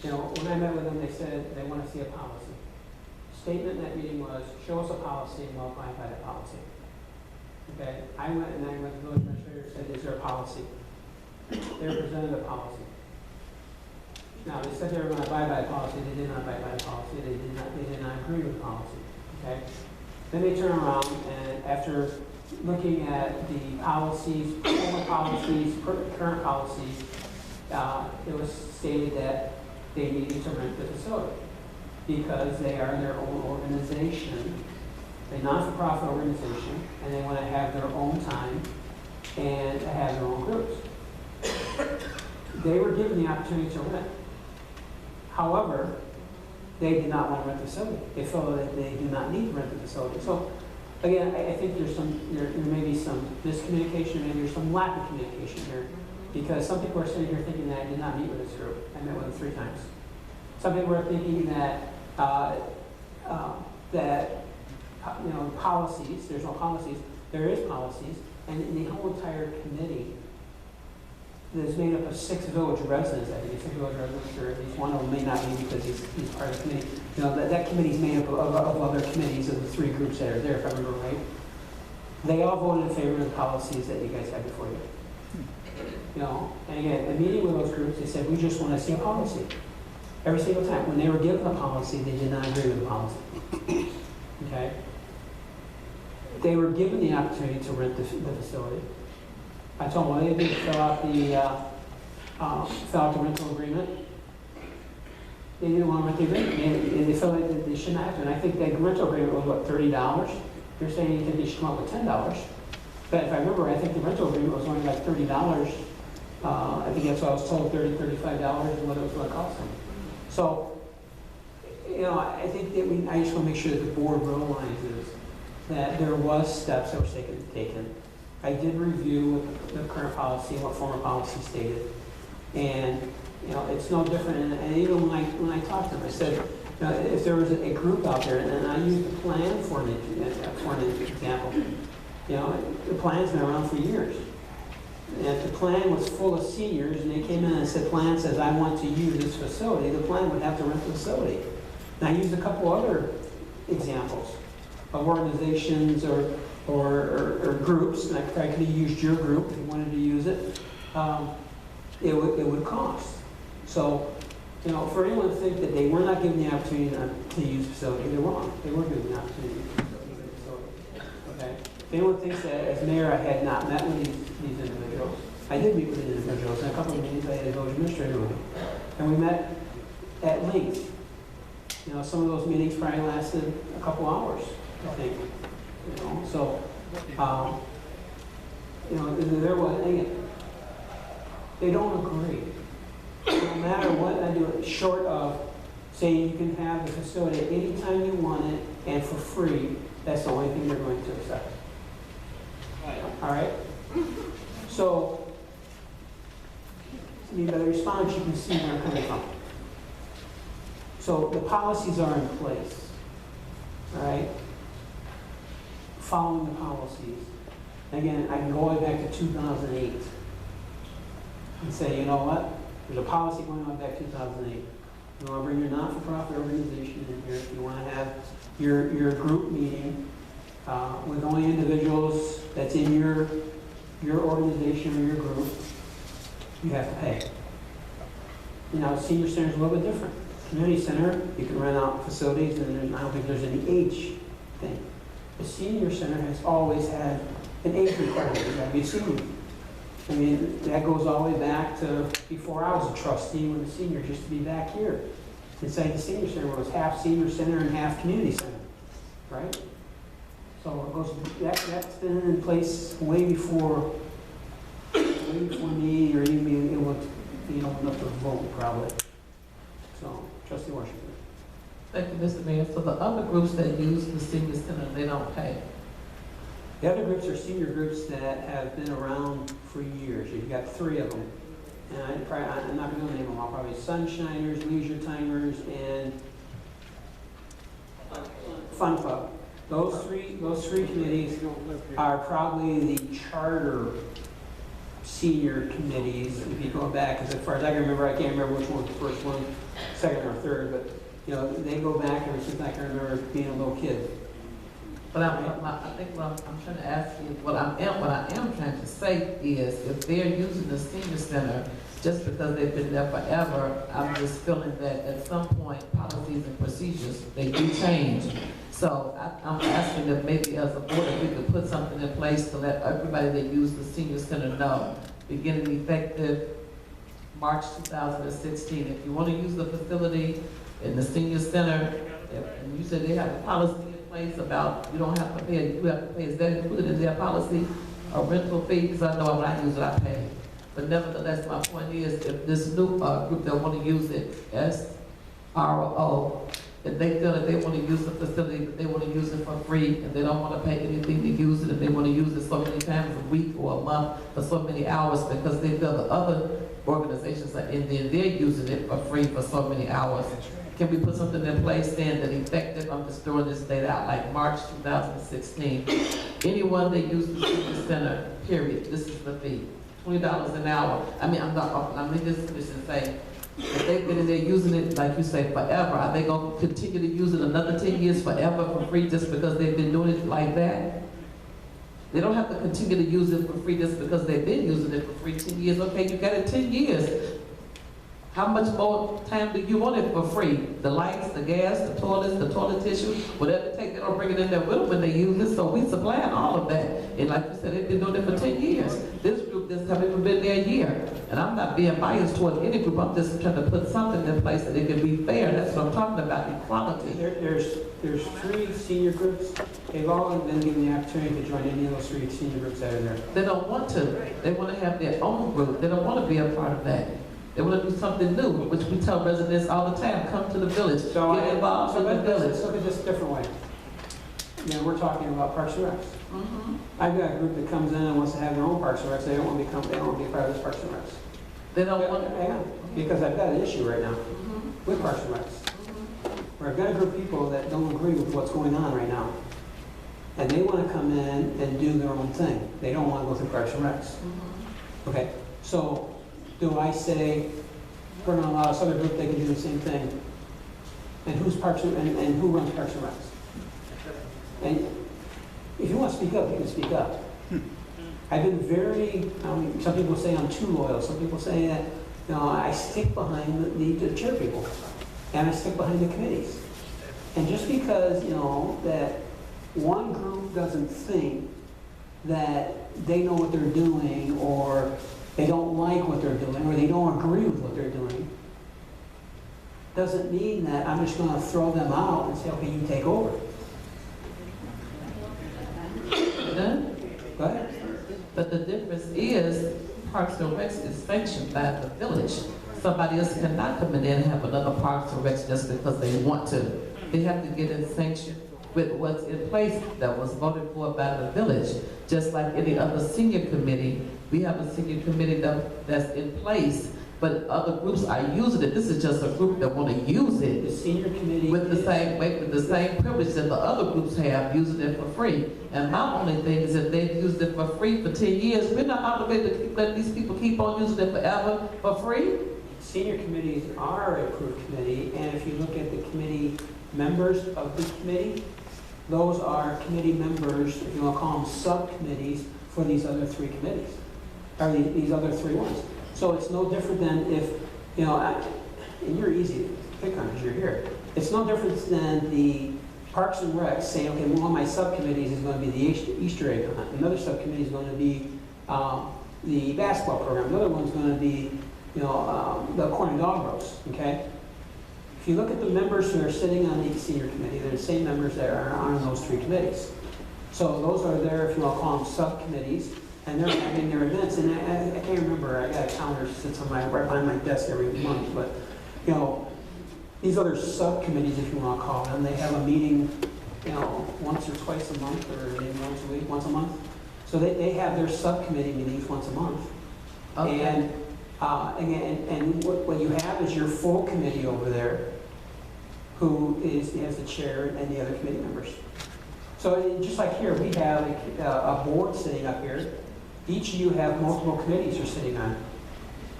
Speaker 1: You know, when I met with them, they said they want to see a policy. Statement in that meeting was, show us a policy and we'll abide by that policy. Okay, I went to the village administrator and said, is there a policy? They presented a policy. Now, they said they were going to abide by the policy. They did not abide by the policy. They did not agree with the policy. Okay? Then they turn around and after looking at the policies, former policies, current policies, it was stated that they needed to rent the facility because they are their own organization, a non-for-profit organization, and they want to have their own time and have their own groups. They were given the opportunity to rent. However, they did not want to rent the facility. They felt that they do not need to rent the facility. So, again, I think there may be some miscommunication, maybe there's some lack of communication here, because some people are sitting here thinking that I did not meet with this group. I met with them 3 times. Some people are thinking that policies. There's no policies. There is policies, and the whole entire committee that is made up of 6 village residents. I think it's 6 village residents, or at least one of them may not be because he's part of the committee. You know, that committee is made up of other committees of the 3 groups that are there, if I remember right. They all voted in favor of the policies that you guys had before you. You know, and again, in meeting with those groups, they said, we just want to see a policy. Every single time. When they were given a policy, they did not agree with the policy. Okay? They were given the opportunity to rent the facility. I told them, well, they did fill out the rental agreement. They didn't want to rent the agreement. They felt like they shouldn't have to. And I think that rental agreement was, what, $30? You're saying you think they should come up with $10. But if I remember, I think the rental agreement was only like $30. I think that's what I was told, $30, $35 is what it was going to cost them. So, you know, I think that I just want to make sure that the board realizes that there was steps that were taken. I did review the current policy, what former policy stated, and you know it's no different. And even when I talked to them, I said, you know, if there was a group out there, and I used the P.L.A.N for an example. You know, the P.L.A.N's been around for years. And if the P.L.A.N was full of seniors, and they came in and said, P.L.A.N says, I want to use this facility, the P.L.A.N would have to rent the facility. And I used a couple other examples of organizations or groups, and I probably could have used your group if you wanted to use it. It would cost. So, you know, for anyone to think that they were not given the opportunity to use the facility, they're wrong. They were given the opportunity to use the facility. Okay? If anyone thinks that as mayor I had not met with these individuals, I did meet with these individuals. In a couple of meetings I had a village administrator with me. And we met at length. You know, some of those meetings probably lasted a couple hours, I think. You know, so, you know, there was, again, they don't agree. No matter what I do, short of saying you can have the facility anytime you want it and for free, that's the only thing they're going to accept. All right? So, I mean, by the response, you can see where I'm coming from. So the policies are in place. All right? Following the policies. Again, I can go all the way back to 2008 and say, you know what? There's a policy going on back to 2008. You want to bring your not-for-profit organization in here. If you want to have your group meeting with only individuals that's in your organization or your group, you have to pay. You know, senior center is a little bit different. Community center, you can rent out facilities, and I don't think there's any age thing. The senior center has always had an age requirement. You got to be a senior. I mean, that goes all the way back to before I was a trustee when the seniors used to be back here inside the senior center, where it was half senior center and half community center, right? So it goes, that's been in place way before me, or even being able to open up the vote, probably. So, Trustee Washington.
Speaker 9: Thank you, Mr. Mayor. For the other groups that use the senior center, they don't pay.
Speaker 1: The other groups are senior groups that have been around for years. You've got 3 of them. And I'm not going to name them all, probably Sunshiners, Leisure Timers, and Fun Club. Those three committees are probably the charter senior committees, if you go back, because as far as I can remember, I can't remember which one was the first one, second or third, but, you know, they go back ever since I can remember being a little kid.
Speaker 9: But I think what I'm trying to ask you, what I am trying to say is, if they're using the senior center just because they've been there forever, I'm just feeling that at some point, policies and procedures, they do change. So I'm asking if maybe as a board, if we could put something in place to let everybody that use the senior center know, beginning effective March 2016. If you want to use the facility in the senior center, and you said they have a policy in place about you don't have to pay, you have to pay, is that included in their policy? A rental fee, because I know when I use it, I pay. But nevertheless, my point is, if this new group that want to use it, SRO, if they feel that they want to use the facility, but they want to use it for free, and they don't want to pay anything to use it, and they want to use it so many times a week or a month for so many hours because they feel the other organizations are in there, they're using it for free for so many hours. Can we put something in place then that effective, I'm just throwing this date out, like March 2016, anyone that uses the senior center, period, this is the fee, $20 an hour. I mean, I'm in this position saying, if they've been in there using it, like you say, forever, are they going to continue to use it another 10 years forever for free just because they've been doing it like that? They don't have to continue to use it for free just because they've been using it for free 10 years. Okay, you got it 10 years. How much more time do you want it for free? The lights, the gas, the toilets, the toilet tissue, whatever it takes, they don't bring it in there with them when they use it, so we supplying all of that. And like you said, they've been doing it for 10 years. This group just haven't even been there a year. And I'm not being biased toward any group, I'm just trying to put something in place that it can be fair. That's what I'm talking about, equality.
Speaker 1: There's 3 senior groups. They've all been given the opportunity to join any of those 3 senior groups that are there.
Speaker 9: They don't want to. They want to have their own group. They don't want to be a part of that. They want to do something new, which we tell residents all the time, come to the village, get involved in the village.
Speaker 1: Let's look at this a different way. You know, we're talking about Parks and Recs. I've got a group that comes in and wants to have their own Parks and Recs. They don't want to be a part of this Parks and Recs.
Speaker 9: They don't want to.
Speaker 1: Yeah, because I've got an issue right now with Parks and Recs. Where I've got a group of people that don't agree with what's going on right now. And they want to come in and do their own thing. They don't want to go through Parks and Recs. Okay, so do I say, we're going to allow this other group, they can do the same thing? And who's Parks and who runs Parks and Recs? And if you want to speak up, you can speak up. I've been very, some people say I'm too loyal. Some people say that, you know, I stick behind the chair people. And I stick behind the committees. And just because, you know, that one group doesn't think that they know what they're doing, or they don't like what they're doing, or they don't agree with what they're doing, doesn't mean that I'm just going to throw them out and say, okay, you take over. Go ahead.
Speaker 9: But the difference is, Parks and Recs is sanctioned by the village. Somebody else cannot come in there and have another Parks and Recs just because they want to. They have to get in sanction with what's in place that was voted for by the village. Just like any other senior committee, we have a senior committee that's in place, but other groups are using it. This is just a group that want to use it.
Speaker 1: The senior committee
Speaker 9: with the same privilege that the other groups have, using it for free. And my only thing is that they've used it for free for 10 years. We're not obligated to let these people keep on using it forever for free.
Speaker 1: Senior committees are a approved committee, and if you look at the committee members of the committee, those are committee members, if you want to call them subcommittees, for these other 3 committees, or these other 3 ones. So it's no different than if, you know, and you're easy to pick on because you're here. It's no different than the Parks and Recs saying, okay, one of my subcommittees is going to be the Easter egg hunt. Another subcommittee is going to be the basketball program. Another one's going to be, you know, the corn and dog roast, okay? If you look at the members who are sitting on the senior committee, they're the same members that are on those 3 committees. So those are there, if you want to call them subcommittees, and they're having their events. And I can't remember, I got a calendar that sits on right behind my desk every month, but, you know, these other subcommittees, if you want to call them, they have a meeting once or twice a month, or maybe once a week, once a month. So they have their subcommittee meetings once a month.
Speaker 9: Okay.
Speaker 1: And what you have is your full committee over there, who has the chair and the other committee members. So just like here, we have a board sitting up here. Each of you have multiple committees you're sitting on.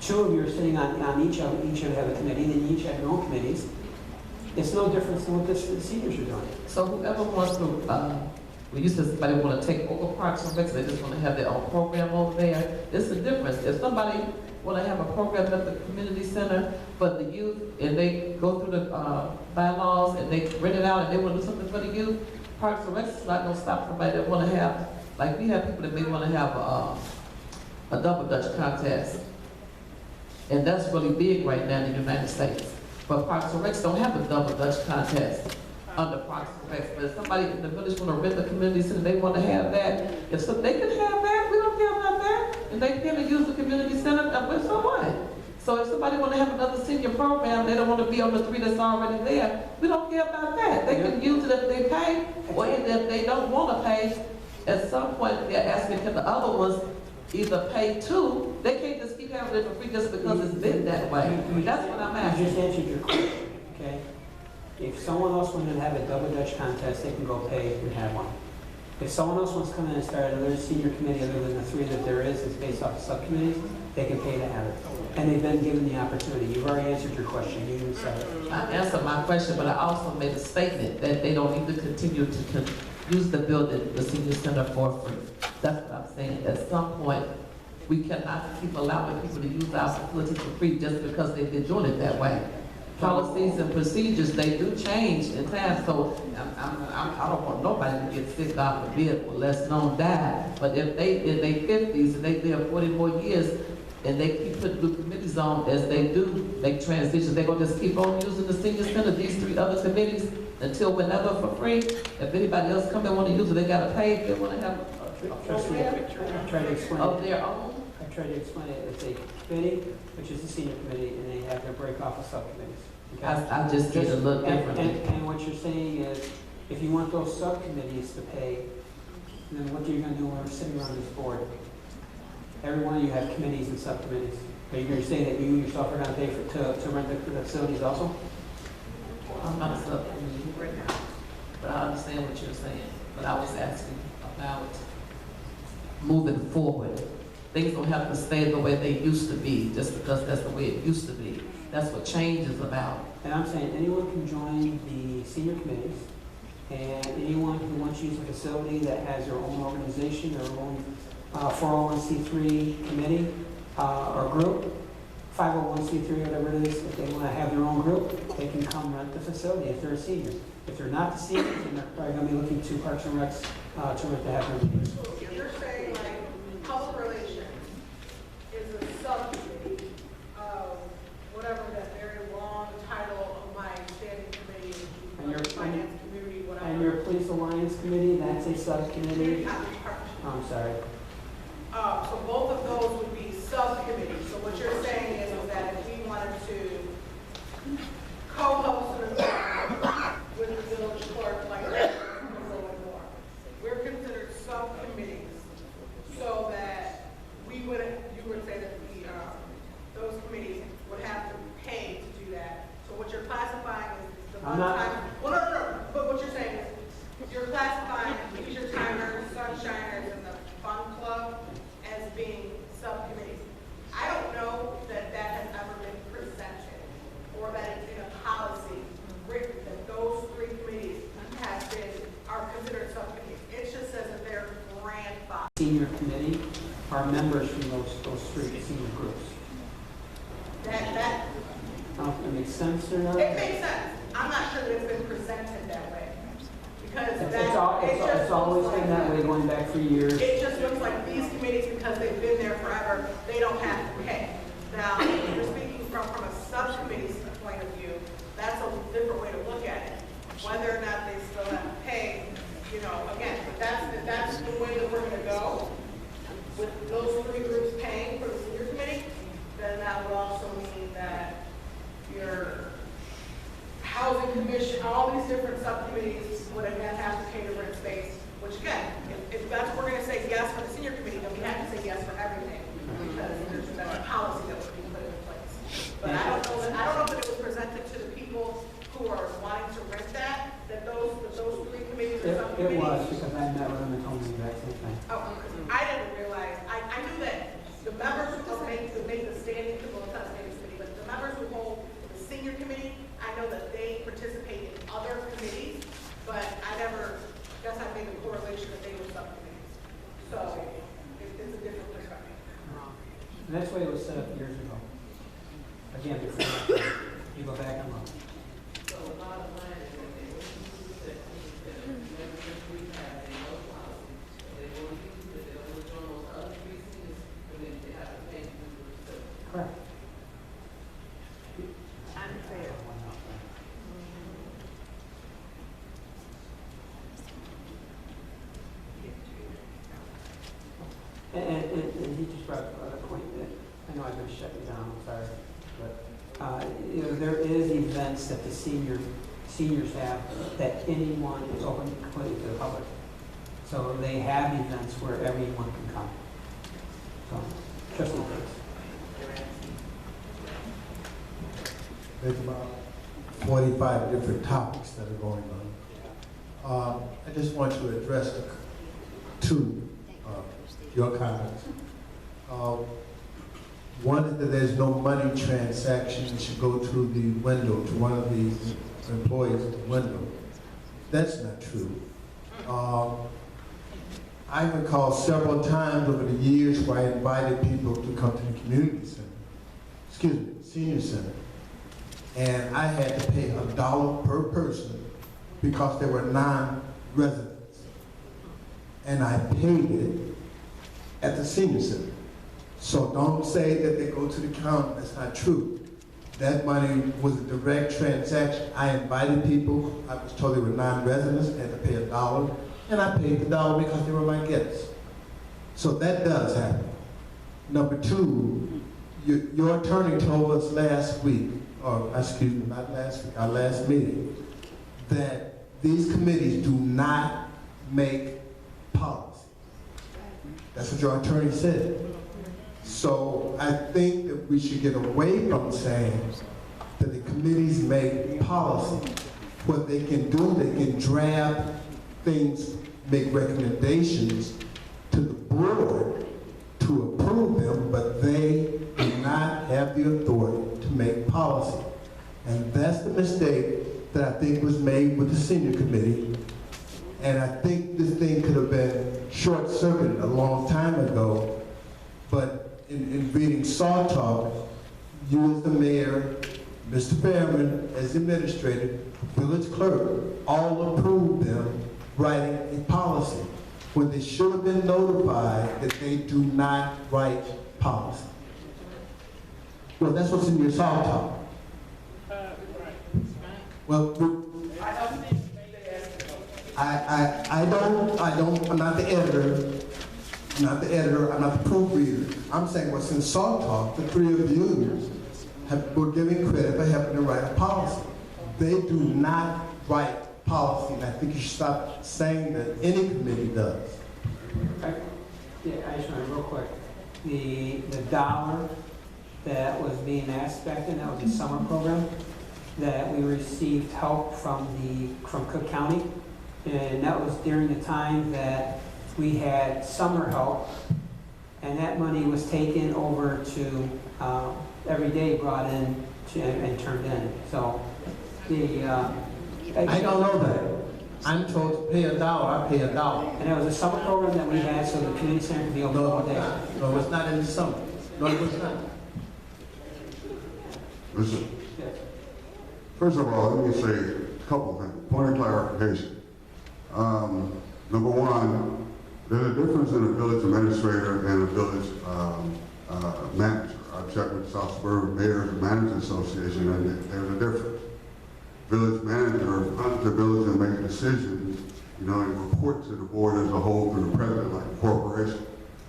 Speaker 1: Two of you are sitting on each of you have a committee, then you each have your own committees. It's no different than what the seniors are doing.
Speaker 9: So whoever wants to, we used to, somebody want to take over Parks and Rec, they just want to have their own program over there. It's the difference. If somebody want to have a program at the community center for the youth, and they go through the bylaws, and they rent it out, and they want to do something for the youth, Parks and Rec is not going to stop somebody that want to have, like we have people that may want to have a double dutch contest. And that's really big right now in the United States. But Parks and Rec don't have a double dutch contest under Parks and Rec. But if somebody in the village want to rent the community center, they want to have that. If so, they can have that. We don't care about that. And they can use the community center. So what? So if somebody want to have another senior program, they don't want to be on the 3 that's already there. We don't care about that. They can use it if they pay, or if they don't want to pay. At some point, they're asking, can the other ones either pay too? They can't just keep having it for free just because it's been that way. That's what I'm
Speaker 1: I
Speaker 9: asking.
Speaker 1: just answered your question, okay? If someone else wanted to have a double dutch contest, they can go pay and have one. If someone else wants to come in and start another senior committee other than the 3 that there is, it's based off of subcommittees, they can pay to have it. And they've been given the opportunity. You've already answered your question. You didn't say it.
Speaker 9: I answered my question, but I also made a statement that they don't need to continue to use the building, the senior center for free. That's what I'm saying. At some point, we cannot keep allowing people to use our facilities for free just because they've been doing it that way. Policies and procedures, they do change in time, so I don't want nobody to get sick, God forbid, or less known die. But if they in their 50s and they live 40 more years, and they keep putting new committees on as they do make transitions, they're gonna just keep on using the senior center, these 3 other committees, until whenever for free. If anybody else come and wanna use it, they gotta pay if they wanna have a
Speaker 1: Trust me, I tried to explain
Speaker 9: of
Speaker 1: it.
Speaker 9: their own.
Speaker 1: I tried to explain it. It's a committee, which is the senior committee, and they have their break off of subcommittees. Okay?
Speaker 9: I just did a little differently.
Speaker 1: And what you're saying is, if you want those subcommittees to pay, then what are you gonna do when we're sitting around this board? Every one of you have committees and subcommittees. Are you gonna say that you yourself are gonna pay to rent the facilities also?
Speaker 9: I'm not a subcommittee right now, but I understand what you're saying. But I was asking about moving forward. Things don't have to stay the way they used to be, just because that's the way it used to be. That's what change is about.
Speaker 1: And I'm saying anyone can join the senior committees, and anyone who wants to use a facility that has their own organization, their own 401c3 committee or group, 501c3, whatever it is, if they want to have their own group, they can come rent the facility if they're a senior. If they're not the seniors, then they're probably going to be looking to Parks and Recs to rent to have their meetings.
Speaker 7: You're saying like public relations is a subcommittee of whatever that very long title of my standing committee,
Speaker 1: And your-
Speaker 7: finance community, whatever.
Speaker 1: And your Police Alliance Committee, that's a subcommittee.
Speaker 7: Not the department.
Speaker 1: I'm sorry.
Speaker 7: So both of those would be subcommittees. So what you're saying is that if we wanted to co-host an event with the village clerk, like that, we're considered subcommittees, so that you would say that those committees would have to pay to do that. So what you're classifying is the
Speaker 1: I'm not-
Speaker 7: one-time, well, no, but what you're saying is, you're classifying leisure timers, sunshiners, and the fun club as being subcommittees. I don't know that that has ever been presented, or that it's in a policy written that those 3 committees are considered subcommittees. It just says that they're grandfathered.
Speaker 1: Senior committee are members from those 3 senior groups.
Speaker 7: That,
Speaker 1: I don't know if it makes sense or not.
Speaker 7: it makes sense. I'm not sure that it's been presented that way. Because
Speaker 1: It's
Speaker 7: that,
Speaker 1: it's always been that way, going back for years.
Speaker 7: it just looks like these committees, because they've been there forever, they don't have to pay. Now, if you're speaking from a subcommittee's point of view, that's a different way to look at it. Whether or not they still have to pay, again, but that's the way that we're gonna go. With those 3 groups paying for the senior committee, then that would also mean that your housing commission, all these different subcommittees would have had to pay the rent space, which again, if that's what we're gonna say yes for the senior committee, then we have to say yes for everything, because that's a policy that would be put in place. But I don't know that it was presented to the people who are wanting to rent that those three committees or some
Speaker 1: It
Speaker 7: committees.
Speaker 1: was, because I met with them and told me the exact same thing.
Speaker 7: Oh, I didn't realize, I knew that the members who make the standing, well, it's not a standing committee, but the members who hold the senior committee, I know that they participate in other committees, but I never, guess I made a correlation that they were subcommittees. So, it's a different perspective.
Speaker 1: And that's the way it was set up years ago. Again, before you go back and look.
Speaker 9: So a lot of line is that they will use that, never just we have a no policy. They will use it, they will join those other three cities, and then they have to pay to do it.
Speaker 1: Correct.
Speaker 7: Unfair.
Speaker 1: And he just brought up another point that, I know I've been shutting down, I'm sorry, but, you know, there is events that the seniors have that anyone is open completely to the public. So they have events where everyone can come. So, trustee, please.
Speaker 6: There's about 45 different topics that are going on. I just want to address two your comments. One is that there's no money transaction that should go to the window, to one of these employees at the window. That's not true. I recall several times over the years where I invited people to come to the community center, senior center, and I had to pay $1 per person because they were non-residents. And I paid it at the senior center. So don't say that they go to the county, that's not true. That money was a direct transaction. I invited people, I was told they were non-residents, had to pay $1, and I paid the $1 because they were my guests. So that does happen. Number two, your attorney told us last week, or excuse me, not last week, our last meeting, that these committees do not make policy. That's what your attorney said. So I think that we should get away from saying that the committees make policy. What they can do, they can draft things, make recommendations to the board to approve them, but they do not have the authority to make policy. And that's the mistake that I think was made with the senior committee. And I think this thing could have been short-circuited a long time ago, but in reading Sauk talk, you as the mayor, Mr. P.L.A.N. as the administrator, village clerk, all approved them writing a policy when they should have been notified that they do not write policy. Well, that's what's in your Sauk talk. Well, I'm not the editor, I'm not the proofreader. I'm saying what's in Sauk talk, the three of you were giving credit for helping to write a policy. They do not write policy, and I think you should stop saying that any committee does.
Speaker 1: Yeah, I just want to real quick. The dollar that was being asked back then, that was a summer program, that we received help from Cook County. And that was during the time that we had summer help, and that money was taken over to every day brought in and turned in. So
Speaker 6: I don't know that. I'm told to pay $1, I pay $1.
Speaker 1: And it was a summer program that we had so the community center could be open all day.
Speaker 6: No, it's not in the summer. No, it was not.
Speaker 10: Listen, first of all, let me say a couple of things. Point of clarification. Number one, there's a difference in a village administrator and a village manager. I've checked with the South Suburban Mayors and Managers Association, and there's a difference. Village manager runs the village and make decisions, and report to the board as a whole, to the president, like a corporation.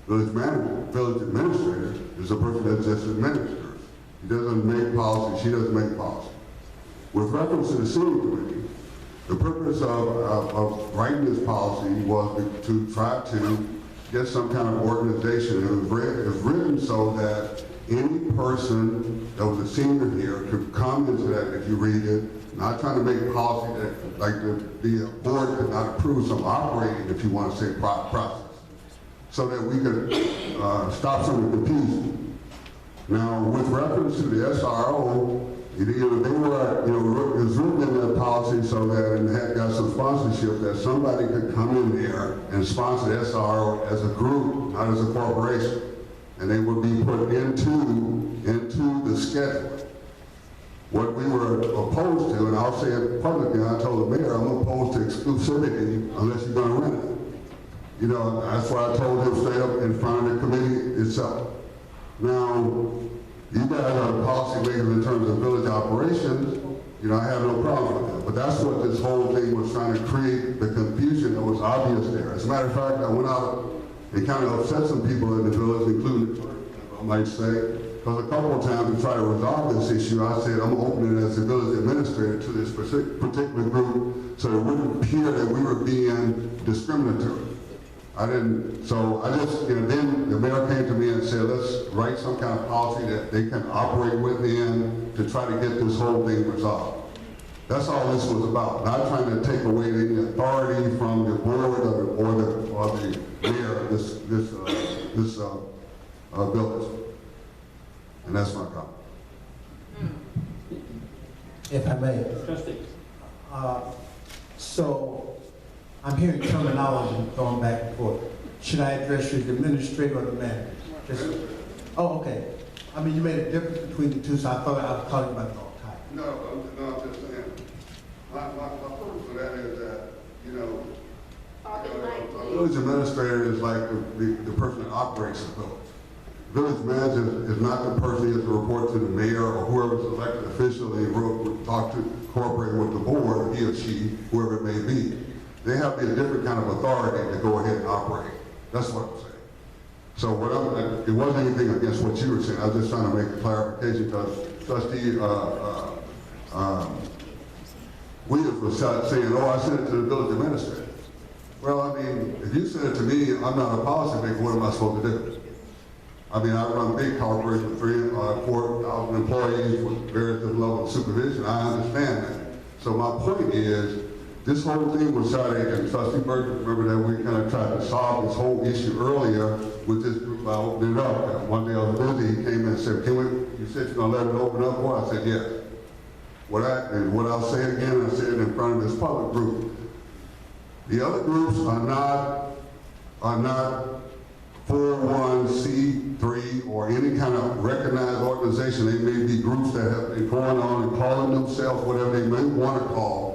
Speaker 10: Village manager, village administrator is a person that just administers. He doesn't make policy, she doesn't make policy. With reference to the senior committee, The purpose of writing this policy was to try to get some kind of organization. It was written so that any person that was a senior here could come into that, if you read it, not trying to make policy that, like the board could not approve some operating, if you want to say, process, so that we could stop some of the confusion. Now, with reference to the SRO, they were, it was written in that policy so that it had got some sponsorship that somebody could come in there and sponsor the SRO as a group, not as a corporation. And they would be put into the schedule. What we were opposed to, and I'll say it publicly, I told the mayor, I'm opposed to exclusivity unless you're gonna rent it. You know, that's why I told him straight up in front of the committee itself. Now, you guys are the policy makers in terms of village operations, I have no problem with that. But that's what this whole thing was trying to create, the confusion that was obvious there. As a matter of fact, I went out and kind of upset some people in the village, including the clerk, I might say, because a couple of times to try to resolve this issue, I said I'm opening it as a village administrator to this particular group so it wouldn't appear that we were being discriminatory. Then the mayor came to me and said, let's write some kind of policy that they can operate within to try to get this whole thing resolved. That's all this was about. Not trying to take away any authority from the board or the mayor of this village. And that's my comment.
Speaker 6: If I may.
Speaker 1: Trustee.
Speaker 6: So I'm hearing terminology going back and forth. Should I address you as the administrator or the manager? Oh, okay. I mean, you made a difference between the two, so I thought I was talking about the all time.
Speaker 10: No, I'm just saying. My purpose for that is that, a village administrator is like the person that operates the village. Village manager is not the person that has to report to the mayor or whoever's elected official and cooperate with the board, he or she, whoever it may be. They have a different kind of authority to go ahead and operate. That's what I'm saying. So it wasn't anything against what you were saying. I was just trying to make a clarification because Trustee Williams was saying, oh, I sent it to the village administrator. Well, I mean, if you send it to me, I'm not a policymaker, what am I supposed to do? I mean, I run a big corporation with 4,000 employees with various different levels of supervision. I understand that. So my point is, this whole thing was started, and Trustee Burton, remember that we kind of tried to solve this whole issue earlier with this group by opening it up. One day I was busy, he came in and said, you said you're gonna let it open up more? I said, yes. What I'll say again, I said it in front of this public group. The other groups are not 401c3 or any kind of recognized organization. They may be groups that have been going on and calling themselves whatever they may want to call.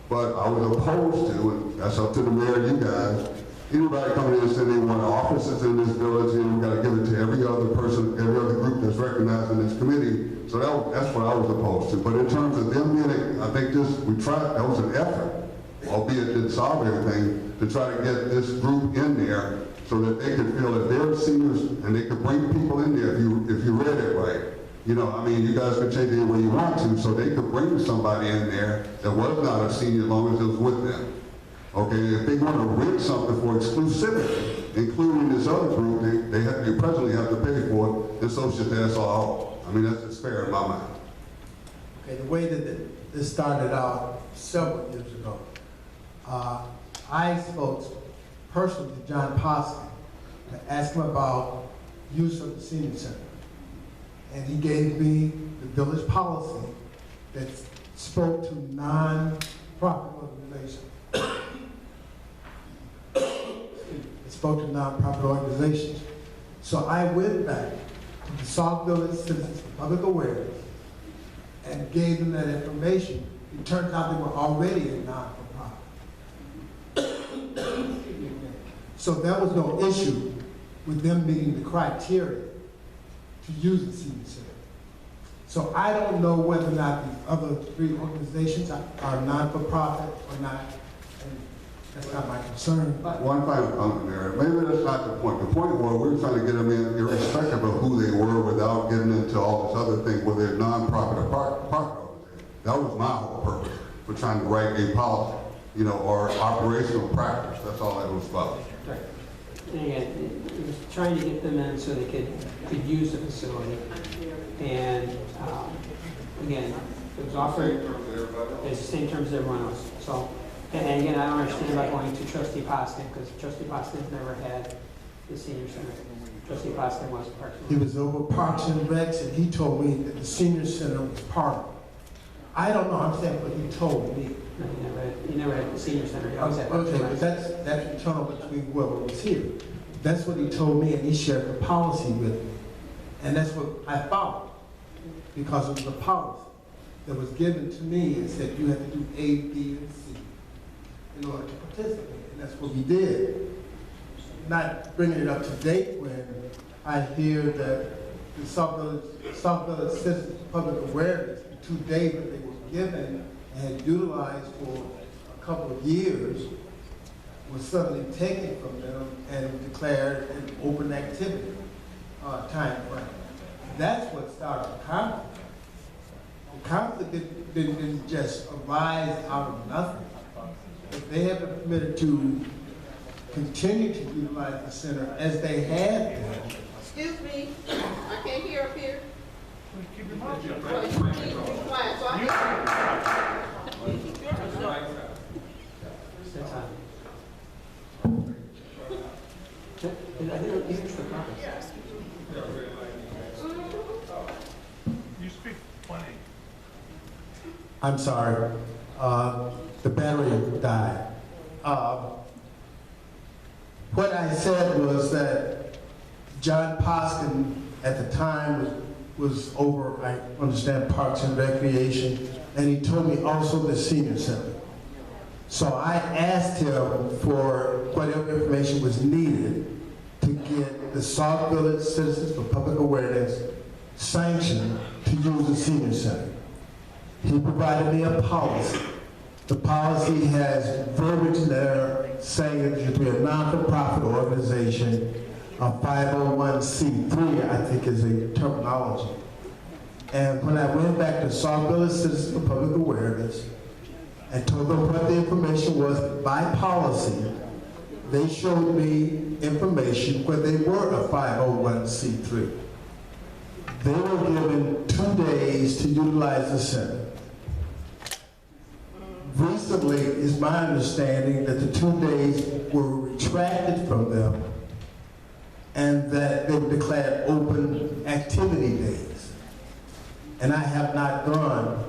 Speaker 10: But I was opposed to, and that's up to the mayor and you guys, anybody coming in and saying they want offices in this village and we got to give it to every other person, every other group that's recognized in this committee. So that's what I was opposed to. But in terms of them being, I think that was an effort, albeit it didn't solve everything, to try to get this group in there so that they could feel that they're seniors and they could bring people in there if you read it right. You guys could take it any way you want to, so they could bring somebody in there that was not a senior as long as it was with them. Okay, if they want to rent something for exclusivity, including this other group, they presently have to pay for it, and so should the SRO. I mean, that's just fair in my mind.
Speaker 6: Okay, the way that this started out several years ago, I spoke personally to John Posky to ask him about use of the senior center. And he gave me the village policy that spoke to non-profit organizations. It spoke to non-profit organizations. So I went back to the Sauk Village Citizens for Public Awareness and gave them that information. It turns out they were already a non-for-profit. So there was no issue with them meeting the criteria to use the senior center. So I don't know whether or not these other three organizations are non-for-profit or not, and that's not my concern.
Speaker 10: One final comment there. Maybe that's not the point. The point was we were trying to get them in irrespective of who they were without getting into all this other thing, whether they're non-profit or profit organization. That was my whole purpose for trying to write a policy. or operational practice. That's all that was about.
Speaker 1: Right. And again, it was trying to get them in so they could use the facility. And again, it was offered as the same terms as everyone else. So, and again, I don't understand about going to Trustee Poston, because Trustee Poston's never had the senior center. Trustee Poston was Parks and
Speaker 6: He
Speaker 1: Rec.
Speaker 6: was over Parks and Recs, and he told me that the senior center was part of it. I don't know, I'm saying what he told me.
Speaker 1: No, he never had the senior center. He always had Parks and
Speaker 6: Okay,
Speaker 1: Rec.
Speaker 6: but that's internal between whoever was here. That's what he told me, and he shared the policy with me. And that's what I followed, because it was a policy that was given to me and said you have to do A, B, and C in order to participate, and that's what we did. Not bringing it up to date when I hear that the Sauk Village Citizens Public Awareness, the 2 days that they were given and had utilized for a couple of years, was suddenly taken from them and declared an open activity time frame. That's what started the conflict. The conflict didn't just arise out of nothing. If they have been permitted to continue to utilize the center as they have been.
Speaker 11: Excuse me, I can't hear up here. Keep your mouth shut. Well, you need to be quiet, so I
Speaker 1: That's on. I think he finished the conference.
Speaker 12: You speak plenty.
Speaker 6: I'm sorry, the battery died. What I said was that John Poskin at the time was over, I understand, Parks and Recreation, and he told me also the senior center. So I asked him for whatever information was needed to get the Sauk Village Citizens for Public Awareness sanctioned to use the senior center. He provided me a policy. The policy has verbiage in there saying that you should be a non-for-profit organization, a 501c3, I think is the terminology. And when I went back to Sauk Village Citizens for Public Awareness and told them what the information was by policy, they showed me information where they were a 501c3. They were given 2 days to utilize the center. Recently, it's my understanding that the 2 days were retracted from them and that they were declared open activity days. And I have not gone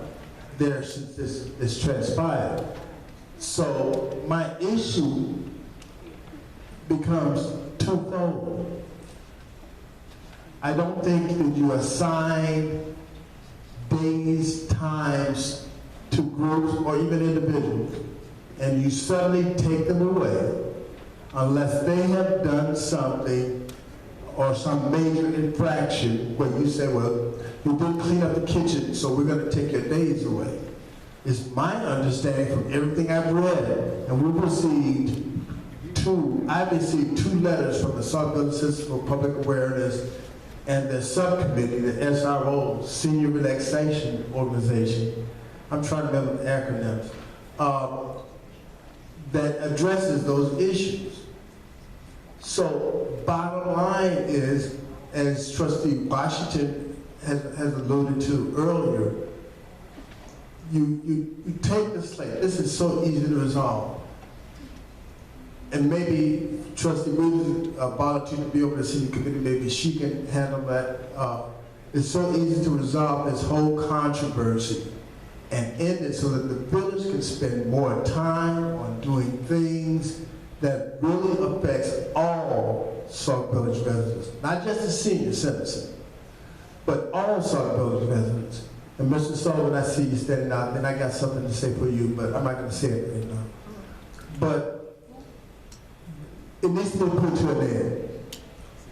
Speaker 6: there since this transpired. So my issue becomes twofold. I don't think that you assign days, times to groups or even individuals, and you suddenly take them away unless they have done something or some major infraction where you say, well, you didn't clean up the kitchen, so we're going to take your days away. It's my understanding from everything I've read, and I've received two letters from the Sauk Village Citizens for Public Awareness and the subcommittee, the SRO, Senior Relaxation Organization, I'm trying to remember the acronyms, that addresses those issues. So bottom line is, as Trustee Washington has alluded to earlier, you take the slate. This is so easy to resolve. And maybe Trustee Williams volunteered to be over the city committee, maybe she can handle that. It's so easy to resolve this whole controversy and end it so that the village can spend more time on doing things that really affects all Sauk Village residents, not just the senior citizens, but all Sauk Village residents. And Mr. Sullivan, I see you standing out, and I got something to say for you, but I'm not going to say it right now. But it needs to be put to an end.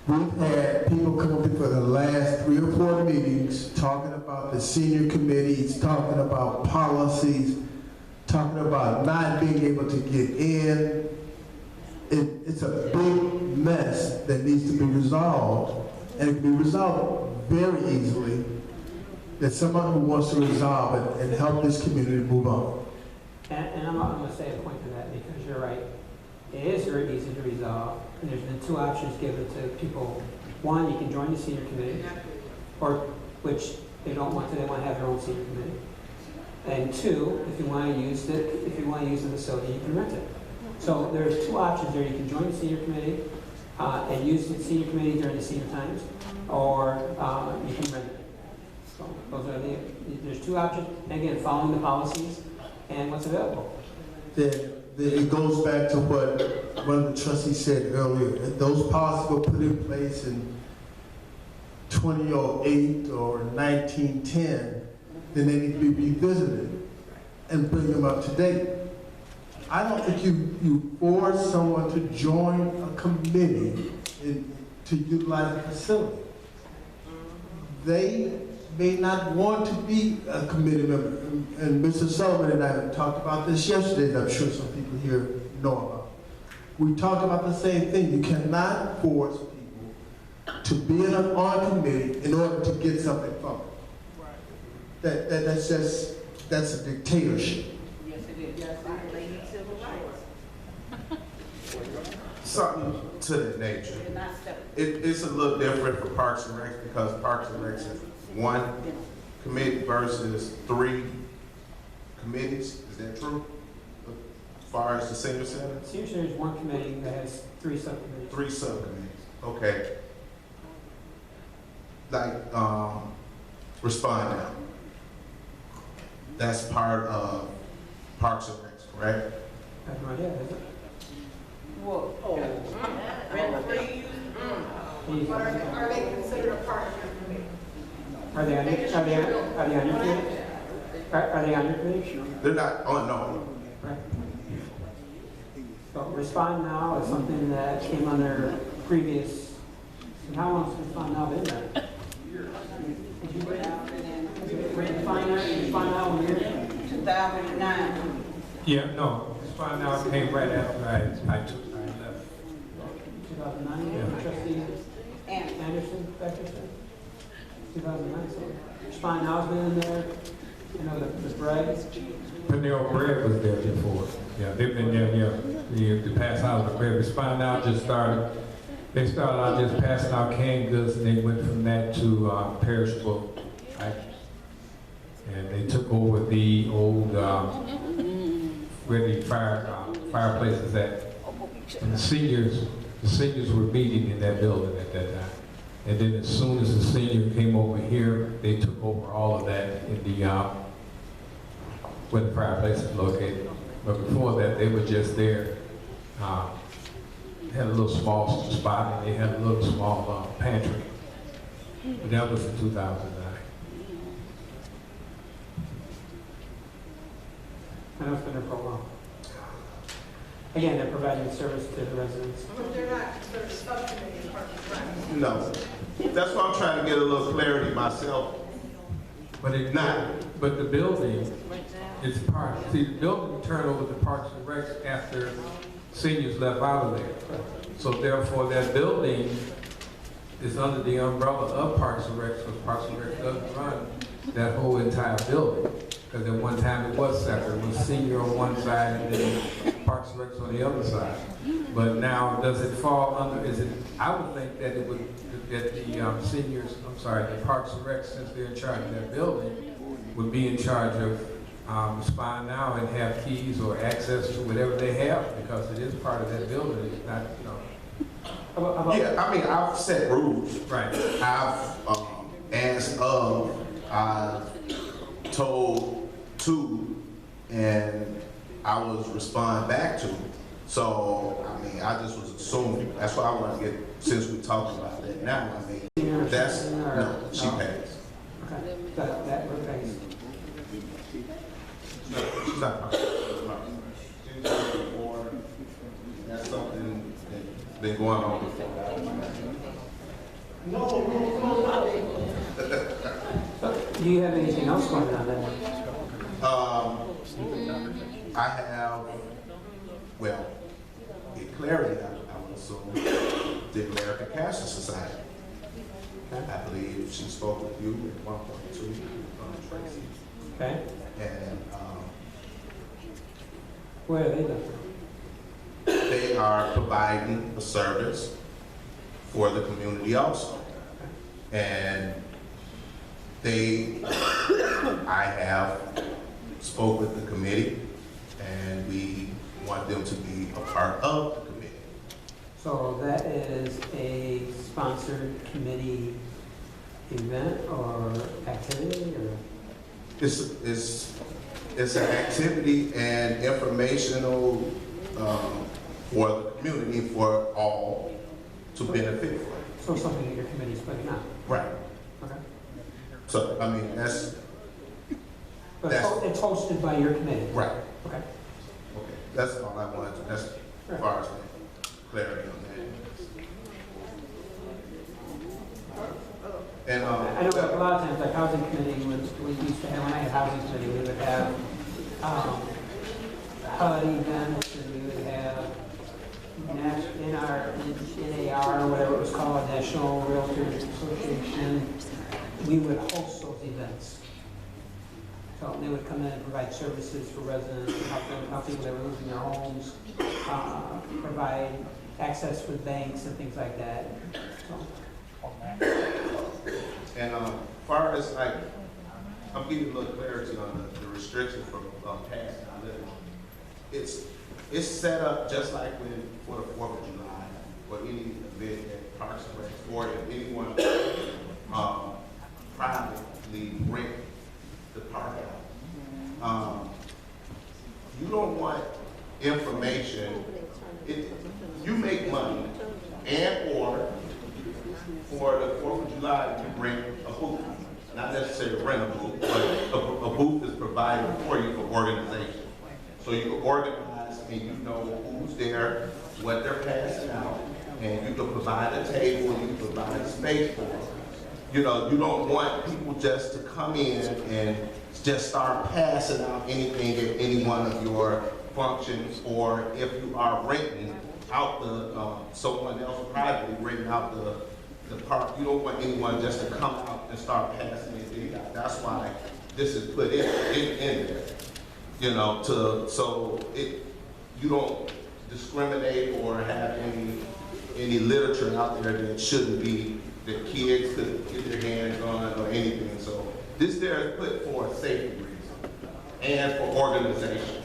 Speaker 6: We've had people come up for the last 3 or 4 meetings talking about the senior committees, talking about policies, talking about not being able to get in. It's a big mess that needs to be resolved, and it can be resolved very easily. There's someone who wants to resolve it and help this community move on.
Speaker 1: And I'm I'm gonna say a point to that, because you're right. It is very easy to resolve, and there's been two options given to people. One, you can join the senior committee, or, which they don't want to, they want to have their own senior committee. And two, if you want to use the facility, you can rent it. So there's two options there. You can join the senior committee, and use the senior committee during the senior times, or you can rent it. So those are there's two options. And again, following the policies and what's available.
Speaker 6: Then it goes back to what one of the trustees said earlier. If those policies were put in place in 2008 or 1910, then they need to be revisited and bring them up to date. I don't think you force someone to join a committee to utilize the facility. They may not want to be a committee member. And Mr. Sullivan and I talked about this yesterday, that I'm sure some people here know about. We talked about the same thing. You cannot force people to be on a committee in order to get something from it. That's a dictatorship.
Speaker 11: Yes, it is. Yes, they need civil rights.
Speaker 8: Something to that nature.
Speaker 11: They're not separate.
Speaker 8: It's a little different for Parks and Rec because Parks and Rec is one committee versus 3 committees. Is that true? As far as the senior center?
Speaker 1: Senior center is one committee that has 3 subcommittees.
Speaker 8: 3 subcommittees. Okay. Like, Respond Now. That's part of Parks and Rec, correct?
Speaker 1: I have no idea, is it?
Speaker 11: Whoa. Rent-free.
Speaker 7: But are they considered a part of your committee?
Speaker 1: Are they on your committee? Are they on your committee?
Speaker 8: They're not, oh, no.
Speaker 1: Right. So Respond Now is something that came under previous, and how long has Respond Now been there? Did you Respond Now when you're there?
Speaker 11: 2009.
Speaker 5: Yeah, no, Respond Now came right after I left.
Speaker 1: 2009,
Speaker 5: Yeah.
Speaker 1: trustee Anderson, Beckerson? 2009, so Respond Now's been in there, you know, the bread.
Speaker 5: Panel Bread was there before. Yeah, they've been there, yeah. The pass out the bread. Respond Now just started, they started out just passing out canned goods, and they went from that to perishable items. And they took over the old, where the fireplaces at. And the seniors were meeting in that building at that time. And then as soon as the senior came over here, they took over all of that in the, where the fireplace is located. But before that, they were just there. Had a little small spot, and they had a little small pantry. But that was in 2009.
Speaker 1: I know it's been there for a while. Again, they're providing service to the residents.
Speaker 7: But they're not considered a subcommittee of Parks and Rec.
Speaker 8: No. That's why I'm trying to get a little clarity myself.
Speaker 5: But it's not. But the building is part. See, the building turned over to Parks and Rec after seniors left out of there. So therefore, that building is under the umbrella of Parks and Rec, because Parks and Rec doesn't run that whole entire building. Because at one time it was separate. It was senior on one side and then Parks and Rec on the other side. But now, does it fall under, I would think that it would, that the seniors, the Parks and Rec, since they're in charge of that building, would be in charge of Respond Now and have keys or access to whatever they have, because it is part of that building. It's not,
Speaker 8: Yeah, I mean, I've set rules.
Speaker 5: Right.
Speaker 8: I've asked of, I've told to, and I was respond back to. So, I mean, I just was assuming. That's why I want to get, since we talked about that now, I mean, that's, no, she passed.
Speaker 1: Okay, that we're based.
Speaker 8: No, she's not. She's not before. That's something that's been going on before.
Speaker 1: So, do you have anything else going on then?
Speaker 8: I have, well, get clarity, I would assume, the American Cancer Society. I believe she spoke with you at one point too, Tracy.
Speaker 1: Okay.
Speaker 8: And
Speaker 1: What are they doing?
Speaker 8: They are providing a service for the community also. And I have spoke with the committee, and we want them to be a part of the committee.
Speaker 1: So that is a sponsored committee event or activity, or?
Speaker 8: It's an activity and informational for the community, for all to benefit from.
Speaker 1: So something that your committee's putting on?
Speaker 8: Right.
Speaker 1: Okay.
Speaker 8: So, I mean, that's
Speaker 1: But it's hosted by your committee?
Speaker 8: right.
Speaker 1: Okay.
Speaker 8: Okay, that's all I wanted to, that's as far as clarity on that. And,
Speaker 1: I know like a lot of times, like housing committee, we used to have, when I had housing committee, we would have HUD events, and we would have NAR, whatever it was called, National Realtors Association. We would host those events. So they would come in and provide services for residents, help people that were losing their homes, provide access with banks and things like that. So.
Speaker 8: And as far as like, I'm getting a little clarity on the restriction from passing. It's set up just like when for the 4th of July or any event at Parks and Rec, or if anyone privately rent the park out. You don't want information. You make money, and or for the 4th of July, you rent a booth. Not necessarily rent a booth, but a booth is provided for you for organization. So you can organize and you know who's there, what they're passing out, and you can provide a table, you can provide a space for them. You know, you don't want people just to come in and just start passing out anything at any one of your functions, or if you are renting out someone else privately renting out the park, you don't want anyone just to come out and start passing anything out. That's why this is put in there. You know, so you don't discriminate or have any literature out there that shouldn't be, that kids could get their hands on or anything. So this there is put for a safety reason and for organization.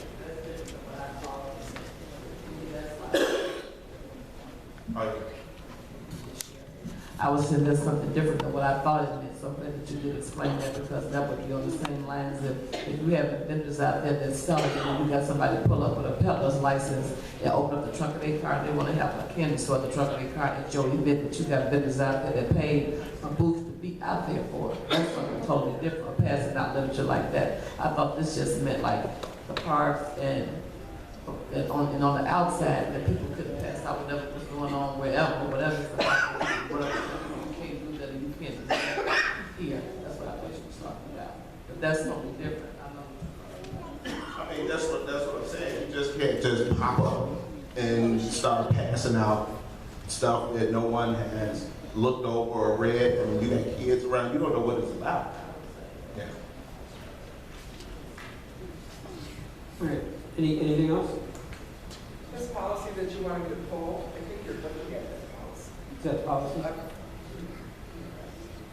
Speaker 9: I was saying there's something different than what I thought it meant, so I'm glad that you did explain that, because that would be on the same lines if you have vendors out there that's selling it, and you got somebody pull up with a peddler's license and open up the trunk of their car, and they want to have a candy store at the trunk of their car at your event, that you got vendors out there that paid a booth to be out there for it. That's something totally different, passing out literature like that. I thought this just meant like the parks and on the outside, that people couldn't pass out whatever was going on wherever, whatever. You can't do that, and you can't do that here. That's what I thought you was talking about. But that's totally different.
Speaker 8: I mean, that's what I'm saying. You just can't just pop up and start passing out stuff that no one has looked over or read. I mean, you got kids around, you don't know what it's about. Yeah.
Speaker 1: All right. Anything else?
Speaker 2: This policy that you wanted to pull, I think you're looking at that policy.
Speaker 1: Is that policy?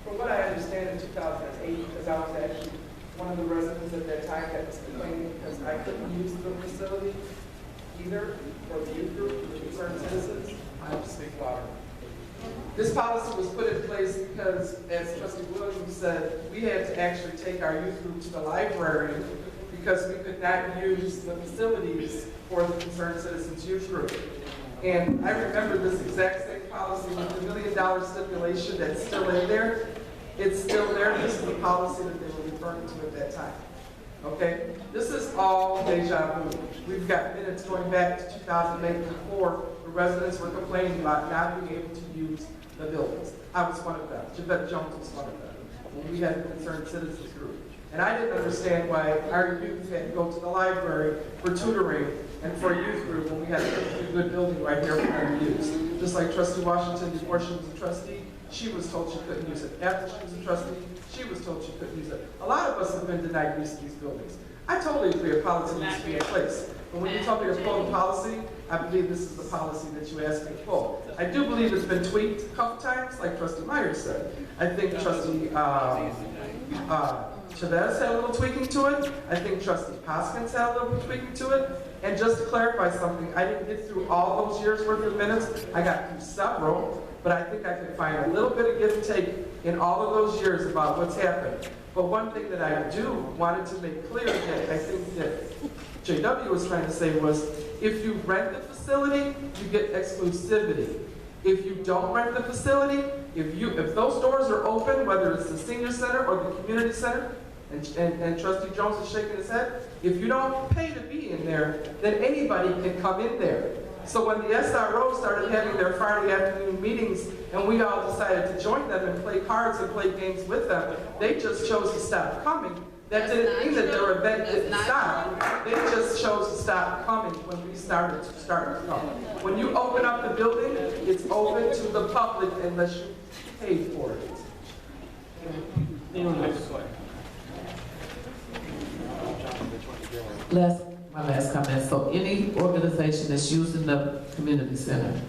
Speaker 2: From what I understand, in 2008, because I was actually one of the residents at that time that was complaining because I couldn't use the facility either for the youth group, the concerned citizens, I have to speak louder. This policy was put in place because, as Trustee Williams said, we had to actually take our youth group to the library because we could not use the facilities for the concerned citizens youth group. And I remember this exact same policy with the $1 million stipulation that's still in there. It's still there. This is the policy that they were referring to at that time. Okay? This is all deja vu. We've got minutes going back to 2008 before the residents were complaining about not being able to use the buildings. I was one of them. Javette Jones was one of them. When we had the concerned citizens group. And I didn't understand why our youth had to go to the library for tutoring and for a youth group when we had a good building right here for them to use. Just like Trustee Washington, before she was a trustee, she was told she couldn't use it. After she was a trustee, she was told she couldn't use it. A lot of us have been denied use of these buildings. I totally agree a policy needs to be in place. But when you tell me to pull the policy, I believe this is the policy that you asked me to pull. I do believe it's been tweaked a couple times, like Trustee Myers said. I think Trustee Chavez had a little tweaking to it. I think Trustee Hoskins had a little bit tweaking to it. And just to clarify something, I didn't get through all those years worth of minutes. I got through several, but I think I could find a little bit of give and take in all of those years about what's happened. But one thing that I do wanted to make clear that I think that JW was trying to say was, if you rent the facility, you get exclusivity. If you don't rent the facility, if those doors are open, whether it's the senior center or the community center, and Trustee Jones is shaking his head, if you don't pay to be in there, then anybody can come in there. So when the SRO started having their Friday afternoon meetings and we all decided to join them and play cards and play games with them, they just chose to stop coming. That didn't mean that their event didn't stop. They just chose to stop coming when we started to come. When you open up the building, it's open to the public unless you pay for it.
Speaker 1: Anyone else?
Speaker 9: My last comment. So any organization that's using the community center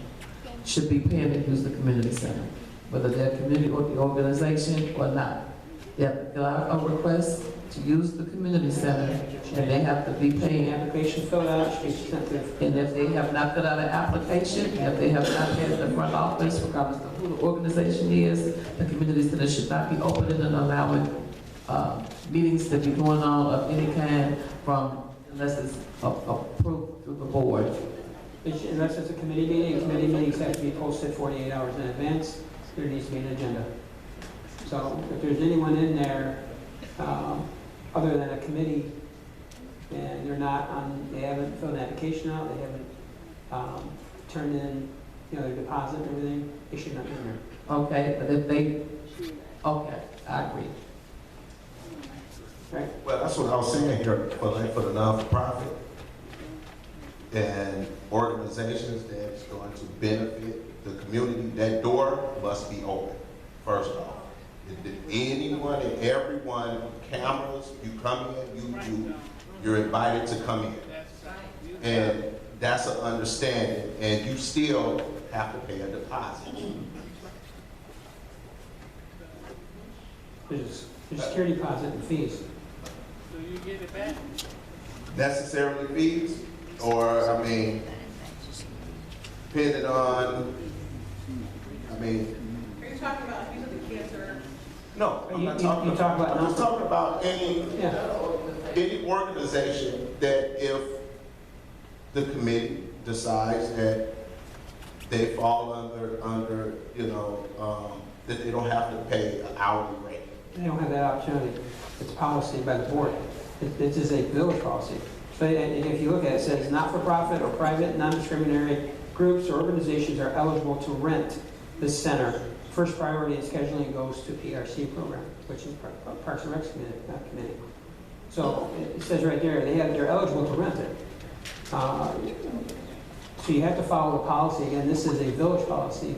Speaker 9: should be paying to use the community center, whether they're a community organization or not. They have to fill out a request to use the community center, and they have to be paying.
Speaker 1: Application filled out, should be sent to.
Speaker 9: And if they have not filled out an application, if they have not had the front office, regardless of who the organization is, the community center should not be opening and allowing meetings to be going on of any kind unless it's approved through the board.
Speaker 1: Unless it's a committee meetings have to be posted 48 hours in advance. There needs to be an agenda. So if there's anyone in there other than a committee, and they haven't filled an application out, they haven't turned in, their deposit and everything, they should not be in there.
Speaker 9: Okay, but if okay, I agree.
Speaker 1: Right?
Speaker 8: Well, that's what I was saying here, for the non-for-profit and organizations that's going to benefit the community, that door must be open, first off. If anyone and everyone, cameras, you come in, you're invited to come in. And that's an understanding, and you still have to pay a deposit.
Speaker 1: There's security deposit and fees.
Speaker 11: So you get it back?
Speaker 8: Necessarily fees, or, depending on,
Speaker 7: Are you talking about using the cancer?
Speaker 8: no, I'm not
Speaker 1: You
Speaker 8: talking
Speaker 1: talk about
Speaker 8: I'm just talking about any organization that if the committee decides that they fall under, that they don't have to pay an hourly rate.
Speaker 1: They don't have that opportunity. It's policy by the board. This is a village policy. So, and if you look at it, it says not-for-profit or private, non-discriminatory groups or organizations are eligible to rent the center. First priority in scheduling goes to PRC program, which is Parks and Recs committee. So it says right there, they're eligible to rent it. So you have to follow the policy. Again, this is a village policy.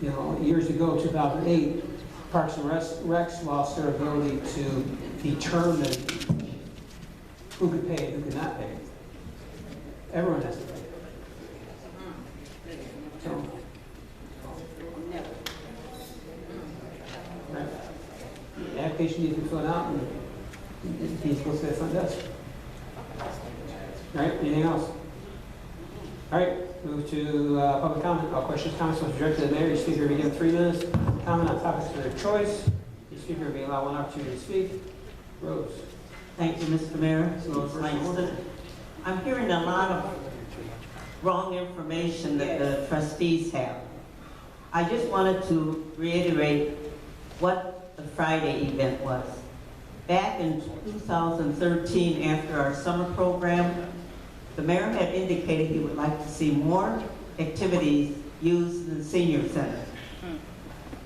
Speaker 1: Years ago, 2008, Parks and Recs lost their ability to determine who could pay and who could not pay. Everyone has to pay. So, right. The application needs to be filled out and he's supposed to the front desk. All right, anything else? All right, move to public comment. All questions, comments must be directed to the mayor. Each speaker will be given 3 minutes. Comment on topics of their choice. Each speaker will be allowed 1 opportunity to speak. Rose.
Speaker 13: Thank you, Mr. Mayor.
Speaker 1: So, first
Speaker 13: I'm hearing a lot of wrong information that the trustees have. I just wanted to reiterate what the Friday event was. Back in 2013, after our summer program, the mayor had indicated he would like to see more activities used in the senior center.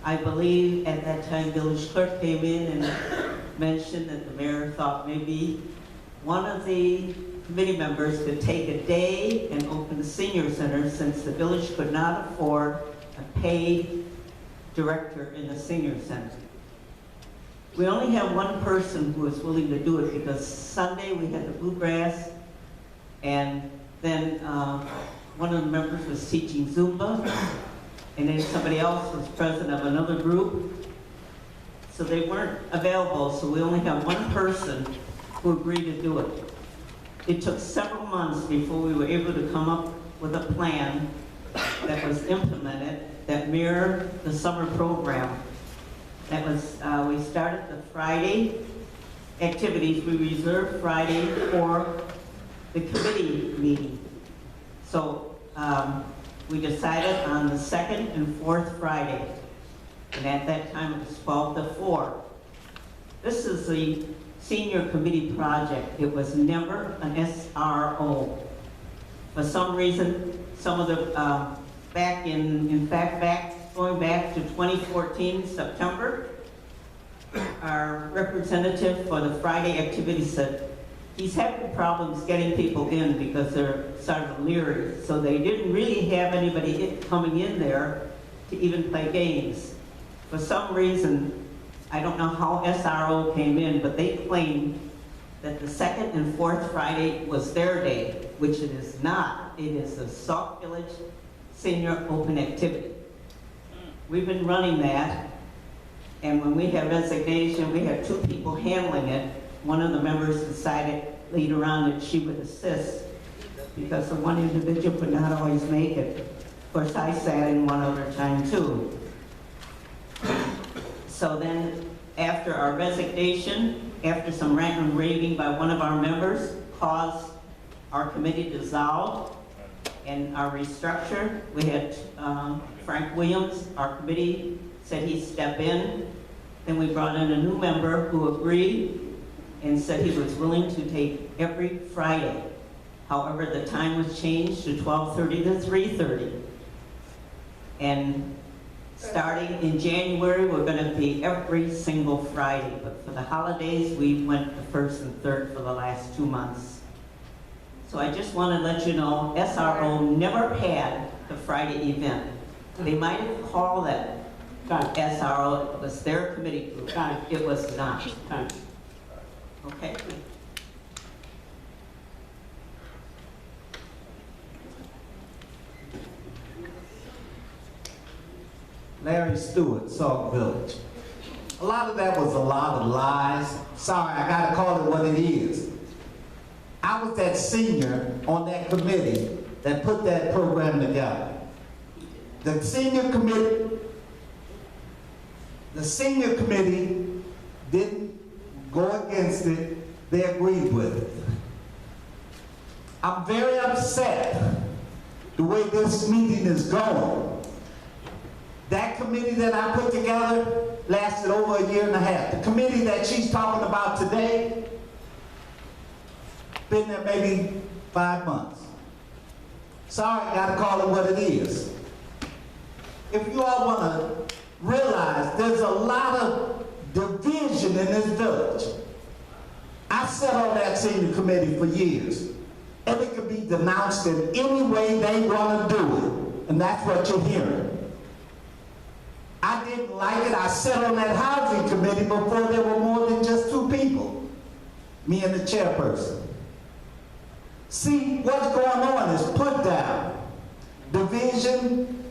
Speaker 13: I believe at that time village clerk came in and mentioned that the mayor thought maybe one of the committee members could take a day and open the senior center since the village could not afford a paid director in the senior center. We only have one person who was willing to do it because Sunday we had the bluegrass, and then one of the members was teaching Zumba, and then somebody else was president of another group. So they weren't available, so we only have one person who agreed to do it. It took several months before we were able to come up with a plan that was implemented that mirrored the summer program. That was, we started the Friday activities. We reserved Friday for the committee meeting. So we decided on the second and fourth Friday. And at that time it was 12 to 4. This is the senior committee project. It was never an SRO. For some reason, some of the, going back to 2014, September, our representative for the Friday activity said he's having problems getting people in because they're sort of leery. So they didn't really have anybody coming in there to even play games. For some reason, I don't know how SRO came in, but they claimed that the second and fourth Friday was their day, which it is not. It is the Sauk Village Senior Open Activity. We've been running that, and when we had resignation, we had 2 people handling it. One of the members decided later on that she would assist because the one individual could not always make it. Of course, I sat in one other time too. So then, after our resignation, after some rant and raving by one of our members, caused our committee to dissolve and our restructure. We had Frank Williams, our committee, said he'd step in. Then we brought in a new member who agreed and said he was willing to take every Friday. However, the time was changed to 12:30 to 3:30. And starting in January, we're going to be every single Friday. But for the holidays, we went the first and third for the last 2 months. So I just want to let you know, SRO never had the Friday event. They might have called it SRO, it was their committee group. It was not. Okay?
Speaker 14: Larry Stewart, Sauk Village. A lot of that was a lot of lies. Sorry, I gotta call it what it is. I was that senior on that committee that put that program together. The senior committee didn't go against it, they agreed with it. I'm very upset the way this meeting is going. That committee that I put together lasted over 1.5 years. The committee that she's talking about today, been there maybe 5 months. Sorry, I gotta call it what it is. If you all wanna realize there's a lot of division in this village. I sat on that senior committee for years, and it could be denounced in any way they wanna do it, and that's what you're hearing. I didn't like it. I sat on that housing committee before there were more than just 2 people, me and the chairperson. See, what's going on is put down. Division,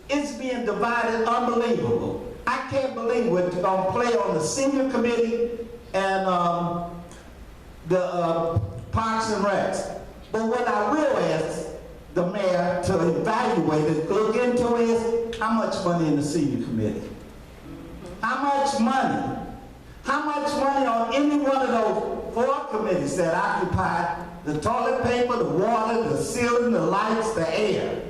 Speaker 14: it's being divided unbelievable. I can't believe we're gonna play on the senior committee and the Parks and Recs. But what I will ask the mayor to evaluate and look into is how much money in the senior committee? How much money? How much money on any one of those 4 committees that occupy the toilet paper, the water, the ceiling, the lights, the air?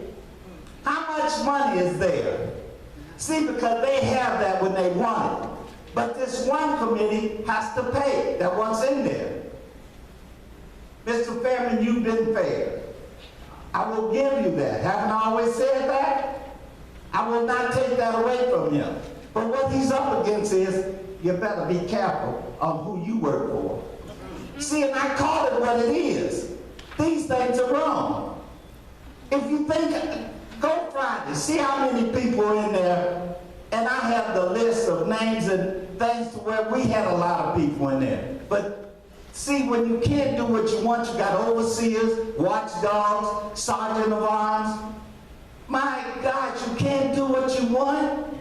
Speaker 14: How much money is there? See, because they have that when they want it. But this one committee has to pay that what's in there. Mr. Fairman, you've been fair. I will give you that. Haven't I always said that? I will not take that away from him. But what he's up against is, you better be careful on who you work for. See, and I call it what it is. These things are wrong. If you think, go Friday, see how many people are in there, and I have the list of names, and things to where we had a lot of people in there. But see, when you can't do what you want, you got overseers, watchdogs, sergeant of arms. My God, you can't do what you want?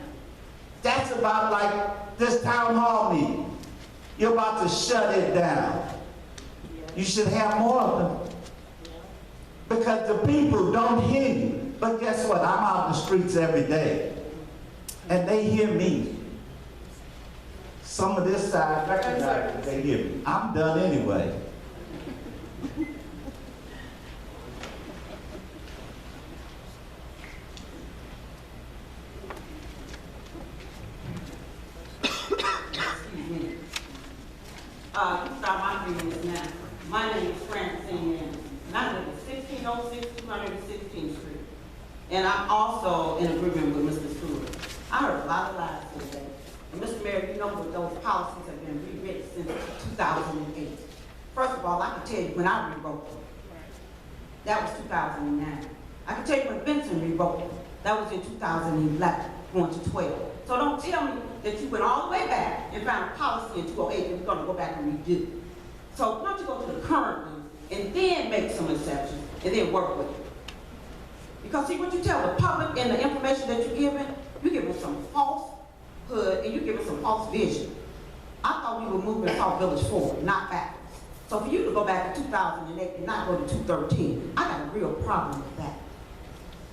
Speaker 14: That's about like this town hall meeting. You're about to shut it down. You should have more of them. Because the people don't hear you. But guess what? I'm out in the streets every day. And they hear me. Some of this side recognize it, they hear me. I'm done anyway.
Speaker 15: Start my greetings now. My name is Francine, and I live at 1606 216th Street. And I'm also in agreement with Mr. Stewart. I heard a lot of lies today. And Mr. Mayor, you know that those policies have been rewritten since 2008. First of all, I can tell you when I rewrote them. That was 2009. I can tell you when Benson rewrote them. That was in 2011, going to 12. So don't tell me that you went all the way back and found a policy in 208 that we're going to go back and redo. So why don't you go to the current one and then make some exceptions and then work with it. Because see, what you tell the public and the information that you're giving some falsehood and you're giving some false vision. I thought we were moving South Village forward, not backwards. So for you to go back to 2008 and not go to 2013, I got a real problem with that.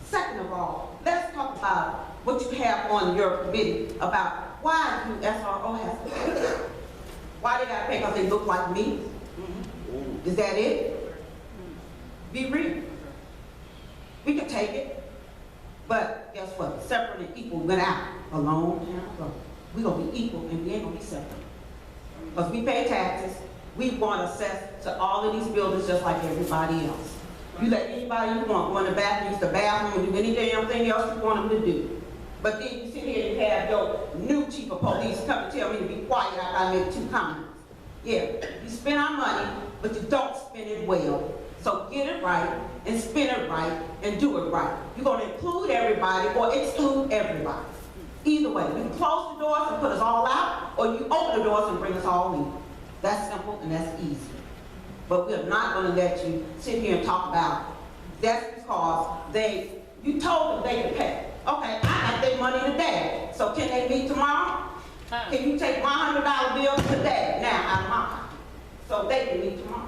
Speaker 15: Second of all, let's talk about what you have on your committee about why do SRO has to pay. Why they got to pay? Because they look like me? Is that it? Be real. We can take it, but guess what? Separate and equal went out a long time ago. We're going to be equal and we ain't going to be separate. Because we pay taxes, we want access to all of these buildings just like everybody else. You let anybody you want go in the bathroom, use the bathroom, and do any damn thing else you want them to do. But then you sit here and have your new chief of police come and tell me to be quiet after I make 2 comments. Yeah, you spend our money, but you don't spend it well. So get it right, and spend it right, and do it right. You're going to include everybody or exclude everybody. Either way, you can close the doors and put us all out, or you open the doors and bring us all in. That's simple and that's easy. But we're not going to let you sit here and talk about that's because you told them they could pay. Okay, I got their money today, so can they meet tomorrow? Can you take my $100 bill today, now out of my pocket, so they can meet tomorrow?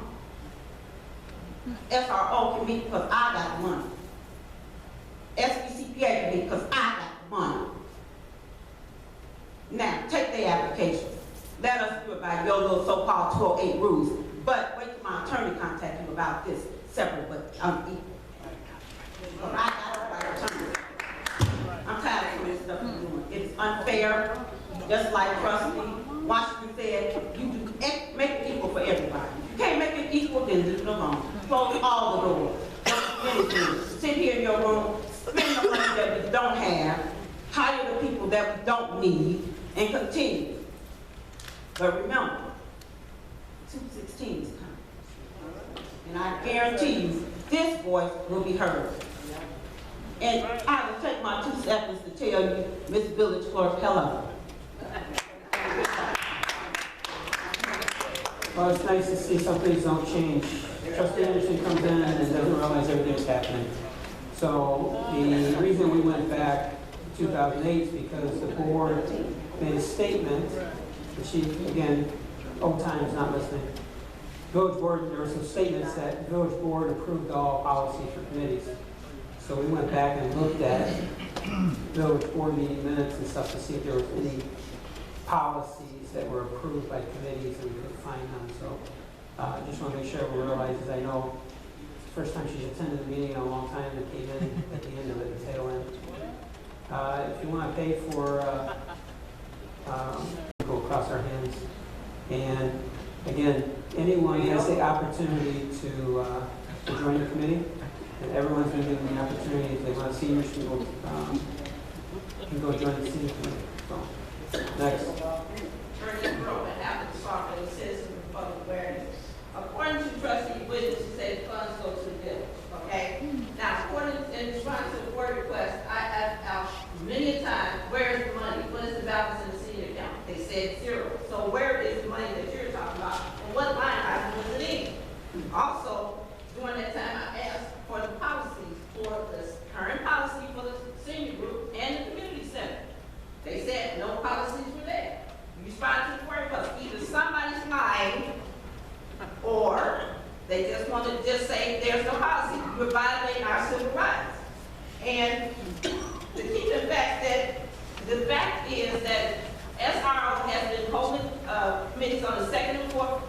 Speaker 15: SRO can meet because I got the money. SBCPA can meet because I got the money. Now, take their application. Let us do it by your little so-called 208 rules. But wait till my attorney contact you about this separate but unequal. But I got the right attorney. I'm tired of this stuff you're doing. It's unfair, just like Trustee Washington said, you do make it equal for everybody. If you can't make it equal, then leave it alone. Close all the doors. Don't do anything. Sit here in your room, spend the money that we don't have, hire the people that we don't need, and continue. But remember, 216 is coming. And I guarantee you, this voice will be heard. And I will take my 2 seconds to tell you, Miss Village Clerk, hello.
Speaker 1: Well, it's nice to see some things don't change. Trustee Anderson comes in and doesn't realize everything's happening. So the reason we went back to 2008 is because the board made a statement. The chief, again, old time is not listening. Village board, there were some statements that village board approved all policies for committees. So we went back and looked at village board meeting minutes and stuff to see if there was any policies that were approved by committees and we could find them. So I just want to make sure everyone realizes, I know it's the first time she's attended a meeting in a long time that came in at the end of it, the tail end. If you want to pay for, go across our hands. And again, anyone has the opportunity to join the committee. And everyone's been given the opportunity, if they want seniors to go, can go join the senior committee. So, next.
Speaker 15: Attorney Roman, after the Sauk Citizens for Public Awareness. According to Trustee Williams, she said funds go to the village, okay? Now, in response to the board request, I asked out many a time, where is the money? What is the balance in the senior account? They said 0. would just say there's no policy. You're violating our civil rights. And to keep the fact is that SRO has been holding meetings on the second and fourth,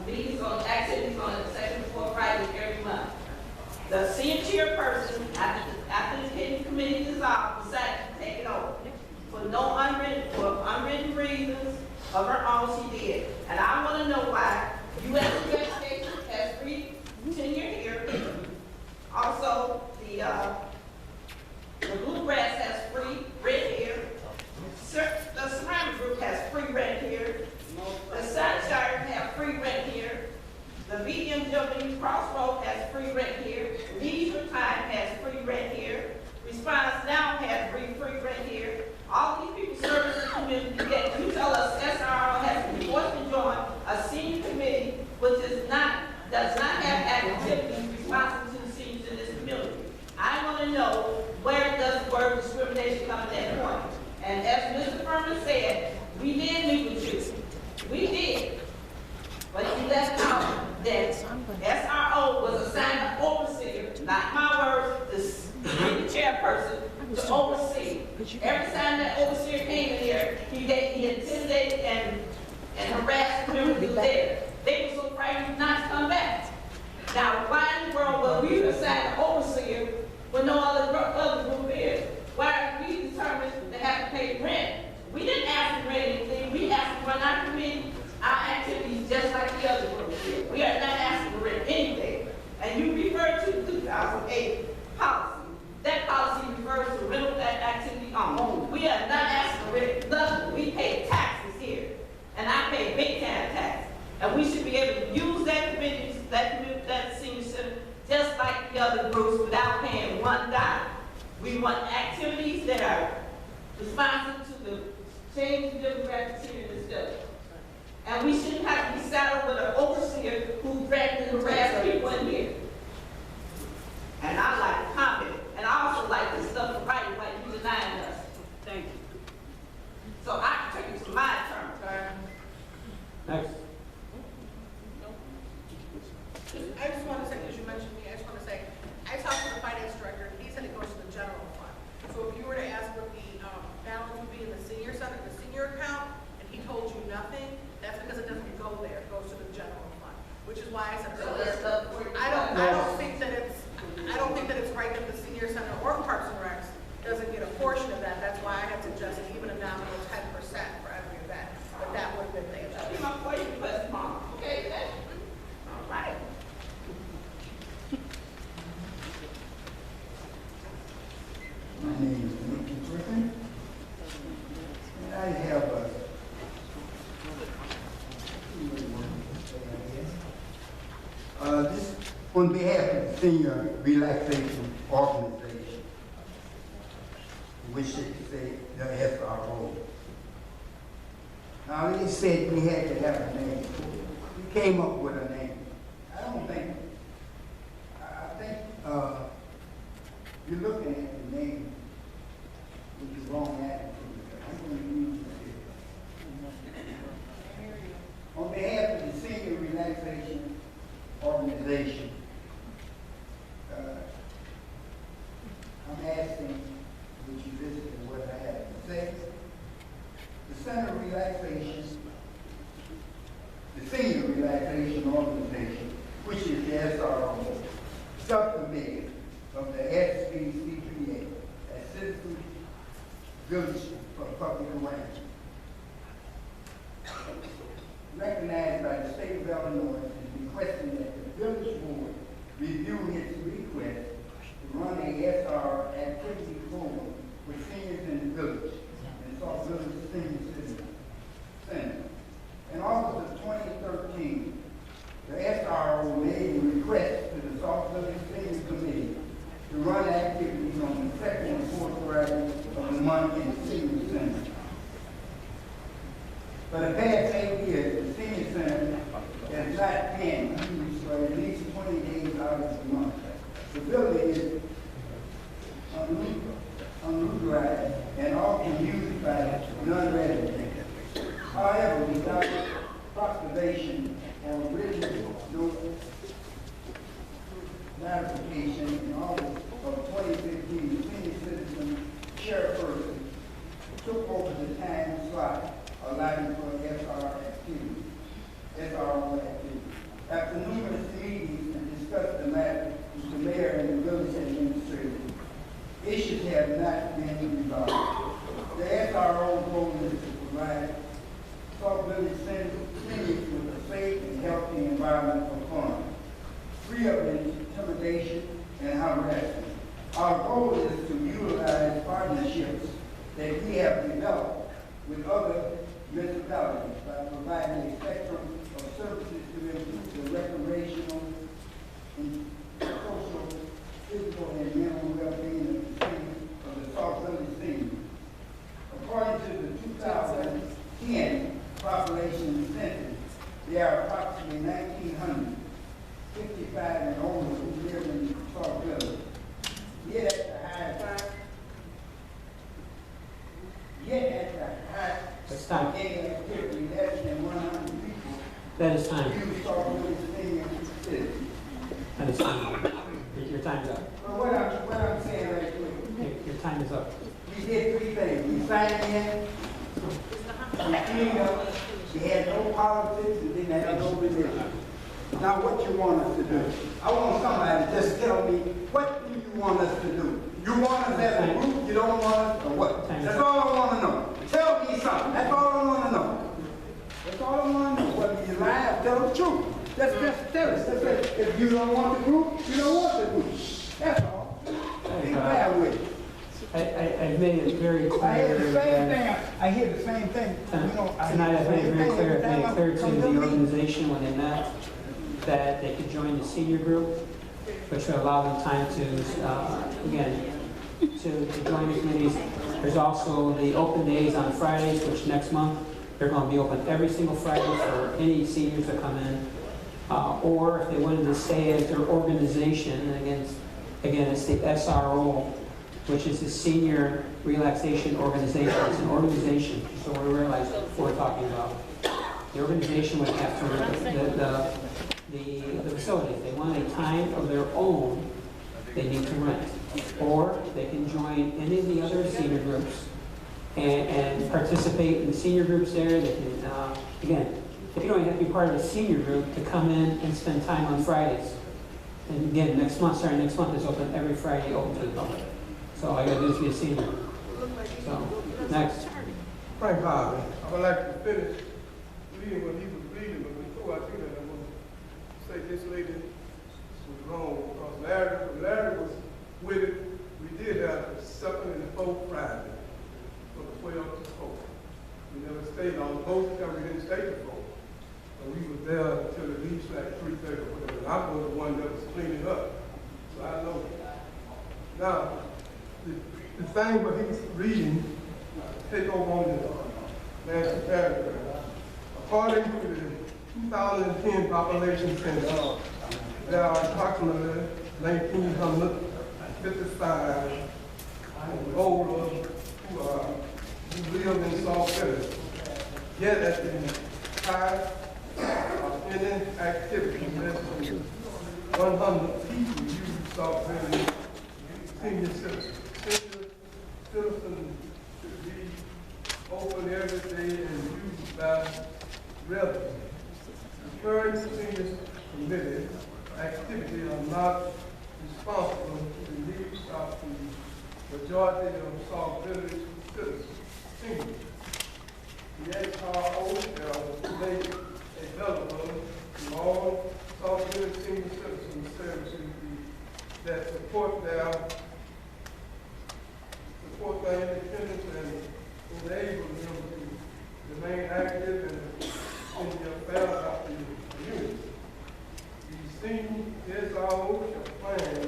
Speaker 15: meetings on activities on the second and fourth Friday every month. The senior chairperson, after the committee dissolved, decided to take it over. For unwritten reasons of her own, she did. And I want to know why U.S. Investigation has free tenure here. Also, the Bluegrass has free red hair. The Ceramic Group has free rent here. The Sunshine have free rent here. The BMW Crossroad has free rent here. Leisure Time has free rent here. Response Now has free rent here. All these people service the community. Yet you tell us SRO has been forced to join a senior committee which does not have activities responsive to the seniors in this community. I want to know where does the word discrimination come at that point? And as Mr. Furman said, we did meet with you. We did. But you left out that SRO was assigned an overseer, not my words, the chairperson, to oversee. Every time that overseer came in here, he intimidated and harassed the members who were there. They were so frightened not to come back. Now, why in the world were we assigned an overseer when no other group is? Why are we determined to have to pay rent? We didn't ask to rent anything. We asked to run our committee, our activities just like the other groups did. We are not asking to rent anything. And you referred to the 2008 policy. That policy refers to rental activity only. We are not asking to rent nothing. We pay taxes here. And I pay big time taxes. And we should be able to use that committee, that senior center, just like the other groups without paying $1. We want activities that are responsive to the changing demographics here in this village. And we shouldn't have to be saddled with an overseer who threatened to harass people in here. And I like to comment. And I also like this stuff for writing like you denying us. Thank you. So I can take it to my turn.
Speaker 1: Next.
Speaker 7: I just want to say, because you mentioned me, I just want to say, I talked to the finance director, and he said it goes to the general fund. So if you were to ask what the balance would be in the senior center, the senior account, and he told you nothing, that's because it doesn't go there, it goes to the general fund. Which is why I said, I don't think that it's right that the senior center or Parks and Recs doesn't get a portion of that. That's why I had suggested even a nominal 10% for every event. But that would have been the adjustment.
Speaker 15: Okay, all right.
Speaker 16: My name is Nicky Griffin, and I have this on behalf of the Senior Relaxation Organization, which should say the SRO. Now, they said we had to have a name. We came up with a name. I think you're looking at the name with the wrong attitude. I'm going to use it here. On behalf of the Senior Relaxation Organization, I'm asking that you listen to what I have to say. The Senior Relaxation Organization, which is the SRO, subcommittee of the SBCPA, as Citizens Village for Public Awareness, recognized by the state of Illinois, is requesting that the village board review its request to run a SR activity program with seniors in the village, and Sauk Village Senior Center. In August of 2013, the SRO made a request to the Sauk Village Senior Committee to run activities on the second and fourth Friday of the month in the Senior Center. For the past 8 years, the Senior Center has not been used for at least 20 days out of the month. The building is unutilized and often used by non-residents. However, without proclamation or written notice ratification in August of 2015, the senior citizen chairperson took over the time slot allotted for SRO activity. After numerous meetings to discuss the matter with the mayor and the village administrator, issues have not been resolved. The SRO goal is to provide Sauk Village seniors with a safe and healthy environment for fun, free of intimidation and harassment. Our goal is to utilize partnerships that we have developed with other municipalities by providing a spectrum of services to improve the recreational and social, physical, and mental well-being of the Sauk Village seniors. According to the 2010 population census, there are approximately 1,900 55 and older who live in Sauk Village. Yet at the high
Speaker 1: That's time.
Speaker 16: any activity less than 100 people
Speaker 1: That is time.
Speaker 16: use Sauk Village senior citizens.
Speaker 1: That is time. Your time's up.
Speaker 16: Well, what I'm saying right quick,
Speaker 1: Your time is up.
Speaker 16: we did three things. We signed in, we cleaned up, we had no politics, and didn't have no religion. Now what you want us to do? I want somebody to just tell me, what do you want us to do? You want us as a group, you don't want us, or what? That's all I want to know. Tell me something, that's all I want to know. That's all I want to know. Whether you lie or tell the truth. Just tell us. That's it. If you don't want the group, you don't want the group. That's all. Be bad with it.
Speaker 1: I made it very clear.
Speaker 16: I hear the same
Speaker 1: that-
Speaker 16: thing. I hear the same thing. You know, I
Speaker 1: Tonight,
Speaker 16: hear
Speaker 1: I made
Speaker 16: the
Speaker 1: it
Speaker 16: same
Speaker 1: very
Speaker 16: thing
Speaker 1: clear,
Speaker 16: every
Speaker 1: I made
Speaker 16: time
Speaker 1: it clear
Speaker 16: I
Speaker 1: to
Speaker 16: come
Speaker 1: the
Speaker 16: a meeting.
Speaker 1: organization when they met that they could join the senior group, which would allow them time to, again, to join the committees. There's also the open days on Fridays, which next month, they're going to be open every single Friday for any seniors that come in. Or if they wanted to stay as their organization, and again, it's the SRO, which is the Senior Relaxation Organization. It's an organization, so we realize what we're talking about. The organization would have to rent the facility. If they want a time of their own, they need to rent. Or they can join any of the other senior groups and participate in the senior groups there. They can, again, if you don't have to be part of a senior group, to come in and spend time on Fridays. And again, starting next month, is open every Friday, open to the public. So all you gotta do is be a senior. So, next.
Speaker 6: Frank Harvey. I would like to finish reading what he was reading, but before I do that, I want to say this lady was wrong, because Larry was with it. We did have the second and the fourth Friday, from 12 to 4. We never stayed on both, because we didn't stay to 4. So we was there until at least like 3:30 or whatever. I was the one that was cleaning up, so I know. Now, the thing what he was reading, take over on the last paragraph. According to the 2010 population census, there are approximately 1,955 and older who live in Sauk Village. Yet at the time of any activity, less than 100 people use Sauk Village senior citizens. Senior citizens should be open every day and used by residents. The current senior committee activities are not responsible for the needs of the majority of Sauk Village citizens. Seniors. The SRO shall make available to all Sauk Village senior citizens services that support their independence and enable them to remain active in the affairs of the community. The senior SRO shall plan,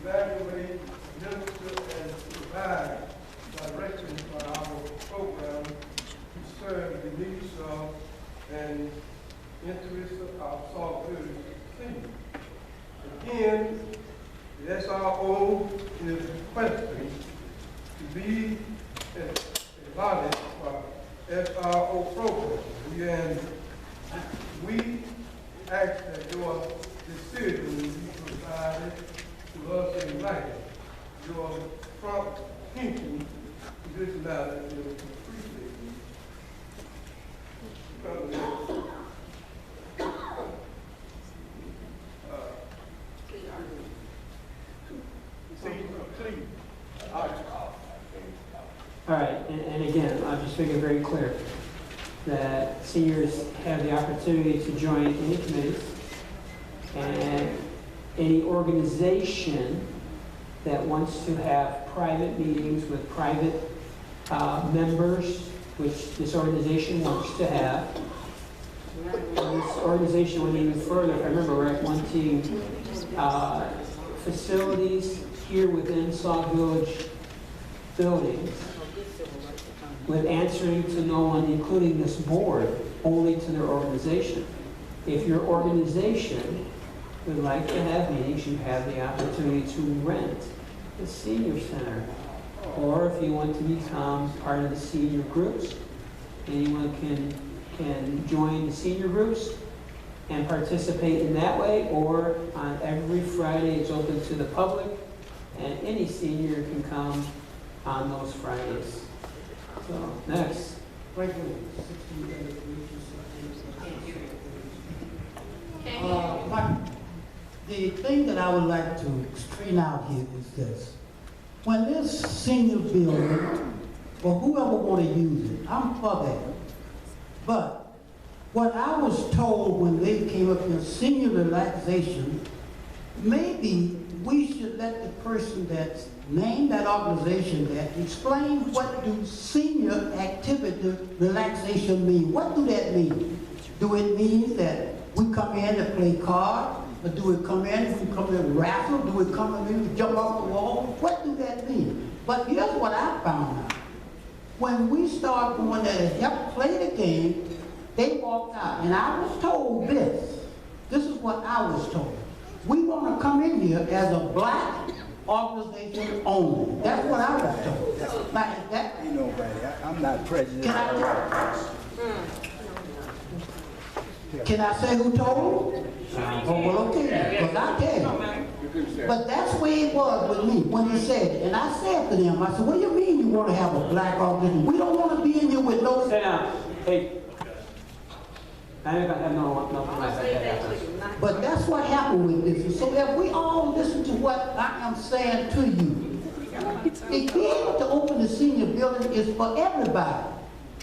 Speaker 6: evaluate, minister, and provide direction for our program to serve the needs of and interests of Sauk Village seniors. Again, the SRO is requesting to be a body for SRO program. We ask that your decision be provided love saying like it. Your front hinting to this matter is appreciated.
Speaker 1: All right, and again, I'll just make it very clear that seniors have the opportunity to join any committees and any organization that wants to have private meetings with private members, which this organization wants to have. And this organization went even further. If I remember right, wanting facilities here within Sauk Village buildings with answering to no one, including this board, only to their organization. If your organization would like to have meetings, you have the opportunity to rent the senior center. Or if you want to become part of the senior groups, anyone can join the senior groups and participate in that way, or on every Friday it's open to the public and any senior can come on those Fridays. So, next.
Speaker 17: The thing that I would like to straighten out here is this. When this senior building, or whoever want to use it, I'm for that. But what I was told when they came up here, senior relaxation, maybe we should let the person that's named that organization that explain what do senior activity relaxation mean. What do that mean? Do it mean that we come in and play cards? Or do it come in, we come in and raffle? Do it come in and jump off the wall? What do that mean? But here's what I found out. When we start going there to help play the game, they walked out. And I was told this. This is what I was told. We want to come in here as a black organization only. That's what I was told. Now, is that...
Speaker 16: You know, buddy, I'm not president.
Speaker 17: Can I say who told him? Oh, well, okay, because I tell you. But that's the way it was with me when he said it. And I said to them, I said, what do you mean you want to have a black organization? We don't want to be in here with no...
Speaker 1: Sit down. Hey. I have no comment like that.
Speaker 17: But that's what happened with this. And so if we all listen to what I am saying to you, to be able to open the senior building is for everybody.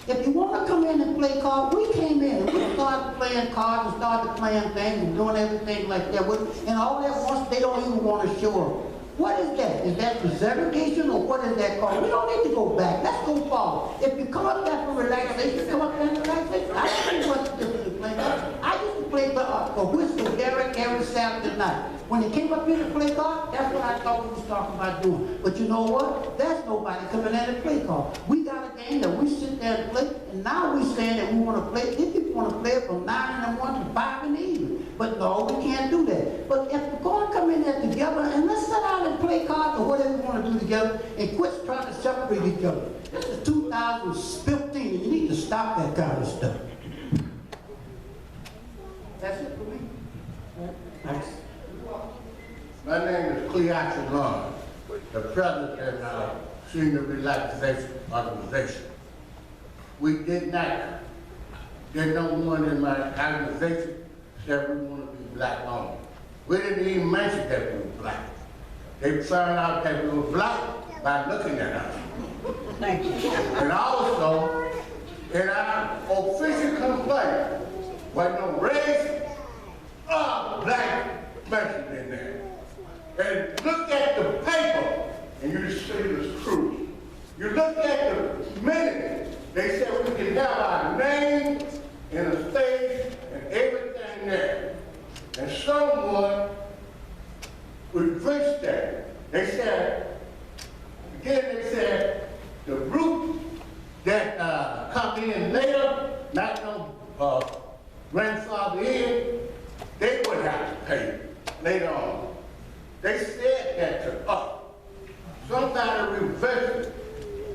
Speaker 17: If you want to come in and play cards, we came in and we started playing cards and started playing things and doing everything like that. And all that once they don't even want to show up. What is that? Is that for segregation or what is that called? We don't need to go back. Let's go forward. If you come up there for relaxation, come up there for relaxation. I don't know what's the difference to play cards. I used to play for Whistle Derrick every Saturday night. When they came up here to play cards, that's what I thought we was talking about doing. But you know what? There's nobody coming in and play cards. We got a game that we sit there and play, and now we're saying that we want to play. These people want to play from 9 in the morning to 5 in the evening. But no, we can't do that. But if we're going to come in there together and let's sit down and play cards or whatever we want to do together and quit trying to separate each other. This is 2015 and you need to stop that kind of stuff. That's it for me.
Speaker 1: Next.
Speaker 6: My name is P.L.A.N, the president of Senior Relaxation Organization. We did not, there's no one in my organization said we want to be black only. We didn't even mention that we were black. They found out that we were black by looking at us.
Speaker 17: Thank you.
Speaker 6: And also, in our official complaint, was no race or black mentioned in there. And look at the paper, and you see it's true. You look at the minutes, they said we can have our name and a stage and everything there. And someone reversed that. They said, again they said, the group that come in later, not no grandfather in, they would have to pay later on. They said that to us. Somebody reversed it.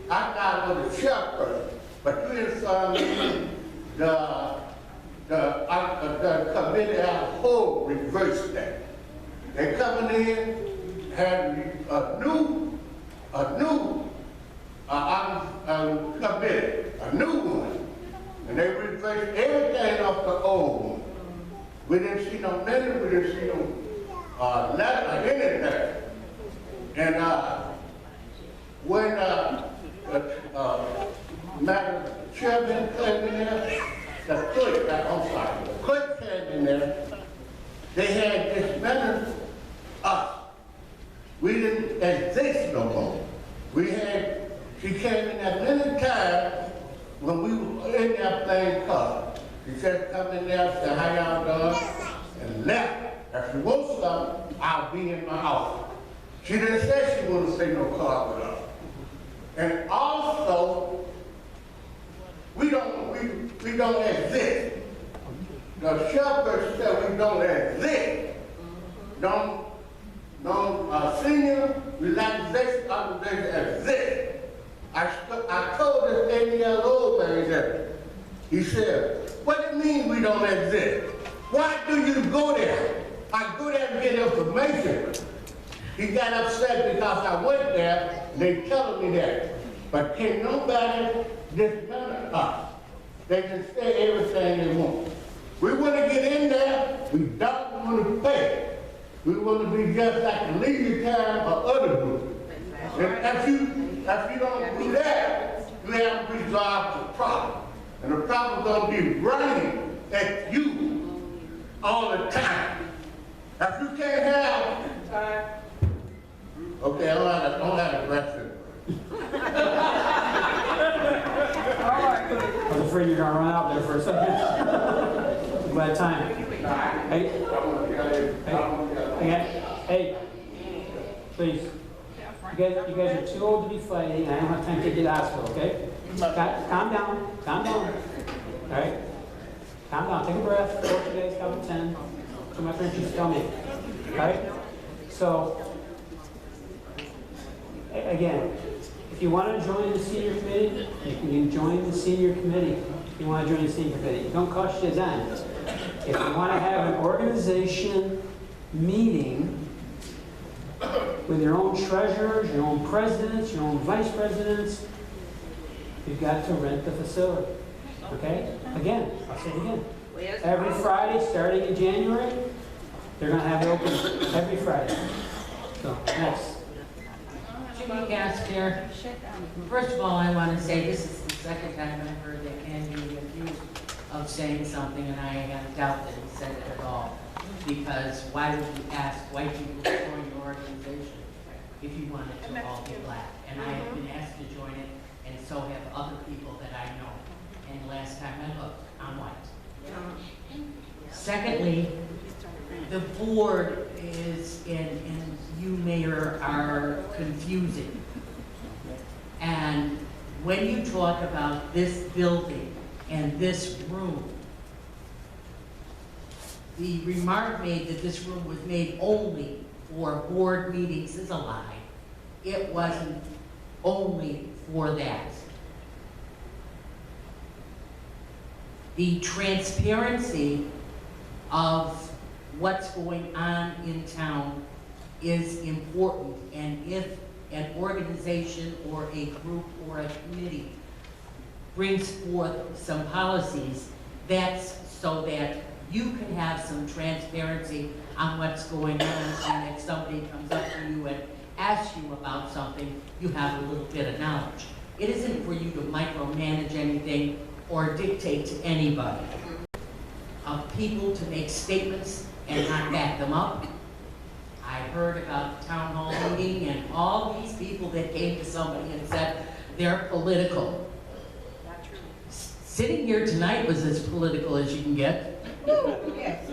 Speaker 6: I thought it was a shepherd, but you didn't find me. The committee as a whole reversed that. They coming in
Speaker 16: had a new committee, a new one, and they replaced everything off the old one. We didn't see no minutes, we didn't see no letter or anything. And when Madam Chairman came in there, the clerk came in there, they had dismantled us. We didn't exist no more. She came in there many times when we were in there playing cards. She said, come in there, say how y'all doing, and left. If she wants something, I'll be in my office. She didn't say she wouldn't play no card with us. And also, we don't exist. The shepherd said we don't exist. Senior relaxation organization exists. I told this 80-year-old man that. He said, what do you mean we don't exist? Why do you go there? I go there to get information. He got upset because I went there, and they telling me that. But can nobody dismantle us? They can say everything they want. We want to get in there, we don't want to pay. We want to be just like the leisure time or other groups. If you don't do that, you haven't resolved the problem. And the problem going to be running at you all the time. If you can't have time, okay, I don't have a question.
Speaker 1: I was afraid you were gonna run out there for a second. Glad time. Hey, please. You guys are too old to be fighting. I don't have time to get out of okay? Calm down. All right? Calm down. Take a breath. 4 days, count to 10. So my friends used to tell me. All right? So, again, if you want to join the senior committee, you can join the senior committee. If you want to join the senior committee, don't cost you a dime. If you want to have an organization meeting with your own treasurers, your own presidents, your own vice presidents, you've got to rent the facility. Okay? Again, I'll say it again. Every Friday, starting in January, they're going to have it open every Friday. So, next.
Speaker 18: Jimmy Gasker. First of all, I want to say this is the second time I've heard that Andy was accused of saying something, and I doubt that he said it at all. Because why would you ask white people to join your organization if you wanted to all be black? And I have been asked to join it, and so have other people that I know. And last time I looked, I'm white. Secondly, the board is, and you, Mayor, are confusing. And when you talk about this building and this room, the remark made that this room was made only for board meetings is a lie. It wasn't only for that. The transparency of what's going on in town is important, and if an organization or a group or a committee brings forth some policies, that's so that you can have some transparency on what's going on, and if somebody comes up to you and asks you about something, you have a little bit of knowledge. It isn't for you to micromanage anything or dictate to anybody. Of people to make statements and not back them up. I heard about the town hall meeting and all these people that came to somebody and said they're political.
Speaker 11: Not true.
Speaker 18: Sitting here tonight was as political as you can get.
Speaker 11: Yes.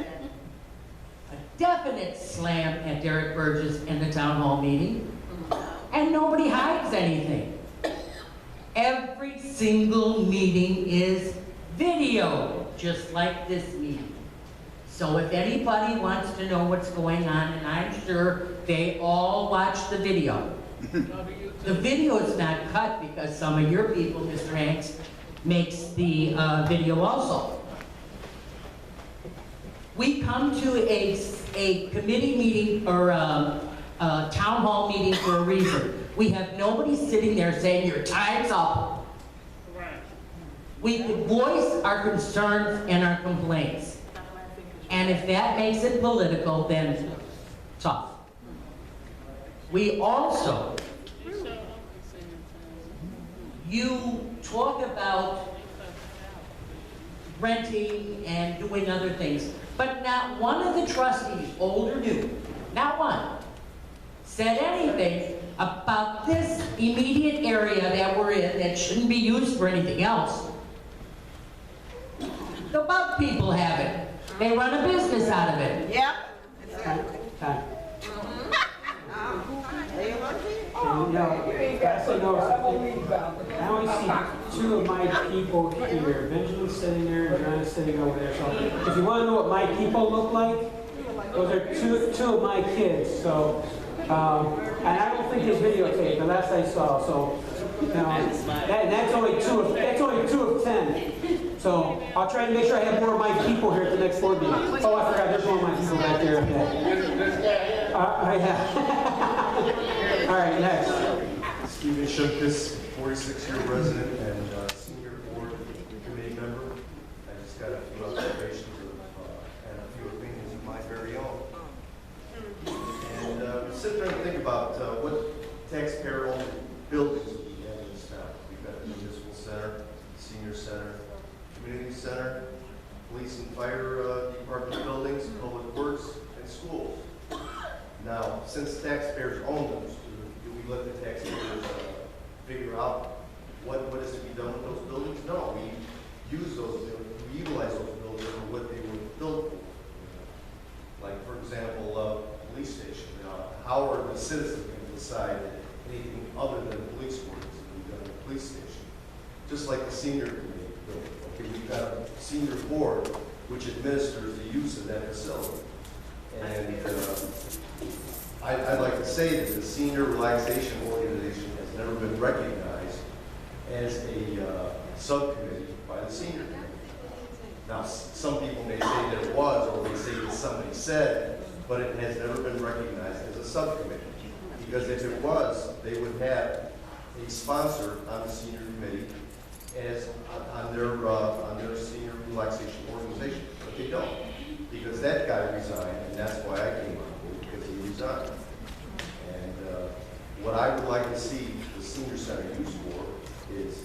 Speaker 18: A definite slam at Derek Burgess and the town hall meeting. And nobody hides anything. Every single meeting is video, just like this meeting. So if anybody wants to know what's going on, and I'm sure they all watch the video. The video is not cut because some of your people, Mr. Hanks, makes the video also. We come to a committee meeting or a town for a reason. We have nobody sitting there saying your time's up. We could voice our concerns and our complaints. And if that makes it political, then tough. We also, you talk about renting and doing other things, but not one of the trustees, old or new, not one, said anything about this immediate area that we're in that shouldn't be used for anything else. The bug people have it. They run a business out of it.
Speaker 7: Yep.
Speaker 1: Time. And, I only see two of my people here. Benjamin's sitting there and Joanna's sitting over there. So if you want to know what my people look like, those are two of my kids. So, and I don't think it's videotaped. The last I saw. So, that's only two of 10. So I'll try to make sure I have more of my people here at the next board meeting. Oh, I forgot. There's more of my people back there. Okay. All right, next.
Speaker 19: Stephen Shimkus, 46-year resident and senior board committee member. I just got a few observations and a few opinions of my very own. And sit there and think about what taxpayer-owned buildings we have in this town. We've got the municipal center, senior center, community center, police and fire department buildings, public works, and schools. Now, since taxpayers own them, do we let the taxpayers figure out what is to be done with those buildings? No, we use those, we utilize those buildings for what they were built for. Like, for example, police station. How are the citizens going to decide anything other than police work is to be done in the police station? Just like the senior committee building. Okay, we've got a senior board which administers the use of that facility. And I'd like to say that the Senior Relaxation Organization has never been recognized as a subcommittee by the senior committee. Now, some people may say that it was, or they say that somebody said, but it has never been recognized as a subcommittee. Because if it was, they would have a sponsor on the senior committee as on their Senior Relaxation Organization, but they don't. Because that guy resigned, and that's why I came on board, because he resigned. And what I would like to see the senior center used for is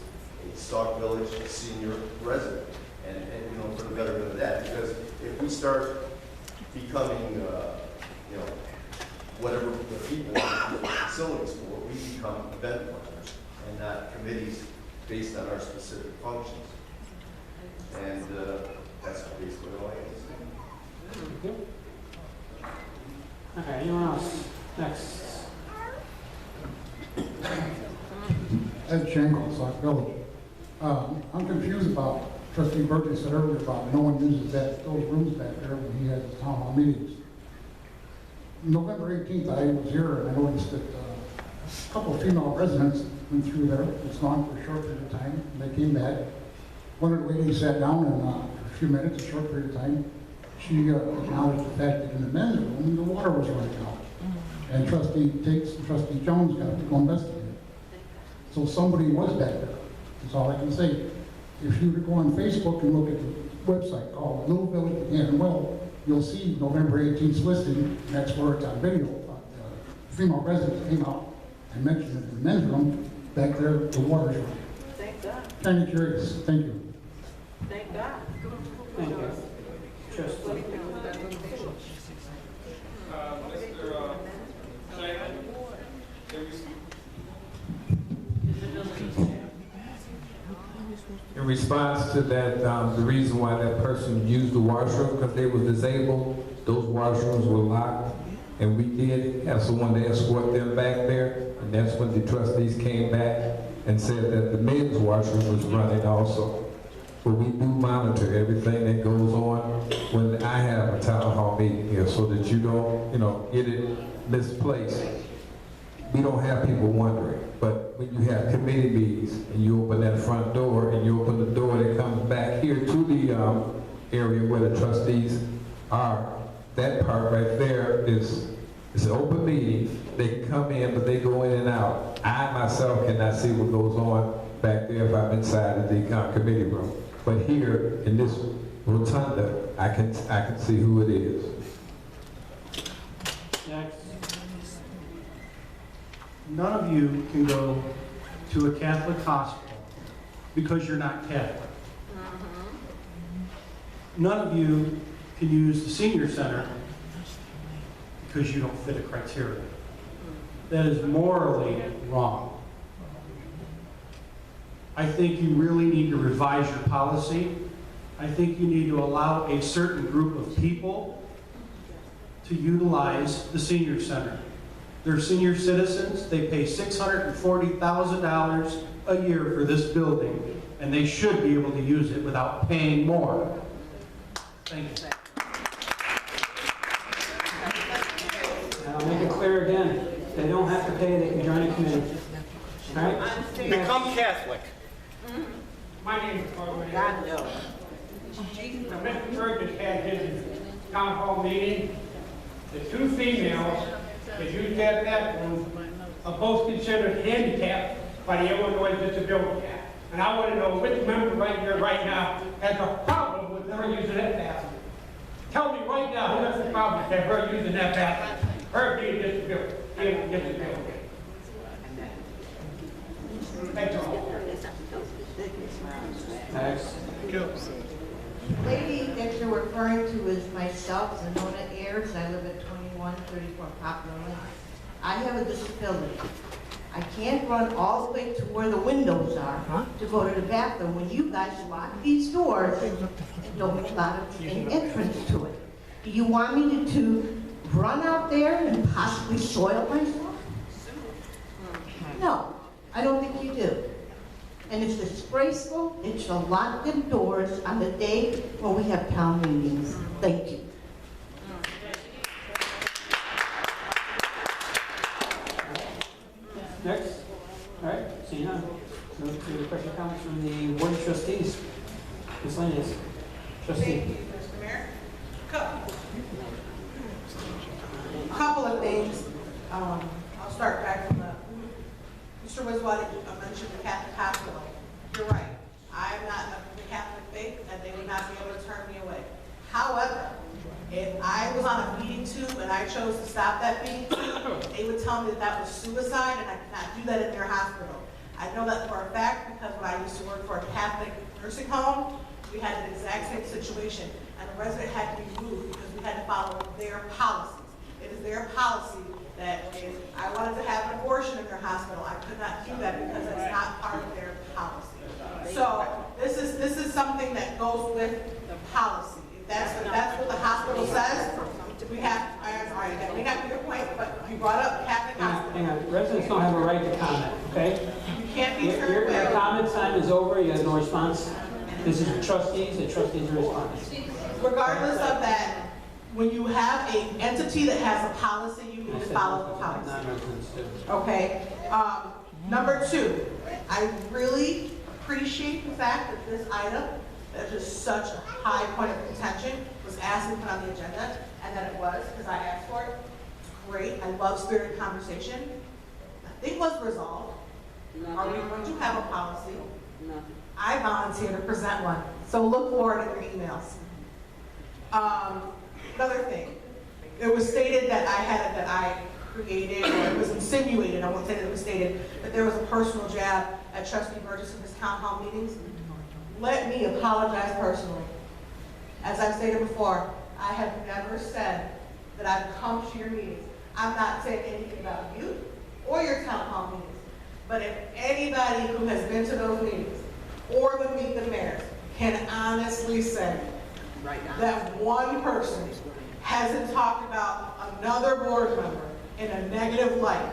Speaker 19: a Sauk Village senior resident, and for the betterment of that. Because if we start becoming, whatever the people want the facilities for, we become event planners and not committees based on our specific functions. And that's basically all I have to say.
Speaker 1: Okay, anyone else? Next.
Speaker 20: Ed Shangle, Sauk Village. I'm confused about Trustee Burgess said earlier about no one uses those rooms back there when he has his town hall meetings. November 18th, I was here and I noticed that a couple of female residents went through there. It's gone for a short period of time, and they came back. One of the ladies sat down and for a few minutes, a short period of time, she acknowledged the fact that in the men's room, the water was running out. And Trustee Tiggs and Trustee Jones got to go investigate. So somebody was back there. That's all I can say. If you were to go on Facebook and look at the website called Little Village Again, well, you'll see November 18th listing, and that's where it's on video. Female residents came out and mentioned that in the men's room, back there, the water's running.
Speaker 7: Thank God.
Speaker 20: Kind of curious. Thank you.
Speaker 7: Thank God.
Speaker 1: Thank you. Just
Speaker 5: In response to that, the reason why that person used the washroom, because they were disabled, those washrooms were locked, and we did have someone to escort them back there, and that's when the trustees came back and said that the men's washroom was running also. But we do monitor everything that goes on when I have a town hall meeting here, so that you don't, get it misplaced. We don't have people wondering, but when you have committee meetings and you open that front door and you open the door that comes back here to the area where the trustees are, that part right there is It's an open meeting. They can come in, but they go in and out. I myself cannot see what goes on back there if I'm inside of the committee room. But here in this rotunda, I can see who it is.
Speaker 1: Next.
Speaker 21: None of you can go to a Catholic hospital because you're not Catholic. None of you can use the senior center because you don't fit a criteria. That is morally wrong. I think you really need to revise your policy. I think you need to allow a certain group of people to utilize the senior center. They're senior citizens. They pay $640,000 a year for this building, and they should be able to use it without paying more. Thank you.
Speaker 1: I'll make it clear again. They don't have to pay, they can join a committee. All right?
Speaker 22: Become Catholic.
Speaker 23: My name is Carl. Mr. Burgess had his town hall meeting. The two females that used that bathroom are both considered handicapped by the Illinois Disability Act. And I want to know which member right here, right now, has a problem with her using that bathroom. Tell me right now who has a problem with her using that bathroom. Her being disability. Thank you all.
Speaker 1: Next.
Speaker 24: The lady that you're referring to is myself, Zenona Ayers. I live at 2134 Poplar Lane. I have a disability. I can't run all the way to where the windows are to go to the bathroom when you guys lock these doors and don't allow an entrance to it. Do you want me to run out there and possibly soil myself? No, I don't think you do. And it's disgraceful, it's to lock the doors on the day when we have town meetings. Thank you.
Speaker 1: Next. All right, seeing none. Move to the question comments from the board of trustees. Miscellaneous. Trustee.
Speaker 7: Thank you, Mr. Mayor. Couple of things. I'll start back from Mr. Wiswadi mentioned the Catholic hospital. You're right. I'm not of the Catholic faith, and they would not be able to turn me away. However, if I was on a feeding tube and I chose to stop that feeding tube, they would tell me that that was suicide, and I could not do that in their hospital. I know that for a fact because when I used to work for a Catholic nursing home, we had the exact same situation, and a resident had to be moved because we had to follow their policies. It is their policy that if I wanted to have an abortion in their hospital, I could not do that because that's not part of their policy. So this is something that goes with the policy. If that's what the hospital says, we have. I'm sorry, that may not be your point, but you brought up Catholic hospital.
Speaker 1: Hang on. Residents don't have a right to comment. Okay.
Speaker 7: You can't be turned away.
Speaker 1: Your comment time is over. You have no response. This is the trustees. The trustees are responding.
Speaker 7: Regardless of that, when you have an entity that has a policy, you need to follow the policy. Okay. Number two, I really appreciate the fact that this item, that is such a high point of contention, was asked and put on the agenda, and that it was, because I asked for it. It's great. I love spirited conversation. Nothing was resolved. Are we going to have a policy?
Speaker 11: Nothing.
Speaker 7: I volunteer to present one, so look forward to your emails. Another thing, it was stated that I created, or it was insinuated, I won't say that it was stated, that there was a personal jab at Trustee Burgess in his town hall meetings. Let me apologize personally. As I've stated before, I have never said that I've come to your meetings. I'm not saying anything about you or your town hall meetings, but if anybody who has been to those meetings or the Meet the Mayors can honestly say that one person hasn't talked about another board member in a negative light,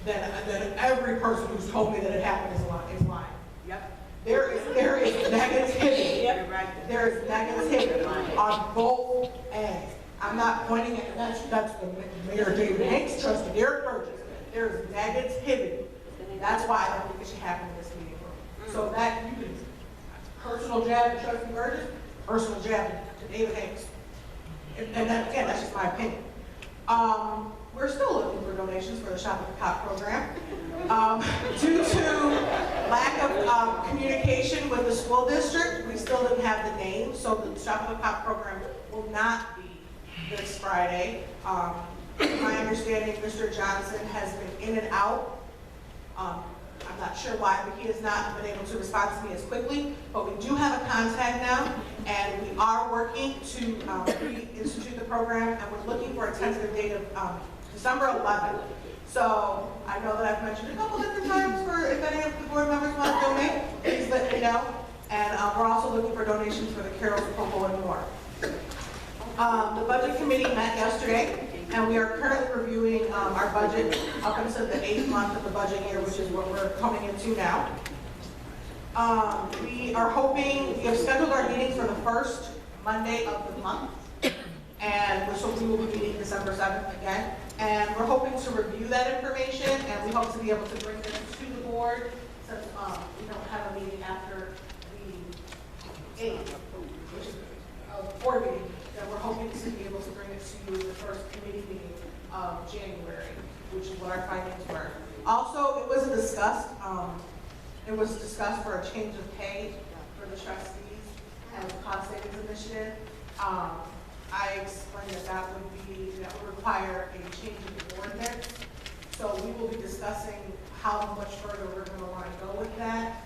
Speaker 7: then every person who's told me that it happened is lying. Yep. There is negativity. Yep. There is negativity on both ends. I'm not pointing at that's the Mayor David Hanks, Trustee Derek Burgess. There is negativity. That's why I don't think it should happen in this meeting room. So that you can personal jab to Trustee Burgess, personal jab to David Hanks. And that, again, that's just my opinion. Shop at the Cop program. Due to lack of communication with the school district, we still didn't have the name, so the Shop at the Cop program will not be this Friday. My understanding, Mr. Johnson has been in and out. I'm not sure why, but he has not been able to respond to me as quickly. But we do have a contact now, and we are working to reinstitute the program, and we're looking for a tentative date of December 11th. So I know that I've mentioned a couple different times for if any of the board members want to donate, please let me know. And we're also looking for donations for the Carols, Popo, and more. The budget committee met yesterday, and we are currently reviewing our budget up until the 8th month of the budget year, which is what we're coming into now. We are hoping, we have scheduled our meetings for the first Monday of the month, and so we will be meeting December 7th again. And we're hoping to review that information, and we hope to be able to bring this to the board since we don't have a meeting after the 8th, which is a board meeting. That we're hoping to be able to bring it to you the first committee meeting of January, which is what our findings were. Also, it was discussed for a change of pay for the trustees and the cost savings initiative. I explained that would require a change in the ordinance. So we will be discussing how much further we're going to want to go with that.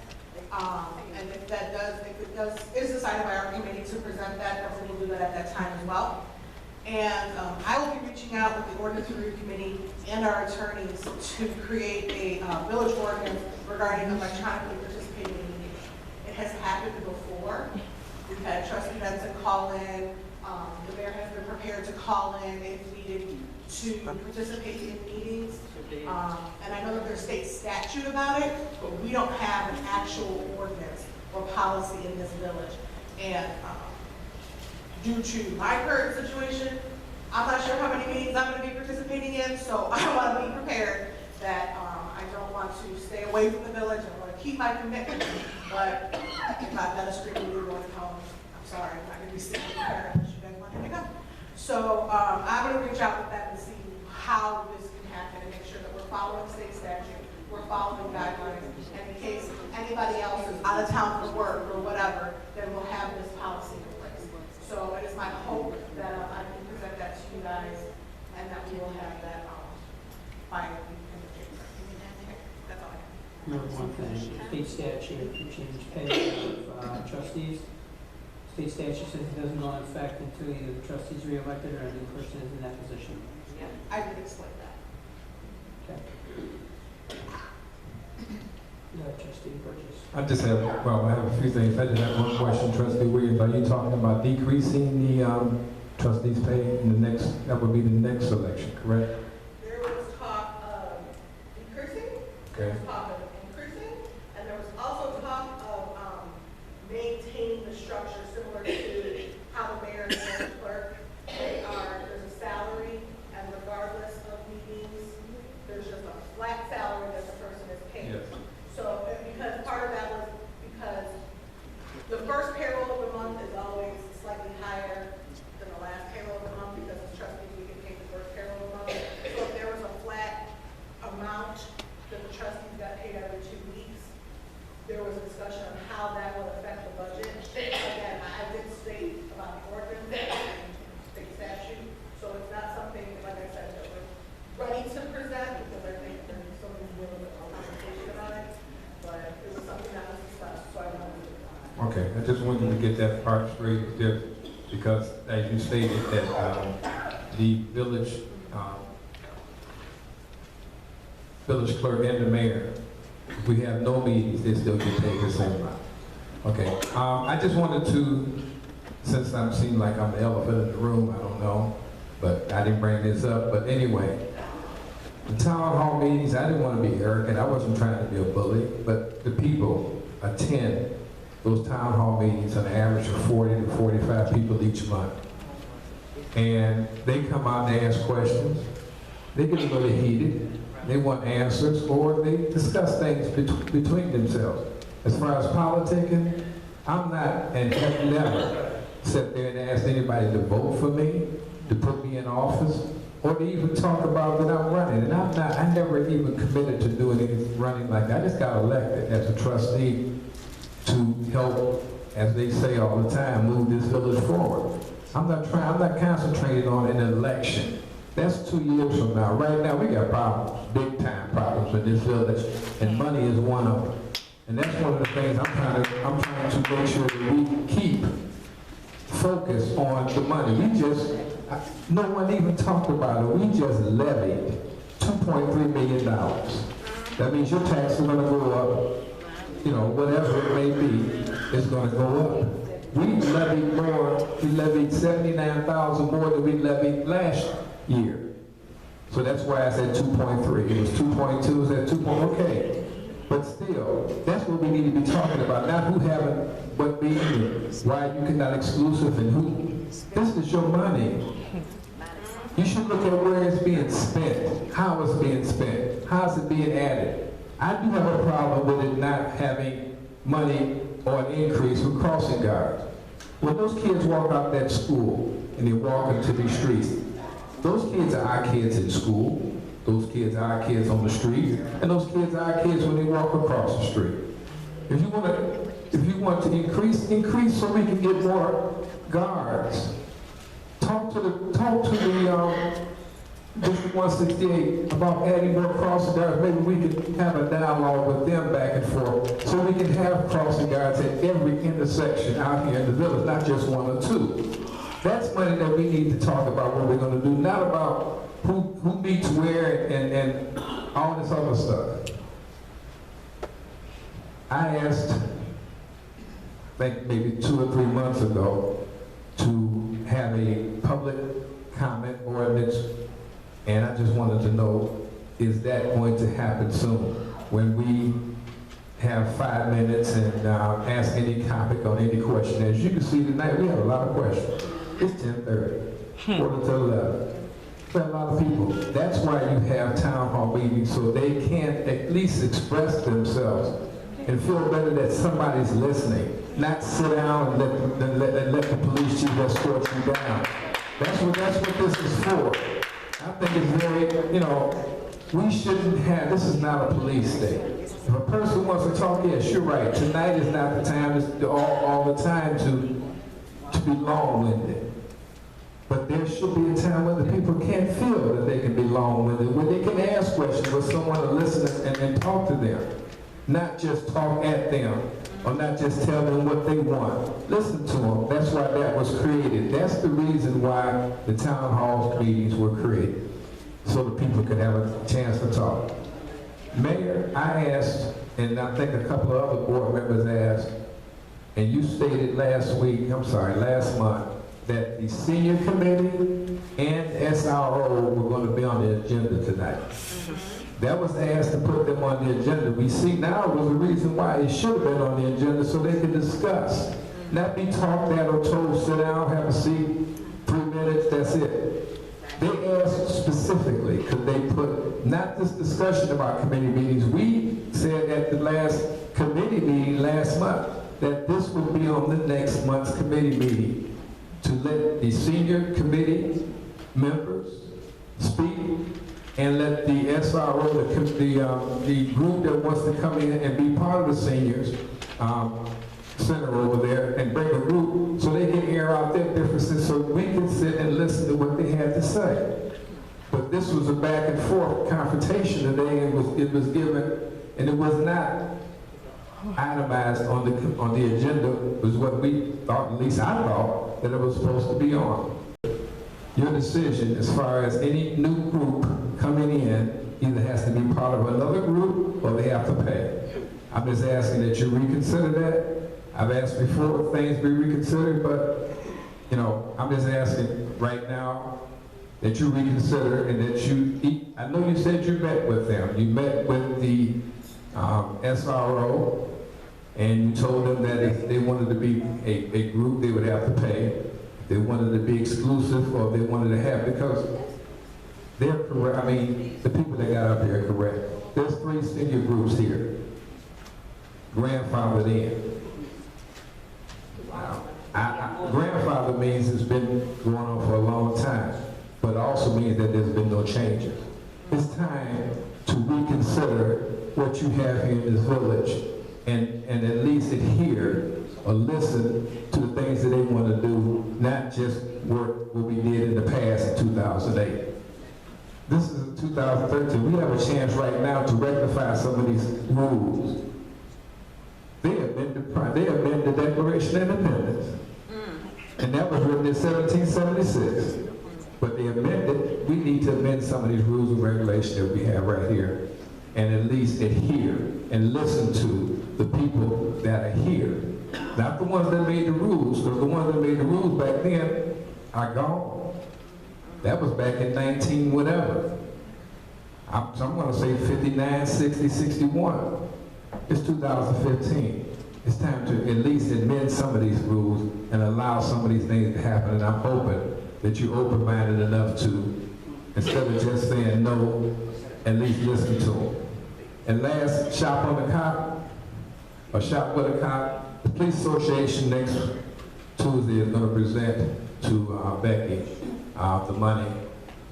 Speaker 7: And if it is decided by our committee to present that, then we will do that at that time as well. And I will be reaching out with the ordinance review committee and our attorneys to create a village ordinance regarding electronically participating in meetings. It has happened before. We've had trustee Benson call in. The mayor has been prepared to call in if needed to participate in meetings. And I know that there's state statute about it, but we don't have an actual ordinance or policy in this village. And due to my current situation, I'm not sure how many meetings I'm going to be participating in, so I want to be prepared that I don't want to stay away from the village. I want to keep my commitment, but if I've got a screaming leader on the home, I'm sorry, I'm not going to be sitting there unless you guys want me to go. So I'm going to reach out with them and see how this can happen and make sure that we're following state statute, we're following guidelines, and in case anybody else is out of town for work or whatever, then we'll have this policy in place. So it is my hope that I can present that to you guys and that we will have that by the end of January. That's all I have.
Speaker 1: Remember one thing, state statute, you change pay of trustees. State statute says it doesn't go into effect until either the trustees are re-elected or a new person is in that position.
Speaker 7: Yeah, I did explain that.
Speaker 1: Okay. Trustee Burgess.
Speaker 5: I just have, well, I have a few things. I just have one question, Trustee Williams. Are you talking about decreasing the trustees' pay in the next, that would be the next election, correct?
Speaker 7: There was talk of decreasing, there was talk of increasing, and there was also talk of maintaining the structure similar to how the mayor and the clerk, there's a salary, and regardless of meetings, there's just a flat salary that the person is paid.
Speaker 5: Yes.
Speaker 7: So, because part of that was because the first payroll of the month is always slightly higher than the last payroll of the month because as trustees we get paid the first payroll of the month. So if there was a flat amount that the trustees got paid every 2 weeks, there was a discussion on how that would affect the budget. Again, I did state about the ordinance and state statute, so it's not something, like I said, that we're ready to present because I think there's so many little bit of conversation about it. But it was something that was discussed, so I wanted to.
Speaker 5: Okay, I just wanted to get that part straight there, because as you stated that the village clerk and the mayor, if we have no meetings, they still get paid the same amount. Okay, I just wanted to, since I seem like I'm the elephant in the room, I don't know, but I didn't bring this up, but anyway, the town hall meetings, I didn't want to be arrogant, I wasn't trying to be a bully, but the people attend those town hall meetings on an average of 40 to 45 people each month. And they come out and ask questions, they get a little heated, they want answers, or they discuss things between themselves. As far as politicking, I'm not, and have never sat there and asked anybody to vote for me, to put me in office, or to even talk about that I'm running. And I never even committed to doing any running like that. I just got elected as a trustee to help, as they say all the time, move this village forward. I'm not concentrating on an election. That's 2 years from now. Right now, we got problems, big time problems in this village, and money is one of them. And that's one of the things I'm trying to make sure that we keep focused on the money. No one even talked about it. We just levied $2.3 million. That means your taxes are gonna go up, whatever it may be, is gonna go up. We levied more, we levied 79,000 more than we levied last year. So that's why I said 2.3. It was 2.2, is that 2. Okay. But still, that's what we need to be talking about, not who haven't, what being, why you cannot exclusive and who. This is your money. You should look at where it's being spent, how it's being spent, how's it being added. I do have a problem with it not having money or an increase for crossing guards. When those kids walk out that school and they walk into these streets, those kids are our kids in school. Those kids are our kids on the street, and those kids are our kids when they walk across the street. If you want to increase so we can get more guards. Talk to the District 168 about adding more crossing guards. Maybe we can have a dialogue with them back and forth, so we can have crossing guards at every intersection out here in the village, not just 1 or 2. That's money that we need to talk about what we're going to do, not about who meets where and all this other stuff. I asked, I think maybe 2 or 3 months ago, to have a public comment ordinance, and I just wanted to know, is that going to happen soon? When we have 5 minutes and ask any topic on any question. As you can see tonight, we have a lot of questions. It's 10:30, quarter to 11. A lot of people. That's why you have town hall meetings, so they can at least express themselves and feel better that somebody's listening. Not sit down and let the police chief escort you down. That's what this is for. I think it's very, we shouldn't have, this is not a police state. If a person wants to talk, yes, you're right. Tonight is not the time, all the time to be long-winded. But there should be a time when the people can feel that they can be long-winded, when they can ask questions, with someone to listen and talk to them. Not just talk at them, or not just tell them what they want. Listen to them. That's why that was created. That's the reason why the town hall meetings were created, so the people could have a chance to talk. Mayor, I asked, and I think a couple of other board members asked, and you stated last month, that the senior committee and SRO were going to be on the agenda tonight. That was asked to put them on the agenda. We see now was the reason why it should have been on the agenda, so they could discuss. Not be talked at or told, sit down, have a seat, 3 minutes, that's it. They asked specifically, could they put, not this discussion about committee meetings, we said at the last committee meeting last month that this would be on the next month's committee meeting, to let the senior committee members speak and let the SRO, the group that wants to come in and be part of the seniors center over there, and bring a group so they can air out their differences so we can sit and listen to what they had to say. But this was a back and forth confrontation today, and it was given, and it was not itemized on the agenda, was what we thought, at least I thought, that it was supposed to be on. Your decision as far as any new group coming in either has to be part of another group or they have to pay. I'm just asking that you reconsider that. I've asked before things be reconsidered, but I'm just asking right now that you reconsider and that I know you said you met with them. You met with the SRO, and you told them that if they wanted to be a group, they would have to pay. If they wanted to be exclusive, or if they wanted to have, because they're correct. I mean, the people that got up here are correct. There's 3 senior groups here, grandfathered in. Grandfather means it's been going on for a long time, but it also means that there's been time to reconsider what you have here in this village and at least adhere or listen to the things that they want to do, not just work what we did in the past in 2008. This is 2013. We have a chance right now to rectify some of these rules. They amended the Declaration of Independence. And that was written in 1776. But they amended, we need to amend some of these rules and regulations that we have right here and at least adhere and listen to the people that are here. Not the ones that made the rules, because the ones that made the rules back then are gone. That was back in 19 whatever. I'm going to say 59, 60, 61. It's 2015. It's time to at least amend some of these rules and allow some of these things to happen. And I'm hoping that you're open-minded enough to, instead of just saying no, at least listen to them. And last, shop on the cop, or shop with a cop. The police association next Tuesday is going to present to Becky the money.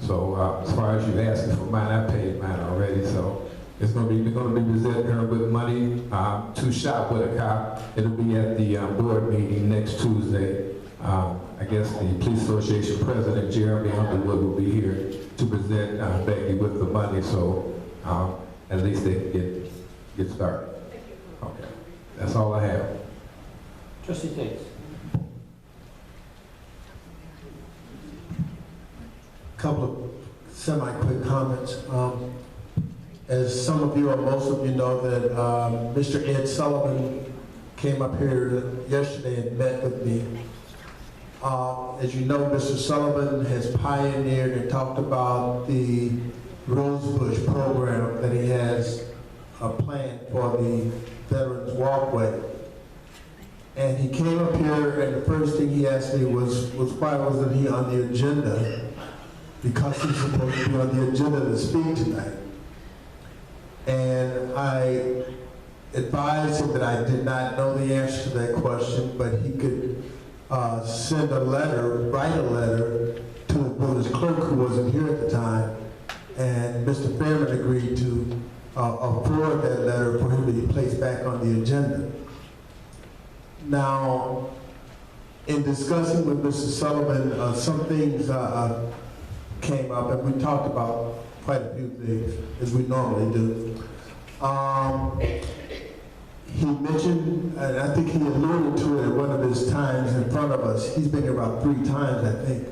Speaker 5: So as far as you asking for mine, I paid mine already. So we're going to be presenting her with money to shop with a cop. It'll be at the board meeting next Tuesday. I guess the police association president, Jeremy Underwood, will be here to present Becky with the money. So at least they can get started. Okay, that's all I have.
Speaker 1: Trustee Tate.
Speaker 6: Couple of semi-quick comments. As some of you or most of you know that Mr. Ed Sullivan came up here yesterday and met with me. As you know, Mr. Sullivan has pioneered and talked about the Rosebush program that he has planned for the Veterans Walkway. And he came up here and the first thing he asked me was why wasn't he on the agenda? Because he's supposed to be on the agenda to speak tonight. And I advised him that I did not know the answer to that question, but he could send a letter, write a letter to the village clerk who wasn't here at the time, and Mr. Fairman agreed to forward that letter for him to be placed back on the agenda. Now, in discussing with Mr. Sullivan, some things came up, and we talked about quite a few things, as we normally do. He mentioned, and I think he alluded to it at one of his times in front of us, he's been here about 3 times, I think,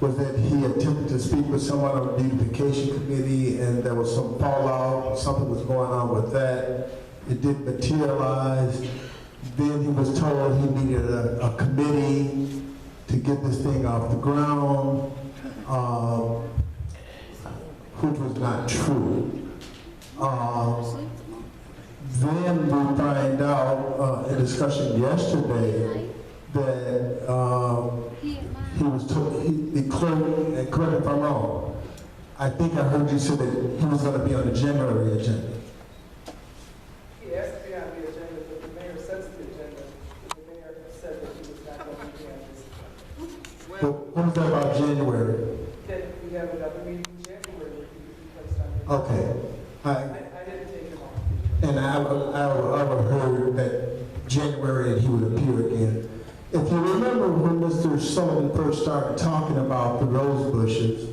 Speaker 6: was that he attempted to speak with someone on the beautification committee, and there was some fallout, something was going on with that. It didn't materialize. Then he was told he needed a committee to get this thing off the ground, which was not true. Then we find out in discussion yesterday that he was told, the clerk, and correct me if I'm wrong, I think I heard you say that he was going to be on the January agenda.
Speaker 2: He asked to be on the agenda, but the mayor sets the agenda. The mayor said that he was not going to be on this.
Speaker 6: What was that about January?
Speaker 2: That we have another meeting in January where he could be placed on the agenda.
Speaker 6: Okay.
Speaker 2: I didn't take him off.
Speaker 6: And I heard that January he would appear again. If you remember when Mr. Sullivan first started talking about the rose bushes,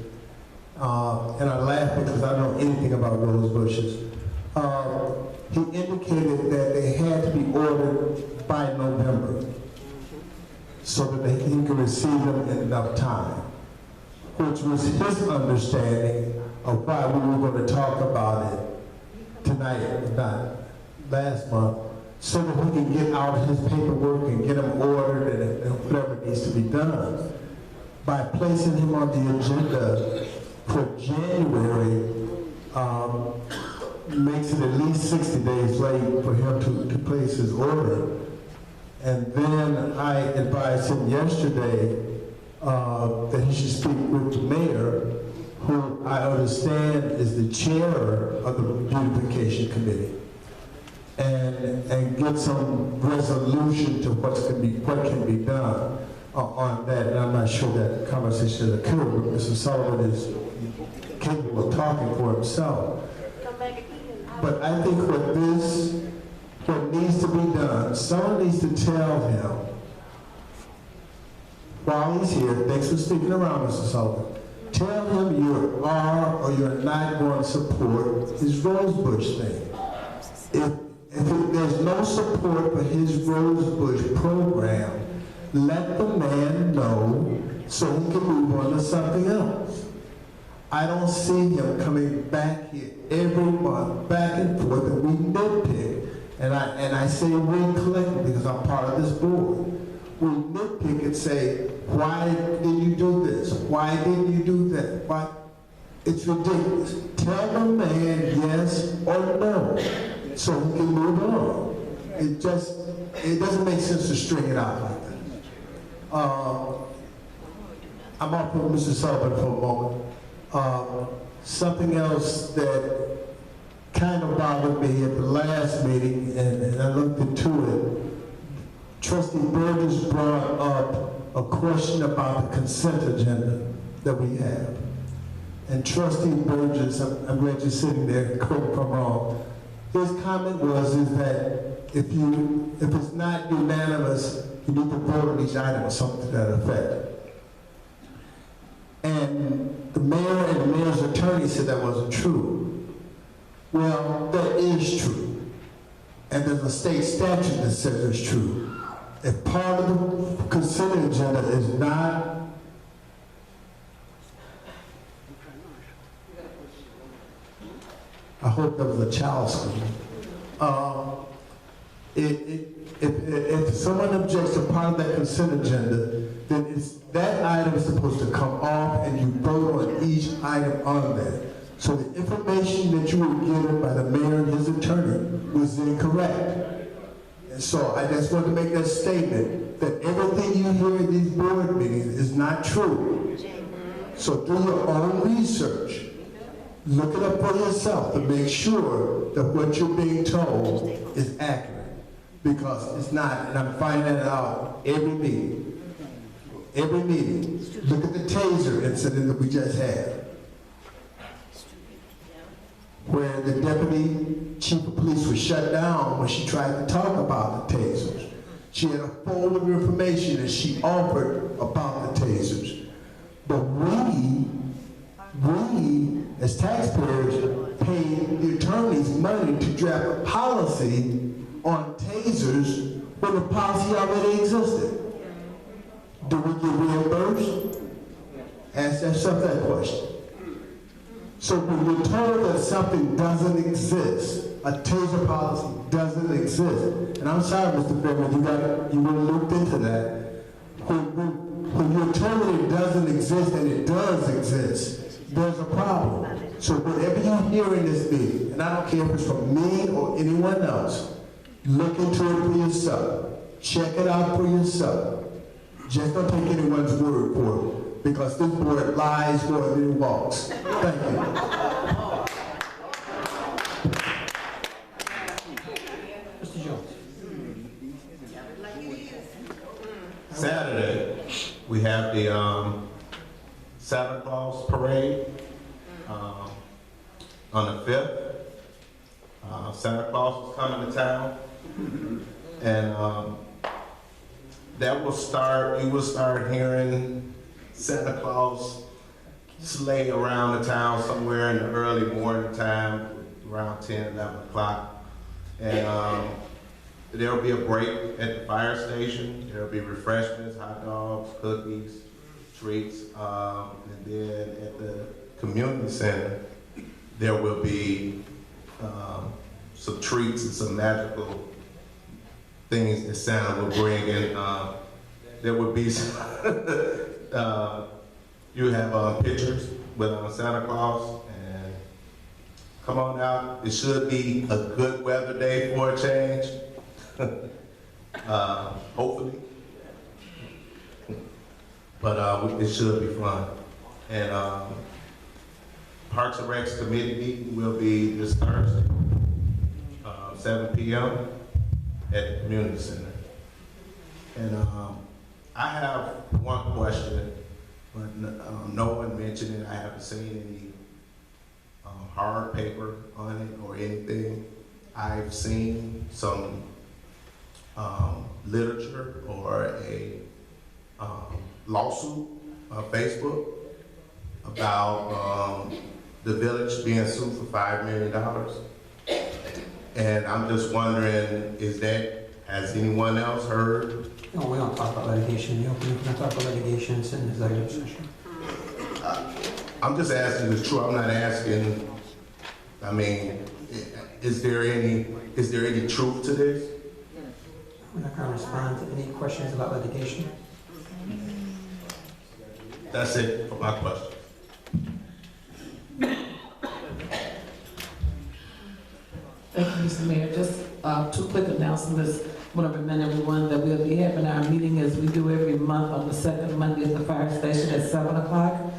Speaker 6: and I laugh because I don't know anything about rose bushes, he indicated that they had to be ordered by November so that he could receive them in enough time, which was his understanding of why we were going to talk about it tonight, if not last month, so that we can get out his paperwork and get them ordered and whatever needs to be done. By placing him on the agenda for January, makes it at least 60 days late for him to place his order. And then I advised him yesterday that he should speak with the mayor, who I understand is the chair of the beautification committee, and get some resolution to what can be done on that. And I'm not sure that conversation has occurred, but Mr. Sullivan is capable of talking for himself. But I think what needs to be done, someone needs to tell him while he's here, thanks for sticking around, Mr. Sullivan, tell him you are or you're not going to support his Rosebush thing. If there's no support for his Rosebush program, let the man know so he can move on to something else. I don't see him coming back here every month, back and forth, and we nitpick. And I say we collectively because I'm part of this board. We nitpick and say, why did you do this? Why didn't you do that? Why? It's ridiculous. Tell the man yes or no so he can move on. It doesn't make sense to string it out like that. I'm off with Mr. Sullivan for a moment. Something else that kind of bothered me at the last meeting, and I looked into it. Trustee Burgess brought up a question about the consent agenda that we have. And Trustee Burgess, I'm glad you're sitting there, correct me if I'm wrong, his comment is that if it's not unanimous, you need to vote on each item or something to that effect. And the mayor and the mayor's attorney said that wasn't true. Well, that is true. And there's a state statute that says it's true. If part of the consent agenda is not I hope that was a child's school. If someone objects to part of that consent agenda, then that item is supposed to come off and you vote on each item on there. So the information that you were given by the mayor and his attorney was incorrect. And so I just want to make that statement that everything you hear in these board meetings is not true. So do your own research. Look it up for yourself to make sure that what you're being told is accurate. Because it's not, and I'm finding that out every meeting. Every meeting. Look at the taser incident that we just had, where the deputy chief of police was shut down when she tried to talk about the tasers. She had a folder of information that she offered about the tasers. But we as taxpayers pay the attorneys money to draft a policy on tasers when the policy already existed. Do we get reimbursed? Ask yourself that question. So when you're told that something doesn't exist, a taser policy doesn't exist, and I'm sorry, Mr. Fairman, you would have looked into that. When you're told that it doesn't exist and it does exist, there's a problem. So whatever you hear in this meeting, and I don't care if it's from me or anyone else, look into it for yourself. Check it out for yourself. Just don't take anyone's word for it, because this board lies more than it walks. Thank you.
Speaker 1: Mr. Jones.
Speaker 8: Saturday, we have the Santa Claus parade on the 5th. Santa Claus is coming to town, and that will start, you will start hearing Santa Claus sleigh around the town somewhere in the early morning time, around 10, 11 o'clock. And there'll be a break at the fire station. There'll be refreshments, hot dogs, cookies, treats. And then at the community center, there will be some treats and some magical things that Santa will bring in. There will be you have pictures with Santa Claus, and come on out. It should be a good weather day for a change, hopefully. But it should be fun. And Parks and Recs committee meeting will be this Thursday, 7 p.m. at the community center. And I have one question, but no one mentioned it. I haven't seen any hard paper on it or anything. I've seen some literature or a lawsuit on Facebook about the village being sued for $5 million. And I'm just wondering, has anyone else heard?
Speaker 1: No, we don't talk about litigation. You know, we don't talk about litigation in executive session.
Speaker 8: I'm just asking the truth. I'm not asking, I mean, is there any truth to this?
Speaker 1: We're not going to respond to any questions about litigation.
Speaker 8: That's it for my question.
Speaker 9: Thank you, Mr. Mayor. Just 2 quick announcements. I want to remind everyone that we'll be having our meeting as we do every month on the second Monday at the fire station at 7 o'clock.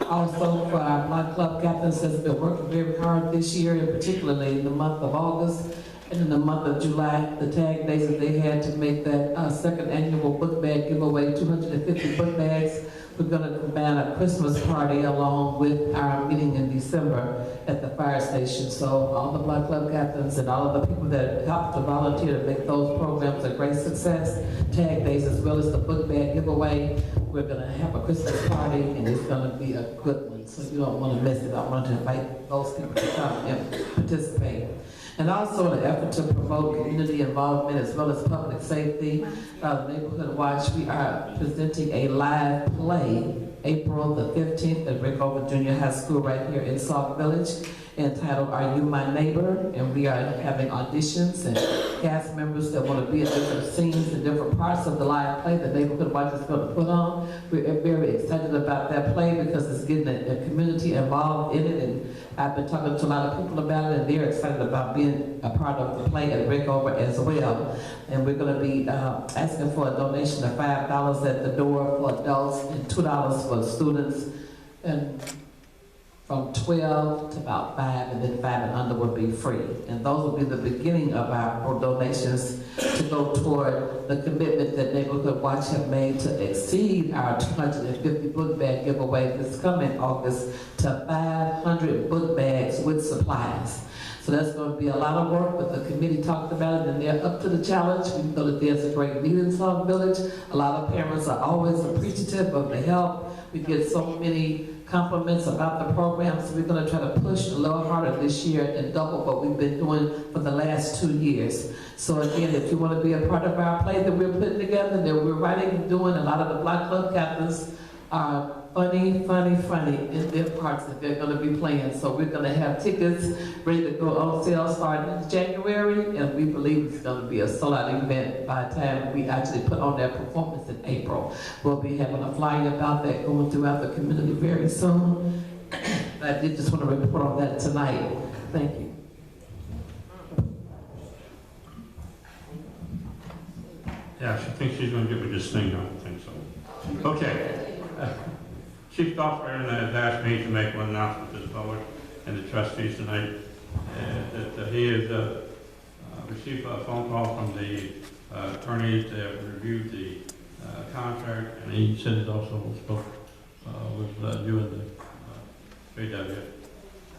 Speaker 9: Also, for our Block Club captains that's been working very hard this year, and particularly in the month of August and in the month of July, the tag days that they had to make that second annual book bag giveaway, 250 book bags. We're going to combine a Christmas party along with our meeting in December at the fire station. So all the Block Club captains and all of the people that helped to volunteer to make those programs a great success, tag days as well as the book bag giveaway. We're going to have a Christmas party and it's going to be a good one. So you don't want to miss it. I want to invite those people to come and participate. And also in an effort to promote community involvement as well as public safety, Neighborhood Watch, we are presenting a live play April the 15th at Rickover Junior High School right here in Sauk Village, entitled Are You My Neighbor? And we are having auditions and cast members that want to be in different scenes and different parts of the live play that Neighborhood Watch is going to put on. We're very excited about that play because it's getting a community involved in it, and I've been talking to a lot of people about it, and they're excited about being a part of the play at Rickover as well. And we're going to be asking for a donation of $5 at the door for adults and $2 for students, and from 12 to about 5, and then 5 and under would be free. And those will be the beginning of our donations to go toward the commitment that Neighborhood Watch have made to exceed our 250 book bag giveaway this coming August to 500 book bags with supplies. So that's going to be a lot of work, but the committee talked about it and they're up to the challenge. We know that there's a great need in Sauk Village. A lot of parents are always appreciative of the help. We get so many compliments about the program, so we're going to try to push a little harder this year and double what we've been doing for the last 2 years. So again, if you want to be a part of our play that we're putting together, that we're writing and doing, a lot of the Block Club captains are funny in their parts that they're going to be playing. So we're going to have tickets ready to go on sale starting in January, and we believe it's going to be a sold-out event by the time we actually put on that performance in April. We'll be having a flyer about that going throughout the community very soon. I did just want to report on that tonight. Thank you.
Speaker 3: Yeah, she thinks she's going to give me this thing. I don't think so. Okay. Chief Goffman has asked me to make one announcement to the public and the trustees tonight, that he has received a phone call from the attorneys that have reviewed the contract, and he said it also spoke with you and the JW,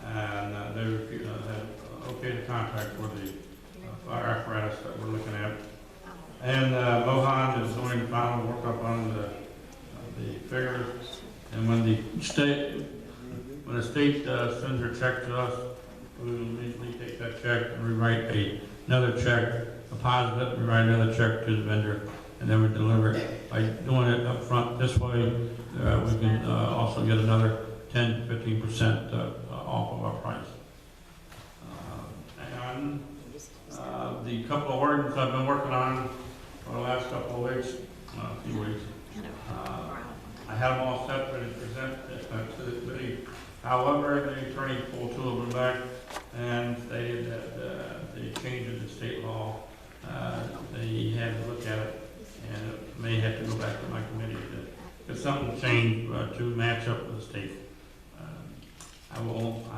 Speaker 3: and they have okayed the contract for the fire apparatus that we're looking at. And Mohan is doing the final workup on the figures. And when the state sends their check to us, we will immediately take that check and rewrite another check, deposit it, and write another check to the vendor, and then we deliver it. By doing it up front this way, we can also get another 10 to 15% off of our price. And the couple of ordinances I've been working on for the last couple of weeks, a few weeks, I had them all set ready to present to the committee. However, the attorney pulled 2 of them back and stated that the change in the state law, they had to look at it, and it may have to go back to my committee to get something changed to match up with the state. I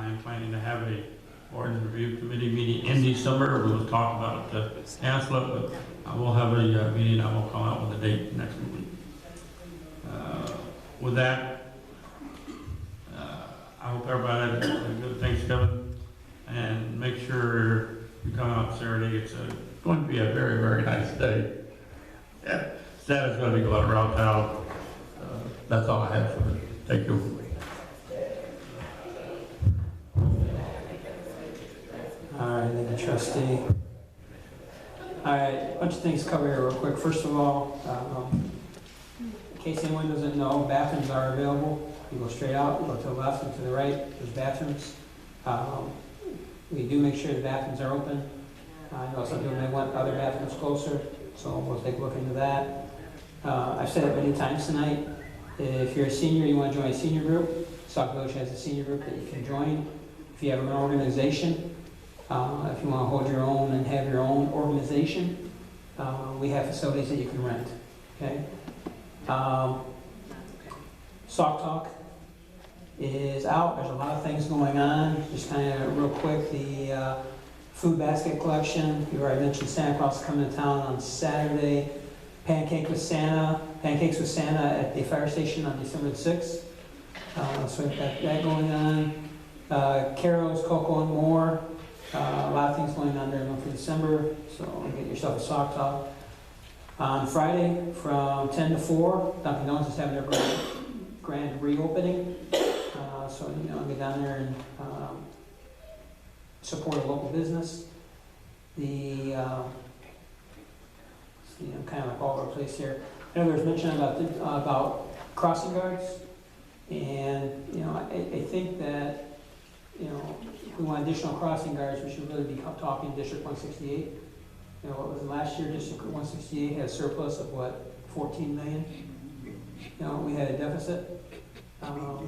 Speaker 3: am planning to have a ordinance review committee meeting in December. We will talk about the ANSLIP, but I will have a meeting. I will come out with a date next week. With that, I hope everybody had a good Thanksgiving. a lot around town. That's all I have for you. Thank you.
Speaker 1: All right, thank you, trustee. All right, a bunch of things to cover here real quick. First of all, in case anyone doesn't know, bathrooms are available. You go straight out, you go to the left and to the right, there's bathrooms. We do make sure the bathrooms are open. I know some people may want other bathrooms closer, so we'll take a look into that. I've said it many times tonight. If you're a senior, you want to join a senior group, Sauk Village has a senior group that you can join. If you have an organization, if you want to hold your own and have your own organization, we have facilities that you can rent. Okay. Sauk Talk is out. There's a lot of things going on. Just kind of real quick, the food basket collection. You already mentioned Santa Claus coming to town on Saturday. Pancakes with Santa at the fire station on December 6th. So we've got that going on. Carols, Cocoa and More. A lot of things going on there in the month of December. So get yourself a Sauk Talk. On Friday from 10 to 4, Dunkin' Donuts is having their grand reopening. So, get down there and support a local business. Kind of like all over the place here. I know there's mention about crossing guards, and I think that if we want additional crossing guards, we should really be talking District 168. What was it last year? District 168 had a surplus of what, 14 million? We had a deficit.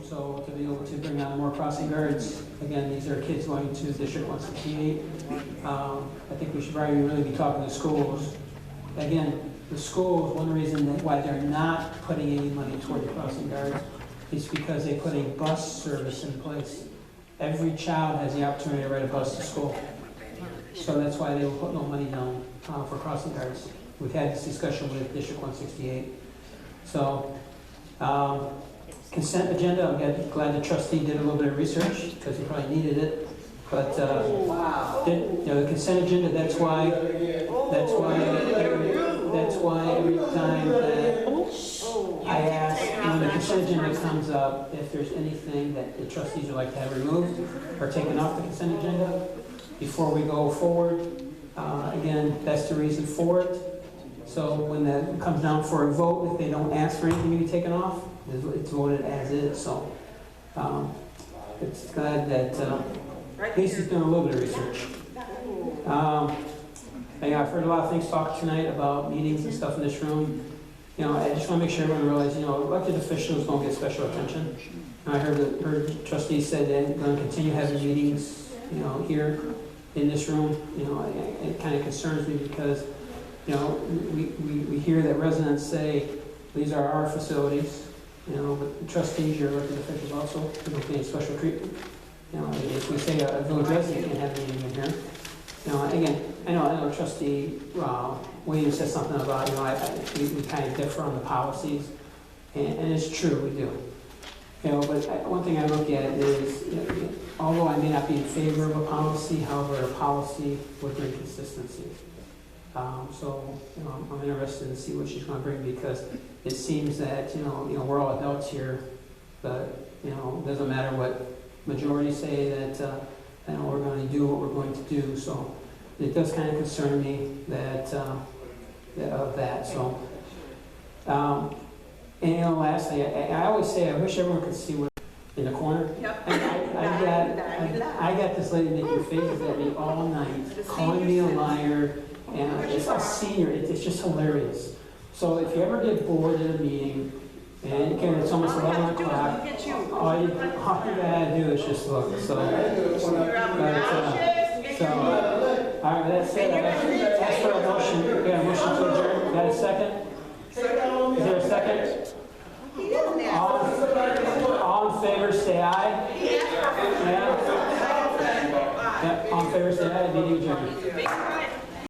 Speaker 1: So to be able to bring on more crossing guards, again, these are kids going to District 168. I think we should probably really be talking to schools. Again, the schools, one reason why they're not putting any money toward the crossing guards is because they put a bus service in place. Every child has the opportunity to ride a bus to school. So that's why they will put no money down for crossing guards. We've had this discussion with District 168. So, consent agenda, I'm glad the trustee did a little bit of research because he probably needed it. But the consent agenda, that's why every time that I ask when the consent agenda comes up, if there's anything that the trustees would like to have removed or taken off the consent agenda before we go forward. Again, that's the reason for it. So when that comes down for a vote, if they don't ask for anything to be taken off, it's voted as is. So it's glad that at least he's done a little bit of research. I've heard a lot of things talked tonight about meetings and stuff in this room. I just want to make sure everyone realizes, elected officials don't get special attention. I heard the trustees said they're going to continue having meetings, here in this room. It kind of concerns me because, we hear that residents say, these are our facilities, but the trustees, your elected officials also, they don't get any special treatment. If we say a village resident can't have a meeting in here, again, I know Trustee Williams said something about, we kind of differ on the policies, and it's true, we do. But one thing I look at is, although I may not be in favor of a policy, however, a policy would bring consistency. So, I'm interested to see what she's going to bring because it seems that, we're all adults here, but, it doesn't matter what majority say that, we're going to do what we're going to do. So it does kind of concern me that, of that. So, and lastly, I always say I wish everyone could see what in the corner. Yep. I got this lady making faces at me all night, calling me a liar, and it's a senior. It's just hilarious. So if you ever get bored in a meeting, and again, it's almost 11 o'clock. All you gotta do is just look. So, all right, that's it. Ask for a motion. We got a motion to adjourn. Got a second? Is there a second? All in favor, say aye. Yeah. All in favor, say aye. Meeting adjourned.